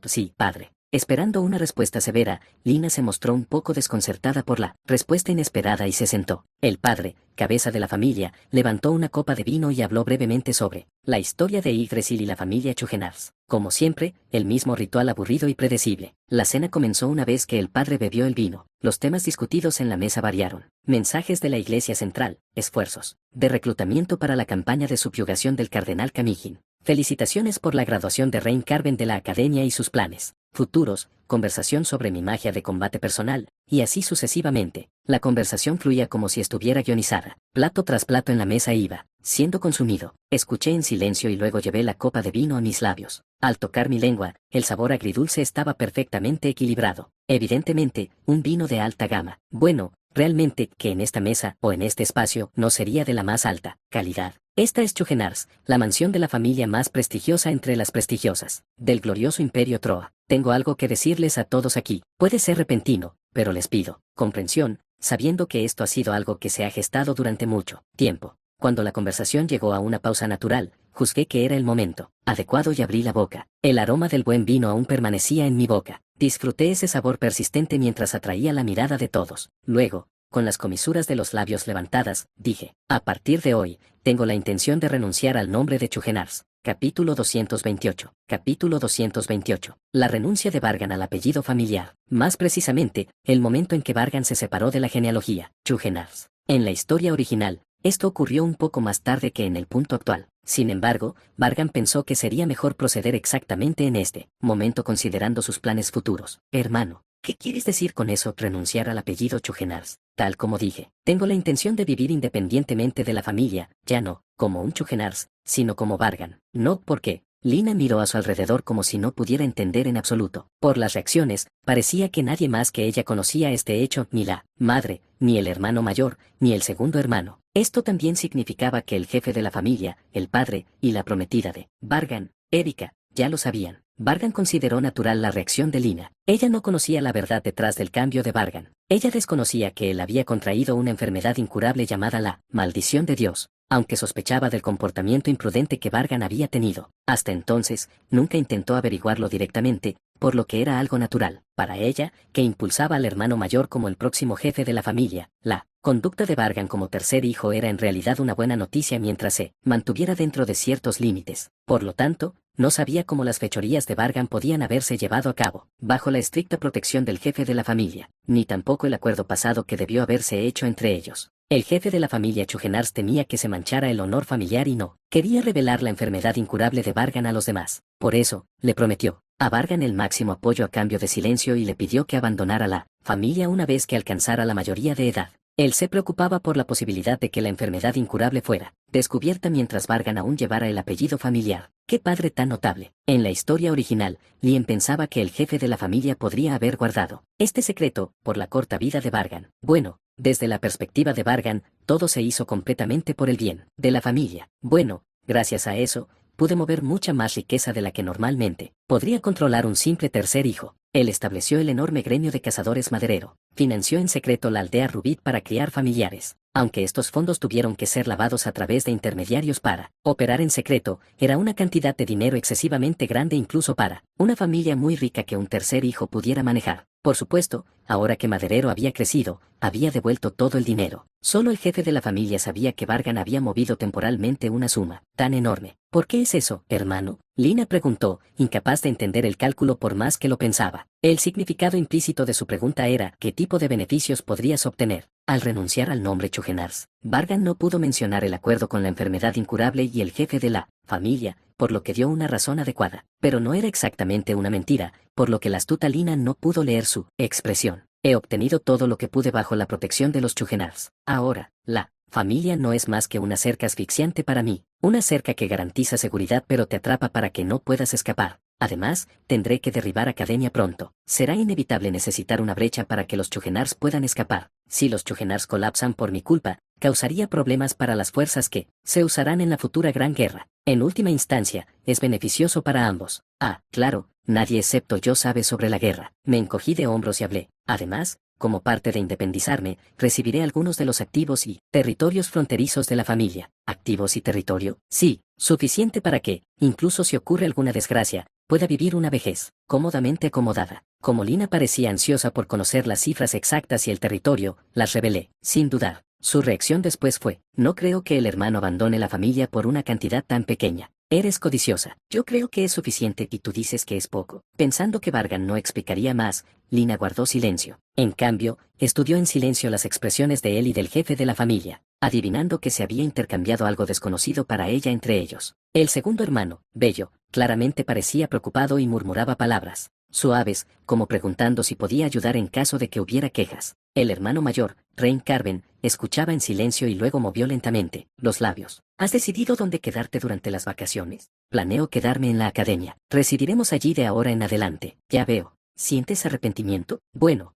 Sí, padre. Esperando una respuesta severa, Lina se mostró un poco desconcertada por la respuesta inesperada y se sentó. El padre, cabeza de la familia, levantó una copa de vino y habló brevemente sobre la historia de Yggdrasil y la familia Chugenars. Como siempre, el mismo ritual aburrido y predecible. La cena comenzó una vez que el padre bebió el vino. Los temas discutidos en la mesa variaron. Mensajes de la Iglesia Central, esfuerzos de reclutamiento para la campaña de subyugación del cardenal Camigin. Felicitaciones por la graduación de Rein Carven de la Academia y sus planes futuros, conversación sobre mi magia de combate personal, y así sucesivamente. La conversación fluía como si estuviera guionizada. Plato tras plato en la mesa iba, siendo consumido. Escuché en silencio y luego llevé la copa de vino a mis labios. Al tocar mi lengua, el sabor agridulce estaba perfectamente equilibrado. Evidentemente, un vino de alta gama. Bueno, realmente, que en esta mesa, o en este espacio, no sería de la más alta calidad. Esta es Chugenars, la mansión de la familia más prestigiosa entre las prestigiosas, del glorioso imperio Troa. Tengo algo que decirles a todos aquí. Puede ser repentino, pero les pido comprensión, sabiendo que esto ha sido algo que se ha gestado durante mucho tiempo. Cuando la conversación llegó a una pausa natural, juzgué que era el momento adecuado y abrí la boca. El aroma del buen vino aún permanecía en mi boca. Disfruté ese sabor persistente mientras atraía la mirada de todos. Luego, con las comisuras de los labios levantadas, dije, a partir de hoy, tengo la intención de renunciar al nombre de Chugenars. Capítulo 228. Capítulo 228. La renuncia de Vargan al apellido familiar. Más precisamente, el momento en que Vargan se separó de la genealogía Chugenars. En la historia original, esto ocurrió un poco más tarde que en el punto actual. Sin embargo, Vargan pensó que sería mejor proceder exactamente en este momento considerando sus planes futuros. Hermano, ¿qué quieres decir con eso? Renunciar al apellido Chugenars. Tal como dije, tengo la intención de vivir independientemente de la familia, ya no como un Chugenars, sino como Vargan. No, ¿por qué? Lina miró a su alrededor como si no pudiera entender en absoluto. Por las reacciones, parecía que nadie más que ella conocía este hecho, ni la madre, ni el hermano mayor, ni el segundo hermano. Esto también significaba que el jefe de la familia, el padre, y la prometida de Vargan, Erika, ya lo sabían. Vargan consideró natural la reacción de Lina. Ella no conocía la verdad detrás del cambio de Vargan. Ella desconocía que él había contraído una enfermedad incurable llamada la maldición de Dios, aunque sospechaba del comportamiento imprudente que Vargan había tenido. Hasta entonces, nunca intentó averiguarlo directamente, por lo que era algo natural para ella, que impulsaba al hermano mayor como el próximo jefe de la familia. La conducta de Vargan como tercer hijo era en realidad una buena noticia mientras se mantuviera dentro de ciertos límites. Por lo tanto, no sabía cómo las fechorías de Vargan podían haberse llevado a cabo, bajo la estricta protección del jefe de la familia, ni tampoco el acuerdo pasado que debió haberse hecho entre ellos. El jefe de la familia Chugenars temía que se manchara el honor familiar y no quería revelar la enfermedad incurable de Vargan a los demás. Por eso, le prometió a Vargan el máximo apoyo a cambio de silencio y le pidió que abandonara la familia una vez que alcanzara la mayoría de edad. Él se preocupaba por la posibilidad de que la enfermedad incurable fuera descubierta mientras Vargan aún llevara el apellido familiar. ¡Qué padre tan notable! En la historia original, Lien pensaba que el jefe de la familia podría haber guardado este secreto por la corta vida de Vargan. Bueno, desde la perspectiva de Vargan, todo se hizo completamente por el bien de la familia. Bueno, gracias a eso, pude mover mucha más riqueza de la que normalmente podría controlar un simple tercer hijo. Él estableció el enorme gremio de cazadores maderero, financió en secreto la aldea Rubit para criar familiares. Aunque estos fondos tuvieron que ser lavados a través de intermediarios para operar en secreto, era una cantidad de dinero excesivamente grande incluso para una familia muy rica que un tercer hijo pudiera manejar. Por supuesto, ahora que Maderero había crecido, había devuelto todo el dinero. Solo el jefe de la familia sabía que Vargan había movido temporalmente una suma tan enorme. ¿Por qué es eso, hermano? Lina preguntó, incapaz de entender el cálculo por más que lo pensaba. El significado implícito de su pregunta era, ¿qué tipo de beneficios podrías obtener al renunciar al nombre Chugenars? Vargan no pudo mencionar el acuerdo con la enfermedad incurable y el jefe de la familia, por lo que dio una razón adecuada. Pero no era exactamente una mentira, por lo que la astuta Lina no pudo leer su expresión. He obtenido todo lo que pude bajo la protección de los Chugenars. Ahora, la familia no es más que una cerca asfixiante para mí, una cerca que garantiza seguridad pero te atrapa para que no puedas escapar. Además, tendré que derribar Academia pronto. Será inevitable necesitar una brecha para que los Chugenars puedan escapar. Si los Chugenars colapsan por mi culpa, causaría problemas para las fuerzas que se usarán en la futura gran guerra. En última instancia, es beneficioso para ambos. Ah, claro, nadie excepto yo sabe sobre la guerra. Me encogí de hombros y hablé. Además, como parte de independizarme, recibiré algunos de los activos y territorios fronterizos de la familia. ¿Activos y territorio? Sí, suficiente para que, incluso si ocurre alguna desgracia, pueda vivir una vejez cómodamente acomodada. Como Lina parecía ansiosa por conocer las cifras exactas y el territorio, las revelé, sin dudar. Su reacción después fue, no creo que el hermano abandone la familia por una cantidad tan pequeña. Eres codiciosa. Yo creo que es suficiente y tú dices que es poco. Pensando que Vargan no explicaría más, Lina guardó silencio. En cambio, estudió en silencio las expresiones de él y del jefe de la familia, adivinando que se había intercambiado algo desconocido para ella entre ellos. El segundo hermano, Bello, claramente parecía preocupado y murmuraba palabras suaves, como preguntando si podía ayudar en caso de que hubiera quejas. El hermano mayor, Rein Carven, escuchaba en silencio y luego movió lentamente los labios. ¿Has decidido dónde quedarte durante las vacaciones? Planeo quedarme en la academia. Residiremos allí de ahora en adelante. Ya veo. ¿Sientes arrepentimiento? Bueno,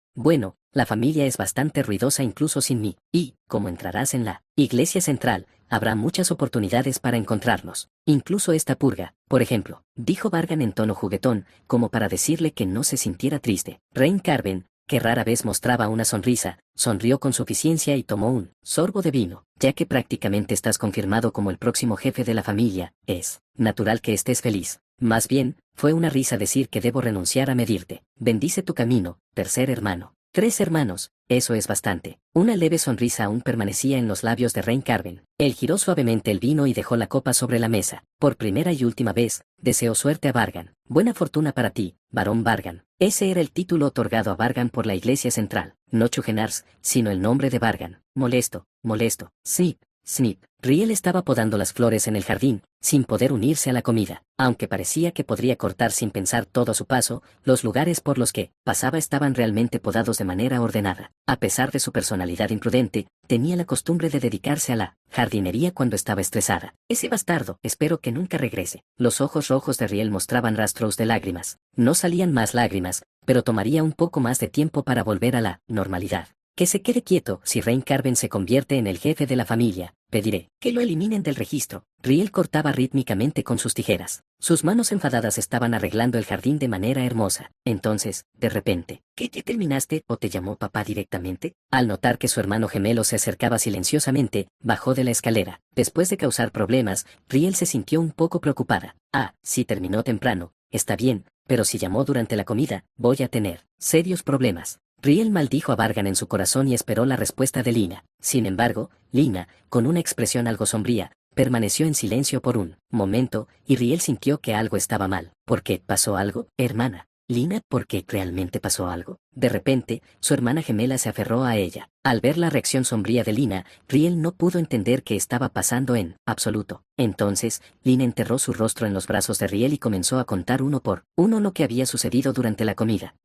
la familia es bastante ruidosa incluso sin mí, y, como entrarás en la iglesia central, habrá muchas oportunidades para encontrarnos. Incluso esta purga, por ejemplo, dijo Vargan en tono juguetón, como para decirle que no se sintiera triste. Rein Carven, que rara vez mostraba una sonrisa, sonrió con suficiencia y tomó un sorbo de vino. Ya que prácticamente estás confirmado como el próximo jefe de la familia, es natural que estés feliz. Más bien, fue una risa decir que debo renunciar a medirte. Bendice tu camino, tercer hermano. 3 hermanos, eso es bastante. Una leve sonrisa aún permanecía en los labios de Rein Carven. Él giró suavemente el vino y dejó la copa sobre la mesa. Por primera y última vez, deseó suerte a Vargan. Buena fortuna para ti, varón Vargan. Ese era el título otorgado a Vargan por la iglesia central. No Chugenars, sino el nombre de Vargan. Molesto. Snip, snip. Riel estaba podando las flores en el jardín, sin poder unirse a la comida. Aunque parecía que podría cortar sin pensar todo a su paso, los lugares por los que pasaba estaban realmente podados de manera ordenada. A pesar de su personalidad imprudente, tenía la costumbre de dedicarse a la jardinería cuando estaba estresada. Ese bastardo, espero que nunca regrese. Los ojos rojos de Riel mostraban rastros de lágrimas. No salían más lágrimas, pero tomaría un poco más de tiempo para volver a la normalidad. Que se quede quieto. Si Rein Carven se convierte en el jefe de la familia, pediré que lo eliminen del registro. Riel cortaba rítmicamente con sus tijeras. Sus manos enfadadas estaban arreglando el jardín de manera hermosa. Entonces, de repente, ¿qué te terminaste o te llamó papá directamente? Al notar que su hermano gemelo se acercaba silenciosamente, bajó de la escalera. Después de causar problemas, Riel se sintió un poco preocupada. Si terminó temprano, está bien, pero si llamó durante la comida, voy a tener serios problemas. Riel maldijo a Vargan en su corazón y esperó la respuesta de Lina. Sin embargo, Lina, con una expresión algo sombría, permaneció en silencio por un momento, y Riel sintió que algo estaba mal. ¿Por qué? ¿Pasó algo, hermana? Lina, ¿por qué realmente pasó algo? De repente, su hermana gemela se aferró a ella. Al ver la reacción sombría de Lina, Riel no pudo entender qué estaba pasando en absoluto. Entonces, Lina enterró su rostro en los brazos de Riel y comenzó a contar uno por uno lo que había sucedido durante la comida.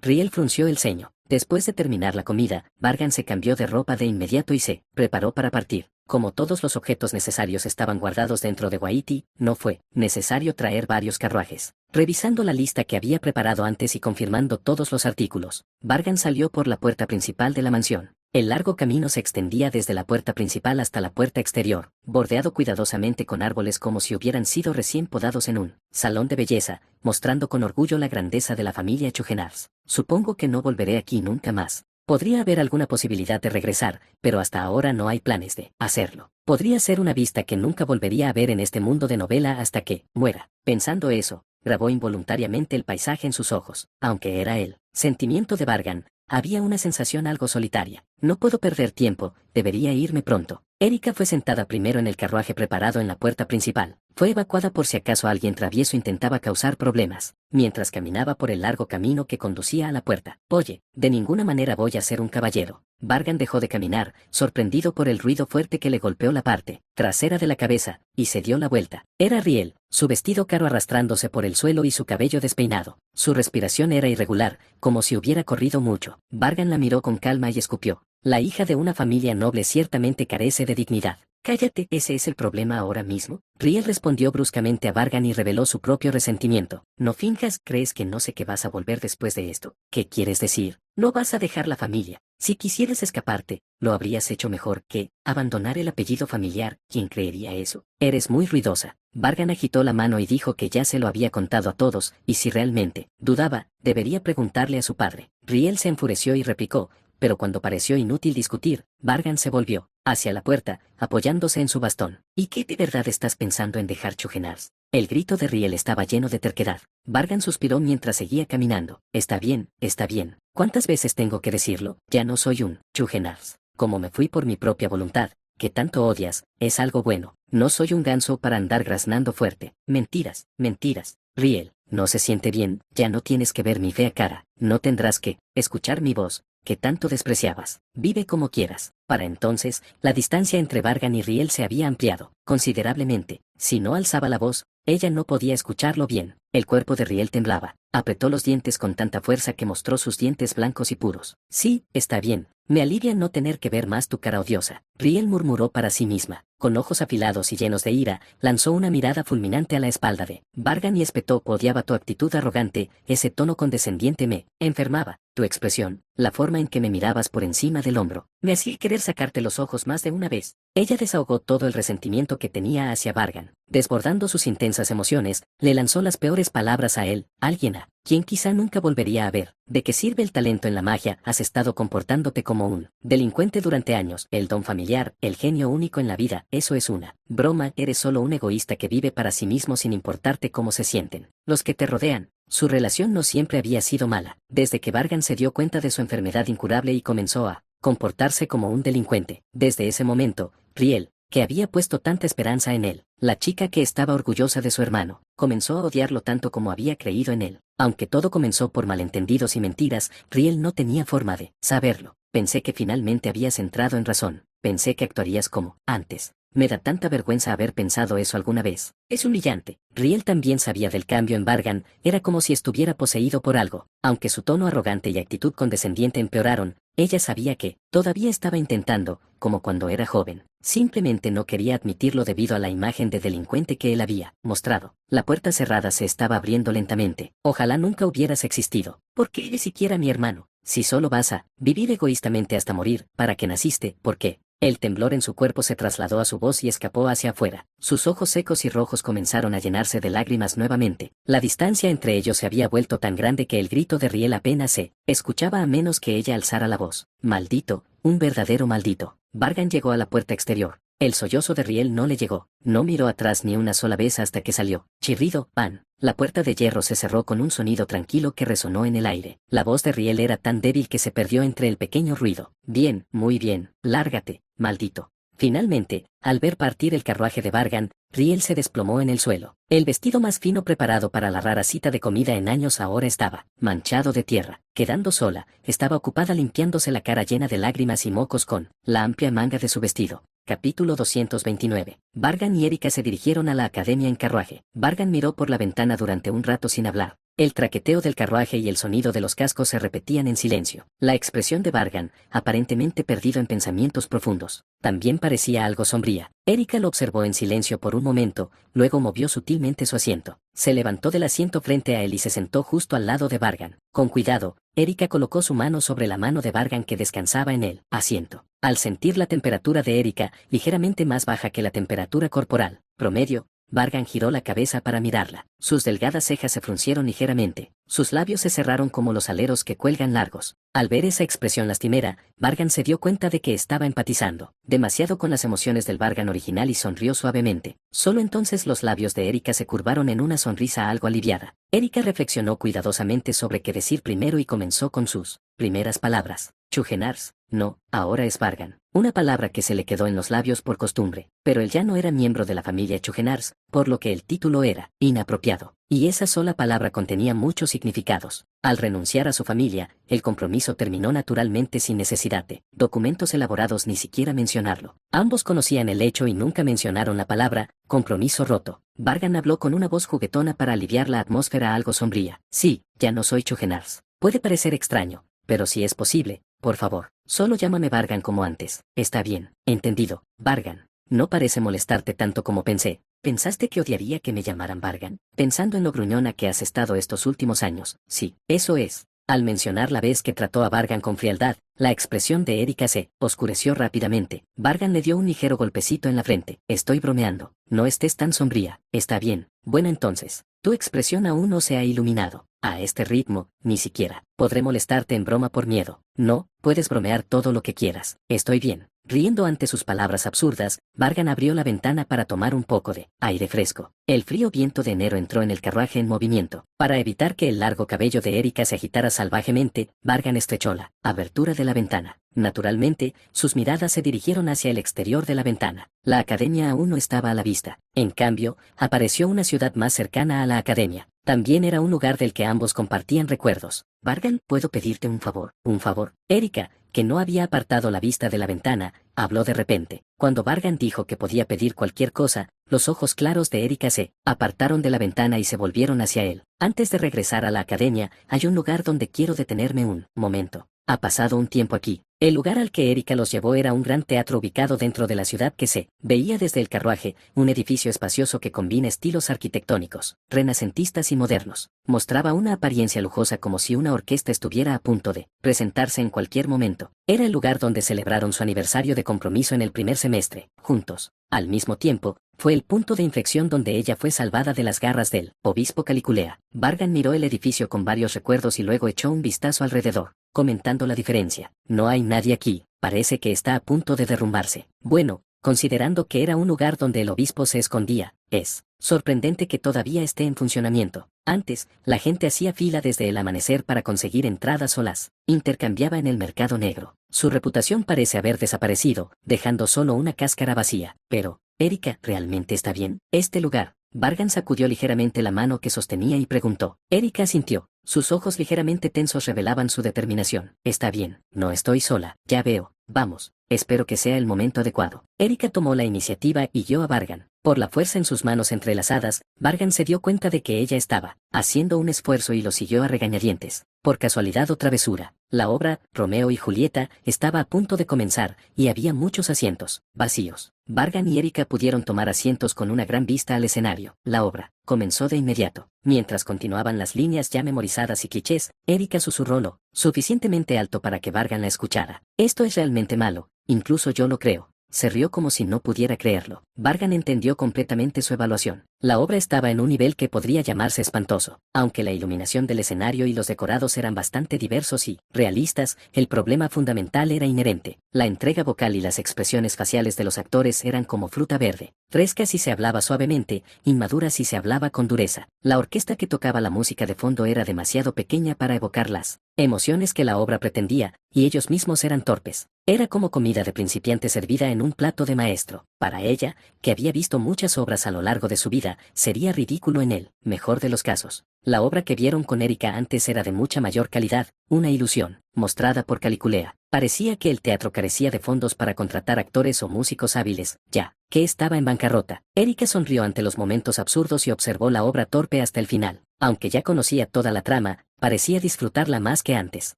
Riel frunció el ceño. Después de terminar la comida, Vargan se cambió de ropa de inmediato y se preparó para partir. Como todos los objetos necesarios estaban guardados dentro de Waiti, no fue necesario traer varios carruajes. Revisando la lista que había preparado antes y confirmando todos los artículos, Vargan salió por la puerta principal de la mansión. El largo camino se extendía desde la puerta principal hasta la puerta exterior, bordeado cuidadosamente con árboles como si hubieran sido recién podados en un salón de belleza, mostrando con orgullo la grandeza de la familia Chugenars. Supongo que no volveré aquí nunca más. Podría haber alguna posibilidad de regresar, pero hasta ahora no hay planes de hacerlo. Podría ser una vista que nunca volvería a ver en este mundo de novela hasta que muera. Pensando eso, grabó involuntariamente el paisaje en sus ojos. Aunque era el sentimiento de Vargan, había una sensación algo solitaria. No puedo perder tiempo, debería irme pronto. Erika fue sentada primero en el carruaje preparado en la puerta principal. Fue evacuada por si acaso alguien travieso intentaba causar problemas, mientras caminaba por el largo camino que conducía a la puerta. Oye, de ninguna manera voy a ser un caballero. Vargan dejó de caminar, sorprendido por el ruido fuerte que le golpeó la parte trasera de la cabeza, y se dio la vuelta. Era Riel, su vestido caro arrastrándose por el suelo y su cabello despeinado. Su respiración era irregular, como si hubiera corrido mucho. Vargan la miró con calma y escupió. La hija de una familia noble ciertamente carece de dignidad. Cállate, ¿ese es el problema ahora mismo? Riel respondió bruscamente a Vargan y reveló su propio resentimiento. No finjas, ¿crees que no sé que vas a volver después de esto? ¿Qué quieres decir? No vas a dejar la familia. Si quisieras escaparte, lo habrías hecho mejor que abandonar el apellido familiar. ¿Quién creería eso? Eres muy ruidosa. Vargan agitó la mano y dijo que ya se lo había contado a todos, y si realmente dudaba, debería preguntarle a su padre. Riel se enfureció y replicó, pero cuando pareció inútil discutir, Vargan se volvió hacia la puerta, apoyándose en su bastón. ¿Y qué de verdad estás pensando en dejar Chugenars? El grito de Riel estaba lleno de terquedad. Vargan suspiró mientras seguía caminando. Está bien, está bien. ¿Cuántas veces tengo que decirlo? Ya no soy un Chugenars. Como me fui por mi propia voluntad, que tanto odias, es algo bueno. No soy un ganso para andar graznando fuerte. Mentiras, mentiras. Riel, no se siente bien, ya no tienes que ver mi fea cara, no tendrás que escuchar mi voz, que tanto despreciabas. Vive como quieras. Para entonces, la distancia entre Vargan y Riel se había ampliado considerablemente. Si no alzaba la voz, ella no podía escucharlo bien. El cuerpo de Riel temblaba. Apretó los dientes con tanta fuerza que mostró sus dientes blancos y puros. Sí, está bien, Me alivia no tener que ver más tu cara odiosa. Riel murmuró para sí misma. Con ojos afilados y llenos de ira, lanzó una mirada fulminante a la espalda de Vargan y espetó. Odiaba tu actitud arrogante, ese tono condescendiente me enfermaba. Tu expresión, la forma en que me mirabas por encima del hombro, me hacía querer sacarte los ojos más de una vez. Ella desahogó todo el resentimiento que tenía hacia Vargan. Desbordando sus intensas emociones, le lanzó las peores palabras a él, alguien a quien quizá nunca volvería a ver. ¿De qué sirve el talento en la magia? Has estado comportándote como un delincuente durante años. El don familiar, el genio único en la vida, eso es una broma. Eres solo un egoísta que vive para sí mismo sin importarte cómo se sienten los que te rodean. Su relación no siempre había sido mala. Desde que Vargan se dio cuenta de su enfermedad incurable y comenzó a comportarse como un delincuente, desde ese momento, Riel, que había puesto tanta esperanza en él, la chica que estaba orgullosa de su hermano, comenzó a odiarlo tanto como había creído en él. Aunque todo comenzó por malentendidos y mentiras, Riel no tenía forma de saberlo. Pensé que finalmente habías entrado en razón. Pensé que actuarías como antes. Me da tanta vergüenza haber pensado eso alguna vez. Es humillante. Riel también sabía del cambio en Vargan, era como si estuviera poseído por algo. Aunque su tono arrogante y actitud condescendiente empeoraron, ella sabía que todavía estaba intentando, como cuando era joven. Simplemente no quería admitirlo debido a la imagen de delincuente que él había mostrado. La puerta cerrada se estaba abriendo lentamente. Ojalá nunca hubieras existido. ¿Por qué eres siquiera mi hermano? Si solo vas a vivir egoístamente hasta morir, ¿para qué naciste? ¿Por qué? El temblor en su cuerpo se trasladó a su voz y escapó hacia afuera. Sus ojos secos y rojos comenzaron a llenarse de lágrimas nuevamente. La distancia entre ellos se había vuelto tan grande que el grito de Riel apenas se escuchaba a menos que ella alzara la voz. Maldito, un verdadero maldito. Vargan llegó a la puerta exterior. El sollozo de Riel no le llegó. No miró atrás ni una sola vez hasta que salió. Chirrido, pan. La puerta de hierro se cerró con un sonido tranquilo que resonó en el aire. La voz de Riel era tan débil que se perdió entre el pequeño ruido. Bien, muy bien. Lárgate, maldito. Finalmente, al ver partir el carruaje de Vargan, Riel se desplomó en el suelo. El vestido más fino preparado para la rara cita de comida en años ahora estaba manchado de tierra. Quedando sola, estaba ocupada limpiándose la cara llena de lágrimas y mocos con la amplia manga de su vestido. Capítulo 229. Vargan y Erika se dirigieron a la academia en carruaje. Vargan miró por la ventana durante un rato sin hablar. El traqueteo del carruaje y el sonido de los cascos se repetían en silencio. La expresión de Vargan, aparentemente perdido en pensamientos profundos, también parecía algo sombría. Erika lo observó en silencio por un momento, luego movió sutilmente su asiento. Se levantó del asiento frente a él y se sentó justo al lado de Vargan. Con cuidado, Erika colocó su mano sobre la mano de Vargan que descansaba en el asiento. Al sentir la temperatura de Erika, ligeramente más baja que la temperatura corporal promedio, Vargan giró la cabeza para mirarla. Sus delgadas cejas se fruncieron ligeramente. Sus labios se cerraron como los aleros que cuelgan largos. Al ver esa expresión lastimera, Vargan se dio cuenta de que estaba empatizando demasiado con las emociones del Vargan original y sonrió suavemente. Solo entonces los labios de Erika se curvaron en una sonrisa algo aliviada. Erika reflexionó cuidadosamente sobre qué decir primero y comenzó con sus primeras palabras. Chugenars, no, ahora es Vargan. Una palabra que se le quedó en los labios por costumbre, pero él ya no era miembro de la familia Chugenars, por lo que el título era inapropiado. Y esa sola palabra contenía muchos significados. Al renunciar a su familia, el compromiso terminó naturalmente sin necesidad de documentos elaborados ni siquiera mencionarlo. Ambos conocían el hecho y nunca mencionaron la palabra compromiso roto. Vargan habló con una voz juguetona para aliviar la atmósfera algo sombría. Sí, ya no soy Chugenars. Puede parecer extraño, pero si es posible, por favor, solo llámame Vargan como antes. Está bien, entendido, Vargan. No parece molestarte tanto como pensé. ¿Pensaste que odiaría que me llamaran Vargan? Pensando en lo gruñona que has estado estos últimos años. Sí, eso es. Al mencionar la vez que trató a Vargan con frialdad, la expresión de Erika se oscureció rápidamente. Vargan le dio un ligero golpecito en la frente. Estoy bromeando. No estés tan sombría. Está bien. Bueno entonces. Tu expresión aún no se ha iluminado. A este ritmo, ni siquiera podré molestarte en broma por miedo. No, puedes bromear todo lo que quieras. Estoy bien. Riendo ante sus palabras absurdas, Vargan abrió la ventana para tomar un poco de aire fresco. El frío viento de enero entró en el carruaje en movimiento. Para evitar que el largo cabello de Erika se agitara salvajemente, Vargan estrechó la abertura de la ventana. Naturalmente, sus miradas se dirigieron hacia el exterior de la ventana. La academia aún no estaba a la vista. En cambio, apareció una ciudad más cercana a la academia. También era un lugar del que ambos compartían recuerdos. Vargan, ¿puedo pedirte un favor? ¿Un favor? Erika, que no había apartado la vista de la ventana, habló de repente. Cuando Vargan dijo que podía pedir cualquier cosa, los ojos claros de Erika se apartaron de la ventana y se volvieron hacia él. Antes de regresar a la academia, hay un lugar donde quiero detenerme un momento. Ha pasado un tiempo aquí. El lugar al que Erika los llevó era un gran teatro ubicado dentro de la ciudad que se veía desde el carruaje, un edificio espacioso que combina estilos arquitectónicos, renacentistas y modernos. Mostraba una apariencia lujosa como si una orquesta estuviera a punto de presentarse en cualquier momento. Era el lugar donde celebraron su aniversario de compromiso en el primer semestre, juntos. Al mismo tiempo, fue el punto de inflexión donde ella fue salvada de las garras del obispo Caliculea. Vargan miró el edificio con varios recuerdos y luego echó un vistazo alrededor, comentando la diferencia. No hay nadie aquí, parece que está a punto de derrumbarse. Bueno, considerando que era un lugar donde el obispo se escondía, es sorprendente que todavía esté en funcionamiento. Antes, la gente hacía fila desde el amanecer para conseguir entradas o las intercambiaba en el mercado negro. Su reputación parece haber desaparecido, dejando solo una cáscara vacía. Pero, ¿Erika realmente está bien? Este lugar. Vargan sacudió ligeramente la mano que sostenía y preguntó. Erika asintió. Sus ojos ligeramente tensos revelaban su determinación. Está bien, no estoy sola, ya veo. Vamos, espero que sea el momento adecuado. Erika tomó la iniciativa y guió a Vargan. Por la fuerza en sus manos entrelazadas, Vargan se dio cuenta de que ella estaba haciendo un esfuerzo y lo siguió a regañadientes. Por casualidad o travesura, la obra, Romeo y Julieta, estaba a punto de comenzar, y había muchos asientos vacíos. Vargan y Erika pudieron tomar asientos con una gran vista al escenario. La obra comenzó de inmediato. Mientras continuaban las líneas ya memorizadas y clichés, Erika susurró lo suficientemente alto para que Vargan la escuchara. Esto es realmente malo, incluso yo lo creo. Se rió como si no pudiera creerlo. Vargan entendió completamente su evaluación. La obra estaba en un nivel que podría llamarse espantoso. Aunque la iluminación del escenario y los decorados eran bastante diversos y realistas, el problema fundamental era inherente. La entrega vocal y las expresiones faciales de los actores eran como fruta verde. Fresca si se hablaba suavemente, inmadura si se hablaba con dureza. La orquesta que tocaba la música de fondo era demasiado pequeña para evocar las emociones que la obra pretendía, y ellos mismos eran torpes. Era como comida de principiante servida en un plato de maestro. Para ella, que había visto muchas obras a lo largo de su vida, sería ridículo en el mejor de los casos. La obra que vieron con Erika antes era de mucha mayor calidad, una ilusión, mostrada por Caliculea. Parecía que el teatro carecía de fondos para contratar actores o músicos hábiles, ya que estaba en bancarrota. Erika sonrió ante los momentos absurdos y observó la obra torpe hasta el final. Aunque ya conocía toda la trama, parecía disfrutarla más que antes.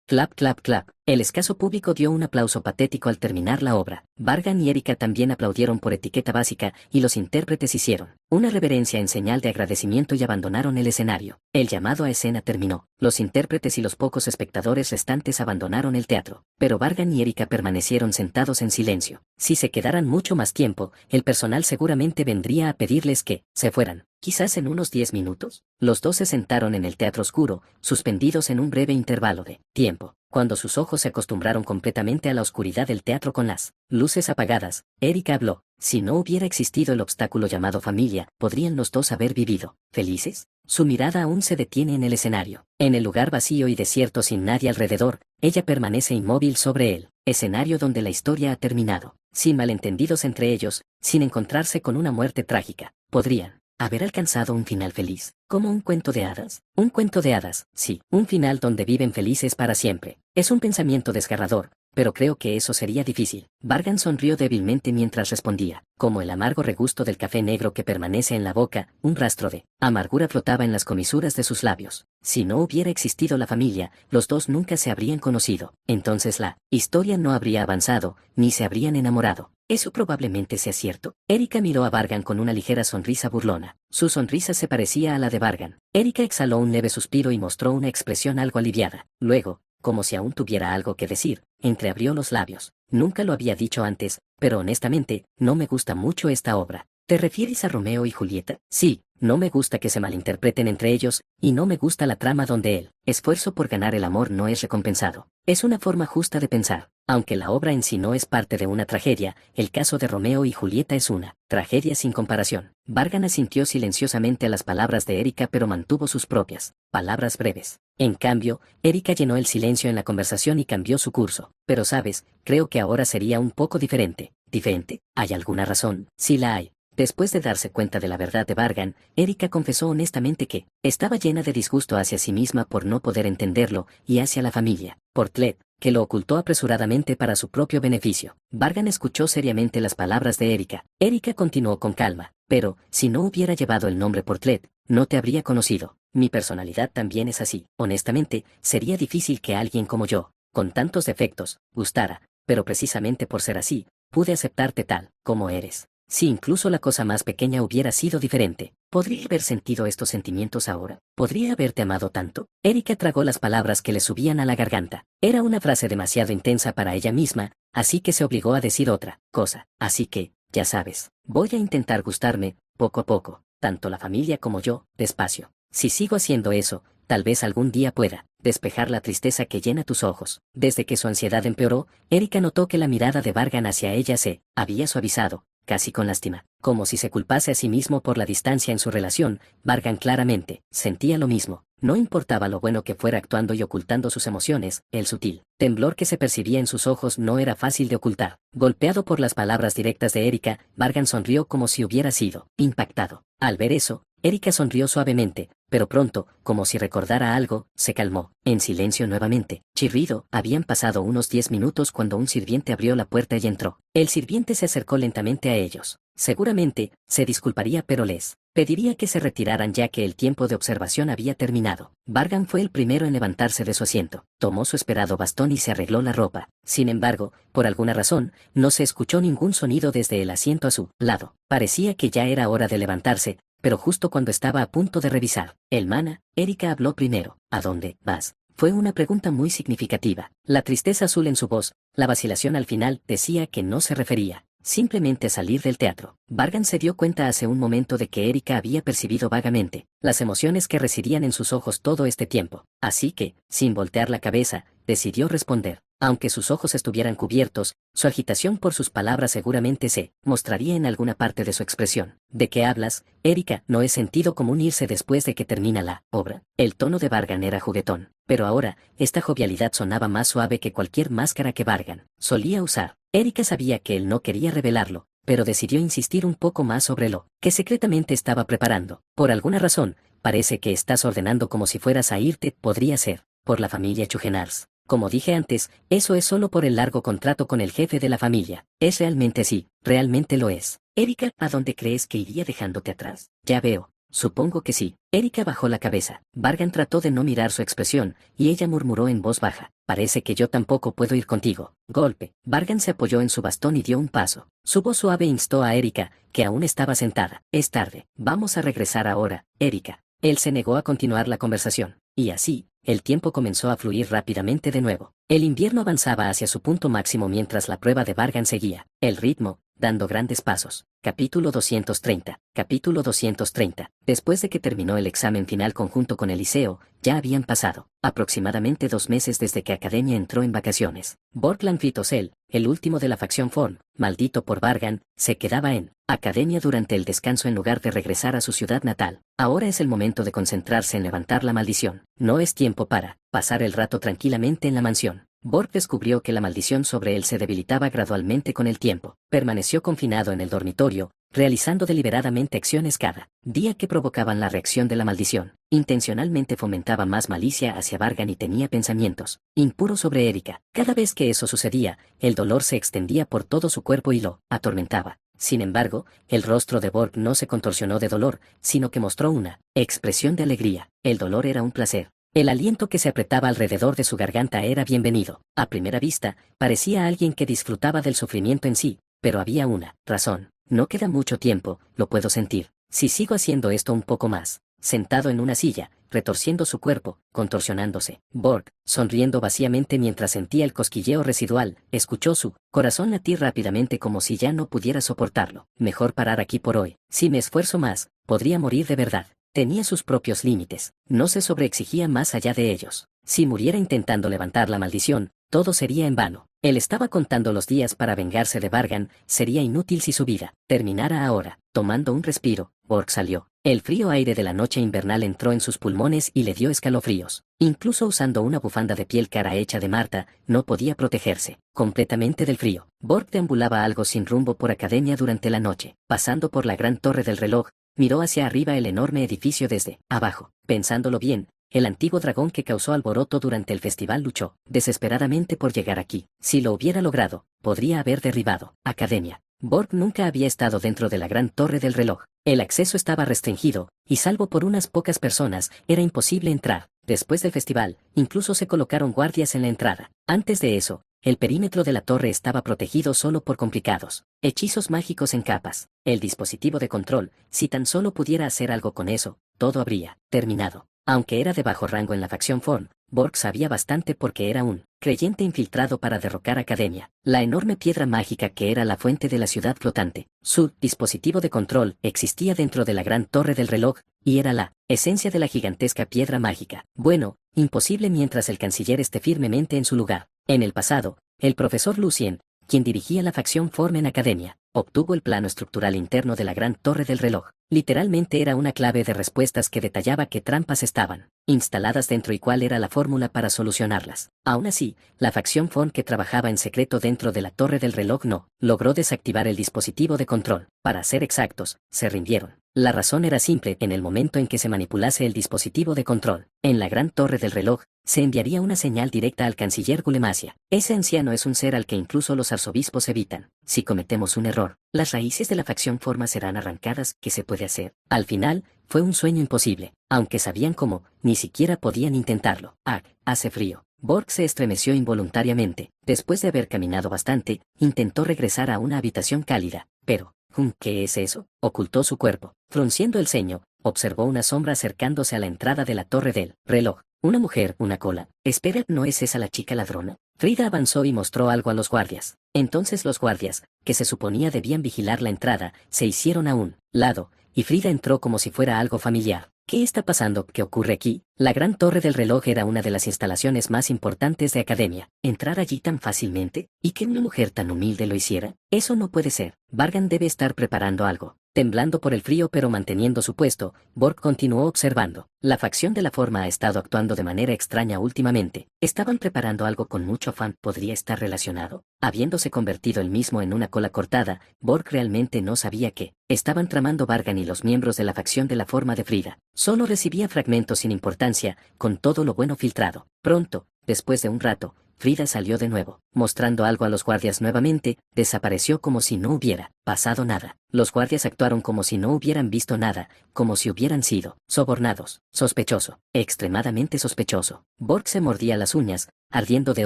Clap, clap, clap. El escaso público dio un aplauso patético al terminar la obra. Vargan y Erika también aplaudieron por etiqueta básica, y los intérpretes hicieron una reverencia en señal de agradecimiento y abandonaron el escenario. El llamado a escena terminó. Los intérpretes y los pocos espectadores restantes abandonaron el teatro, pero Vargan y Erika permanecieron sentados en silencio. Si se quedaran mucho más tiempo, el personal seguramente vendría a pedirles que se fueran. Quizás en unos 10 minutos. Los dos se sentaron en el teatro oscuro, suspendidos en un breve intervalo de tiempo. Cuando sus ojos se acostumbraron completamente a la oscuridad del teatro con las luces apagadas, Erika habló. Si no hubiera existido el obstáculo llamado familia, ¿podrían los dos haber vivido felices? Su mirada aún se detiene en el escenario. En el lugar vacío y desierto sin nadie alrededor, ella permanece inmóvil sobre el escenario donde la historia ha terminado. Sin malentendidos entre ellos, sin encontrarse con una muerte trágica, podrían haber alcanzado un final feliz, como un cuento de hadas. Un cuento de hadas, sí, un final donde viven felices para siempre. Es un pensamiento desgarrador, pero creo que eso sería difícil. Vargan sonrió débilmente mientras respondía. Como el amargo regusto del café negro que permanece en la boca, un rastro de amargura flotaba en las comisuras de sus labios. Si no hubiera existido la familia, los dos nunca se habrían conocido. Entonces la historia no habría avanzado, ni se habrían enamorado. Eso probablemente sea cierto. Erika miró a Vargan con una ligera sonrisa burlona. Su sonrisa se parecía a la de Vargan. Erika exhaló un leve suspiro y mostró una expresión algo aliviada. Luego, como si aún tuviera algo que decir, entreabrió los labios. Nunca lo había dicho antes, pero honestamente, no me gusta mucho esta obra. ¿Te refieres a Romeo y Julieta? Sí, no me gusta que se malinterpreten entre ellos, y no me gusta la trama donde el esfuerzo por ganar el amor no es recompensado. Es una forma justa de pensar. Aunque la obra en sí no es parte de una tragedia, el caso de Romeo y Julieta es una tragedia sin comparación. Vargan asintió silenciosamente a las palabras de Erika pero mantuvo sus propias palabras breves. En cambio, Erika llenó el silencio en la conversación y cambió su curso. Pero sabes, creo que ahora sería un poco diferente. ¿Diferente? ¿Hay alguna razón? Sí la hay. Después de darse cuenta de la verdad de Vargan, Erika confesó honestamente que estaba llena de disgusto hacia sí misma por no poder entenderlo, y hacia la familia, Portlet, que lo ocultó apresuradamente para su propio beneficio. Vargan escuchó seriamente las palabras de Erika. Erika continuó con calma. Pero, si no hubiera llevado el nombre Portlet, no te habría conocido. Mi personalidad también es así. Honestamente, sería difícil que alguien como yo con tantos defectos, gustara, pero precisamente por ser así, pude aceptarte tal como eres. Si incluso la cosa más pequeña hubiera sido diferente, ¿podría haber sentido estos sentimientos ahora? ¿Podría haberte amado tanto? Erika tragó las palabras que le subían a la garganta. Era una frase demasiado intensa para ella misma, así que se obligó a decir otra cosa. Así que, ya sabes, voy a intentar gustarme, poco a poco, tanto la familia como yo, despacio. Si sigo haciendo eso, tal vez algún día pueda despejar la tristeza que llena tus ojos. Desde que su ansiedad empeoró, Erika notó que la mirada de Vargan hacia ella se había suavizado, casi con lástima, como si se culpase a sí mismo por la distancia en su relación. Vargan claramente sentía lo mismo. No importaba lo bueno que fuera actuando y ocultando sus emociones, el sutil temblor que se percibía en sus ojos no era fácil de ocultar. Golpeado por las palabras directas de Erika, Vargan sonrió como si hubiera sido impactado. Al ver eso, Erika sonrió suavemente, pero pronto, como si recordara algo, se calmó. En silencio nuevamente. Chirrido. Habían pasado unos 10 minutos cuando un sirviente abrió la puerta y entró. El sirviente se acercó lentamente a ellos. Seguramente, se disculparía pero les pediría que se retiraran ya que el tiempo de observación había terminado. Vargan fue el primero en levantarse de su asiento. Tomó su esperado bastón y se arregló la ropa. Sin embargo, por alguna razón, no se escuchó ningún sonido desde el asiento a su lado. Parecía que ya era hora de levantarse, pero justo cuando estaba a punto de revisar el mana, Erika habló primero. ¿A dónde vas? Fue una pregunta muy significativa. La tristeza azul en su voz, la vacilación al final, decía que no se refería simplemente a salir del teatro. Vargan se dio cuenta hace un momento de que Erika había percibido vagamente las emociones que residían en sus ojos todo este tiempo. Así que, sin voltear la cabeza, decidió responder. Aunque sus ojos estuvieran cubiertos, su agitación por sus palabras seguramente se mostraría en alguna parte de su expresión. ¿De qué hablas, Erika? No es sentido común irse después de que termina la obra. El tono de Vargan era juguetón, pero ahora, esta jovialidad sonaba más suave que cualquier máscara que Vargan solía usar. Erika sabía que él no quería revelarlo, pero decidió insistir un poco más sobre lo que secretamente estaba preparando. Por alguna razón, parece que estás ordenando como si fueras a irte. Podría ser por la familia Chugenars. Como dije antes, eso es solo por el largo contrato con el jefe de la familia. Es realmente así, realmente lo es. Erika, ¿a dónde crees que iría dejándote atrás? Ya veo. Supongo que sí. Erika bajó la cabeza. Vargan trató de no mirar su expresión, y ella murmuró en voz baja. Parece que yo tampoco puedo ir contigo. Golpe. Vargan se apoyó en su bastón y dio un paso. Su voz suave instó a Erika, que aún estaba sentada. Es tarde. Vamos a regresar ahora, Erika. Él se negó a continuar la conversación. Y así, el tiempo comenzó a fluir rápidamente de nuevo. El invierno avanzaba hacia su punto máximo mientras la prueba de Vargan seguía el ritmo, dando grandes pasos. Capítulo 230. Capítulo 230. Después de que terminó el examen final conjunto con Eliseo, ya habían pasado aproximadamente 2 meses desde que Academia entró en vacaciones. Borkland Fitosel, el último de la facción Form, maldito por Vargan, se quedaba en Academia durante el descanso en lugar de regresar a su ciudad natal. Ahora es el momento de concentrarse en levantar la maldición. No es tiempo para pasar el rato tranquilamente en la mansión. Borg descubrió que la maldición sobre él se debilitaba gradualmente con el tiempo. Permaneció confinado en el dormitorio, realizando deliberadamente acciones cada día que provocaban la reacción de la maldición. Intencionalmente fomentaba más malicia hacia Vargan y tenía pensamientos impuros sobre Erika. Cada vez que eso sucedía, el dolor se extendía por todo su cuerpo y lo atormentaba. Sin embargo, el rostro de Borg no se contorsionó de dolor, sino que mostró una expresión de alegría. El dolor era un placer. El aliento que se apretaba alrededor de su garganta era bienvenido. A primera vista, parecía alguien que disfrutaba del sufrimiento en sí, pero había una razón. No queda mucho tiempo, lo puedo sentir. Si sigo haciendo esto un poco más. Sentado en una silla, retorciendo su cuerpo, contorsionándose, Borg, sonriendo vacíamente mientras sentía el cosquilleo residual, escuchó su corazón latir rápidamente como si ya no pudiera soportarlo. Mejor parar aquí por hoy. Si me esfuerzo más, podría morir de verdad. Tenía sus propios límites, no se sobreexigía más allá de ellos. Si muriera intentando levantar la maldición, todo sería en vano. Él estaba contando los días para vengarse de Vargan, sería inútil si su vida terminara ahora. Tomando un respiro, Borg salió. El frío aire de la noche invernal entró en sus pulmones y le dio escalofríos. Incluso usando una bufanda de piel cara hecha de Marta, no podía protegerse completamente del frío. Borg deambulaba algo sin rumbo por Academia durante la noche. Pasando por la gran torre del reloj, miró hacia arriba el enorme edificio desde abajo. Pensándolo bien, el antiguo dragón que causó alboroto durante el festival luchó desesperadamente por llegar aquí. Si lo hubiera logrado, podría haber derribado Academia. Borg nunca había estado dentro de la gran torre del reloj. El acceso estaba restringido, y salvo por unas pocas personas, era imposible entrar. Después del festival, incluso se colocaron guardias en la entrada. Antes de eso, el perímetro de la torre estaba protegido solo por complicados hechizos mágicos en capas. El dispositivo de control, si tan solo pudiera hacer algo con eso, todo habría terminado. Aunque era de bajo rango en la facción Form, Borg sabía bastante porque era un creyente infiltrado para derrocar Academia, la enorme piedra mágica que era la fuente de la ciudad flotante. Su dispositivo de control existía dentro de la gran torre del reloj, y era la esencia de la gigantesca piedra mágica. Bueno, imposible mientras el canciller esté firmemente en su lugar. En el pasado, el profesor Lucien, quien dirigía la facción Form en Academia, obtuvo el plano estructural interno de la gran torre del reloj. Literalmente era una clave de respuestas que detallaba qué trampas estaban instaladas dentro y cuál era la fórmula para solucionarlas. Aún así, la facción Form que trabajaba en secreto dentro de la torre del reloj no logró desactivar el dispositivo de control. Para ser exactos, se rindieron. La razón era simple: en el momento en que se manipulase el dispositivo de control, en la gran torre del reloj, se enviaría una señal directa al canciller Gulemasia. Ese anciano es un ser al que incluso los arzobispos evitan. Si cometemos un error, las raíces de la facción Forma serán arrancadas. ¿Qué se puede hacer? Al final, fue un sueño imposible. Aunque sabían cómo, ni siquiera podían intentarlo. Hace frío. Borg se estremeció involuntariamente. Después de haber caminado bastante, intentó regresar a una habitación cálida, pero ¿qué es eso? Ocultó su cuerpo. Frunciendo el ceño, observó una sombra acercándose a la entrada de la torre del reloj. Una mujer, una cola. Espera, ¿no es esa la chica ladrona? Frida avanzó y mostró algo a los guardias. Entonces los guardias, que se suponía debían vigilar la entrada, se hicieron a un lado, y Frida entró como si fuera algo familiar. ¿Qué está pasando? ¿Qué ocurre aquí? La gran torre del reloj era una de las instalaciones más importantes de Academia. ¿Entrar allí tan fácilmente? ¿Y que una mujer tan humilde lo hiciera? Eso no puede ser. Vargan debe estar preparando algo. Temblando por el frío pero manteniendo su puesto, Borg continuó observando. La facción de la Forma ha estado actuando de manera extraña últimamente. Estaban preparando algo con mucho afán. ¿Podría estar relacionado? Habiéndose convertido él mismo en una cola cortada, Borg realmente no sabía qué estaban tramando Vargan y los miembros de la facción de la Forma de Frida. Solo recibía fragmentos sin importancia, con todo lo bueno filtrado. Pronto, después de un rato, Frida salió de nuevo, mostrando algo a los guardias nuevamente, desapareció como si no hubiera pasado nada. Los guardias actuaron como si no hubieran visto nada, como si hubieran sido sobornados. Sospechoso, extremadamente sospechoso. Borg se mordía las uñas, ardiendo de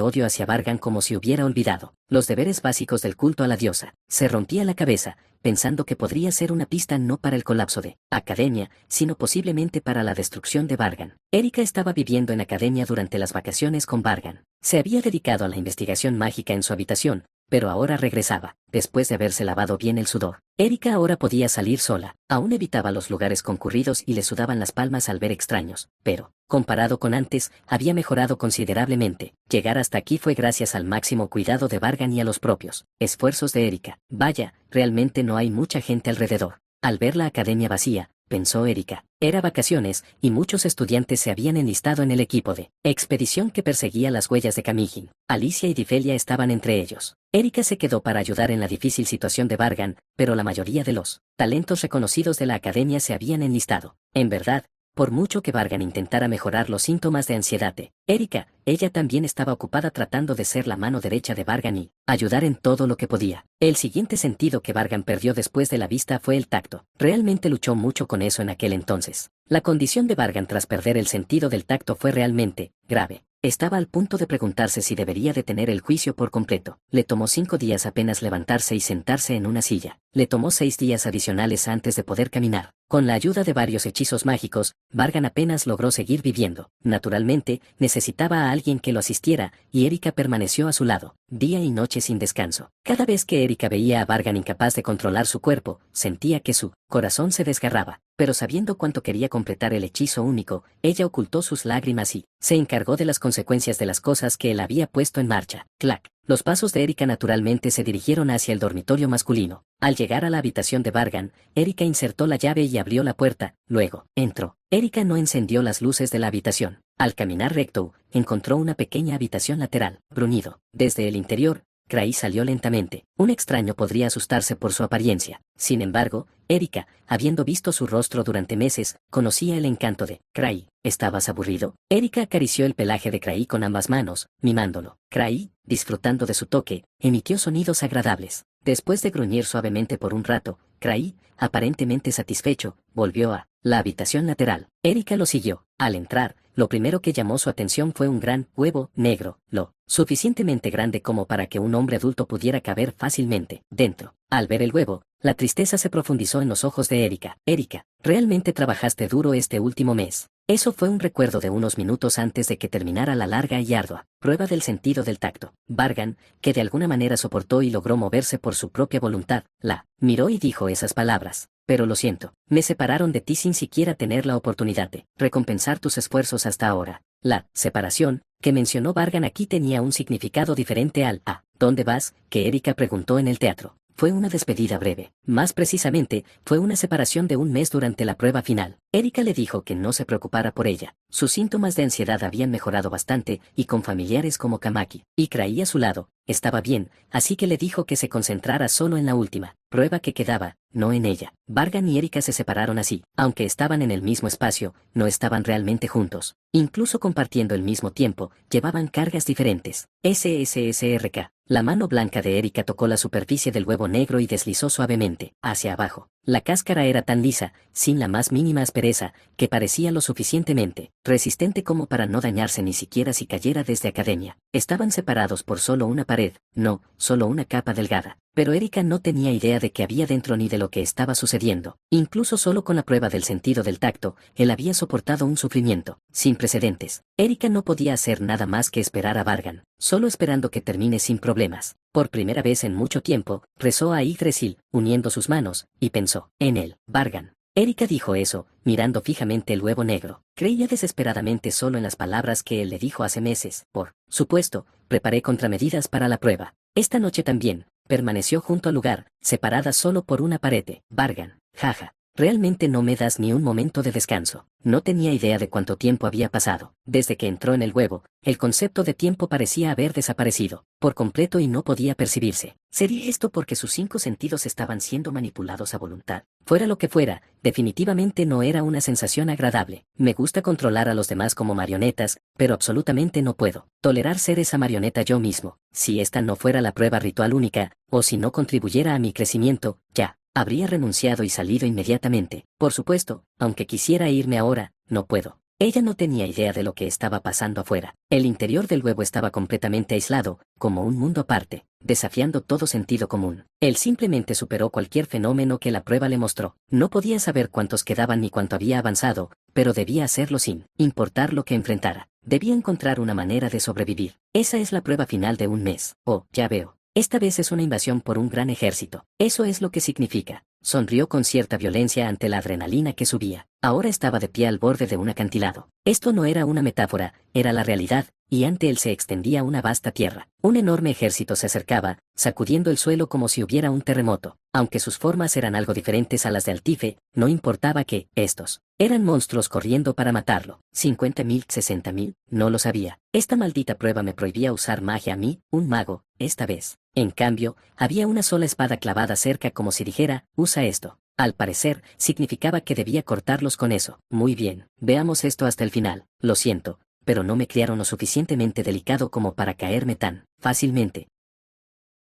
odio hacia Vargan como si hubiera olvidado los deberes básicos del culto a la diosa. Se rompía la cabeza, pensando que podría ser una pista no para el colapso de Academia, sino posiblemente para la destrucción de Vargan. Erika estaba viviendo en Academia durante las vacaciones con Vargan. Se había dedicado a la investigación mágica en su habitación, pero ahora regresaba, después de haberse lavado bien el sudor. Erika ahora podía salir sola, aún evitaba los lugares concurridos y le sudaban las palmas al ver extraños, pero, comparado con antes, había mejorado considerablemente. Llegar hasta aquí fue gracias al máximo cuidado de Vargan y a los propios esfuerzos de Erika. Vaya, realmente no hay mucha gente alrededor. Al ver la academia vacía, pensó Erika, era vacaciones, y muchos estudiantes se habían enlistado en el equipo de expedición que perseguía las huellas de Camigin. Alicia y Difelia estaban entre ellos. Erika se quedó para ayudar en la difícil situación de Vargan, pero la mayoría de los talentos reconocidos de la academia se habían enlistado. En verdad, por mucho que Vargan intentara mejorar los síntomas de ansiedad de Erika, ella también estaba ocupada tratando de ser la mano derecha de Vargan y ayudar en todo lo que podía. El siguiente sentido que Vargan perdió después de la vista fue el tacto. Realmente luchó mucho con eso en aquel entonces. La condición de Vargan tras perder el sentido del tacto fue realmente grave. Estaba al punto de preguntarse si debería detener el juicio por completo. Le tomó 5 días apenas levantarse y sentarse en una silla. Le tomó 6 días adicionales antes de poder caminar. Con la ayuda de varios hechizos mágicos, Vargan apenas logró seguir viviendo. Naturalmente, necesitaba a alguien que lo asistiera, y Erika permaneció a su lado, día y noche sin descanso. Cada vez que Erika veía a Vargan incapaz de controlar su cuerpo, sentía que su corazón se desgarraba. Pero sabiendo cuánto quería completar el hechizo único, ella ocultó sus lágrimas y se encargó de las consecuencias de las cosas que él había puesto en marcha. Clac. Los pasos de Erika naturalmente se dirigieron hacia el dormitorio masculino. Al llegar a la habitación de Vargan, Erika insertó la llave y abrió la puerta, luego, entró. Erika no encendió las luces de la habitación. Al caminar recto, encontró una pequeña habitación lateral, bruñido. Desde el interior, Cray salió lentamente. Un extraño podría asustarse por su apariencia. Sin embargo, Erika, habiendo visto su rostro durante meses, conocía el encanto de Cray. ¿Estabas aburrido? Erika acarició el pelaje de Cray con ambas manos, mimándolo. Cray, disfrutando de su toque, emitió sonidos agradables. Después de gruñir suavemente por un rato, Cray, aparentemente satisfecho, volvió a la habitación lateral. Erika lo siguió. Al entrar, lo primero que llamó su atención fue un gran huevo negro, lo suficientemente grande como para que un hombre adulto pudiera caber fácilmente dentro. Al ver el huevo, la tristeza se profundizó en los ojos de Erika. Erika, realmente trabajaste duro este último mes. Eso fue un recuerdo de unos minutos antes de que terminara la larga y ardua prueba del sentido del tacto. Vargan, que de alguna manera soportó y logró moverse por su propia voluntad, la miró y dijo esas palabras. Pero lo siento, me separaron de ti sin siquiera tener la oportunidad de recompensar tus esfuerzos hasta ahora. La separación que mencionó Vargan aquí tenía un significado diferente al ¿a dónde vas?, que Erika preguntó en el teatro. Fue una despedida breve. Más precisamente, fue una separación de un mes durante la prueba final. Erika le dijo que no se preocupara por ella. Sus síntomas de ansiedad habían mejorado bastante, y con familiares como Kamaki y Cray a su lado, estaba bien, así que le dijo que se concentrara solo en la última prueba que quedaba, no en ella. Vargan y Erika se separaron así. Aunque estaban en el mismo espacio, no estaban realmente juntos. Incluso compartiendo el mismo tiempo, llevaban cargas diferentes. SSSRK. La mano blanca de Erika tocó la superficie del huevo negro y deslizó suavemente hacia abajo. La cáscara era tan lisa, sin la más mínima aspereza, que parecía lo suficientemente resistente como para no dañarse ni siquiera si cayera desde academia. Estaban separados por solo una pared, no, solo una capa delgada. Pero Erika no tenía idea de qué había dentro ni de lo que estaba sucediendo. Incluso solo con la prueba del sentido del tacto, él había soportado un sufrimiento sin precedentes. Erika no podía hacer nada más que esperar a Vargan, solo esperando que termine sin problemas. Por primera vez en mucho tiempo, rezó a Yggdrasil, uniendo sus manos, y pensó en él. Vargan. Erika dijo eso, mirando fijamente el huevo negro. Creía desesperadamente solo en las palabras que él le dijo hace meses. Por supuesto, preparé contramedidas para la prueba. Esta noche también. Permaneció junto al lugar, separada solo por una pared. Vargan. Jaja. Realmente no me das ni un momento de descanso. No tenía idea de cuánto tiempo había pasado. Desde que entró en el huevo, el concepto de tiempo parecía haber desaparecido por completo y no podía percibirse. ¿Sería esto porque sus 5 sentidos estaban siendo manipulados a voluntad? Fuera lo que fuera, definitivamente no era una sensación agradable. Me gusta controlar a los demás como marionetas, pero absolutamente no puedo tolerar ser esa marioneta yo mismo. Si esta no fuera la prueba ritual única, o si no contribuyera a mi crecimiento, ya habría renunciado y salido inmediatamente. Por supuesto, aunque quisiera irme ahora, no puedo. Ella no tenía idea de lo que estaba pasando afuera. El interior del huevo estaba completamente aislado, como un mundo aparte, desafiando todo sentido común. Él simplemente superó cualquier fenómeno que la prueba le mostró. No podía saber cuántos quedaban ni cuánto había avanzado, pero debía hacerlo sin importar lo que enfrentara. Debía encontrar una manera de sobrevivir. Esa es la prueba final de un mes. Oh, ya veo. Esta vez es una invasión por un gran ejército. Eso es lo que significa. Sonrió con cierta violencia ante la adrenalina que subía. Ahora estaba de pie al borde de un acantilado. Esto no era una metáfora, era la realidad, y ante él se extendía una vasta tierra. Un enorme ejército se acercaba, sacudiendo el suelo como si hubiera un terremoto. Aunque sus formas eran algo diferentes a las de Altife, no importaba que estos eran monstruos corriendo para matarlo. 50.000, 60.000, no lo sabía. Esta maldita prueba me prohibía usar magia a mí, un mago, esta vez. En cambio, había una sola espada clavada cerca como si dijera, usa esto. Al parecer, significaba que debía cortarlos con eso. Muy bien, veamos esto hasta el final. Lo siento, pero no me criaron lo suficientemente delicado como para caerme tan fácilmente.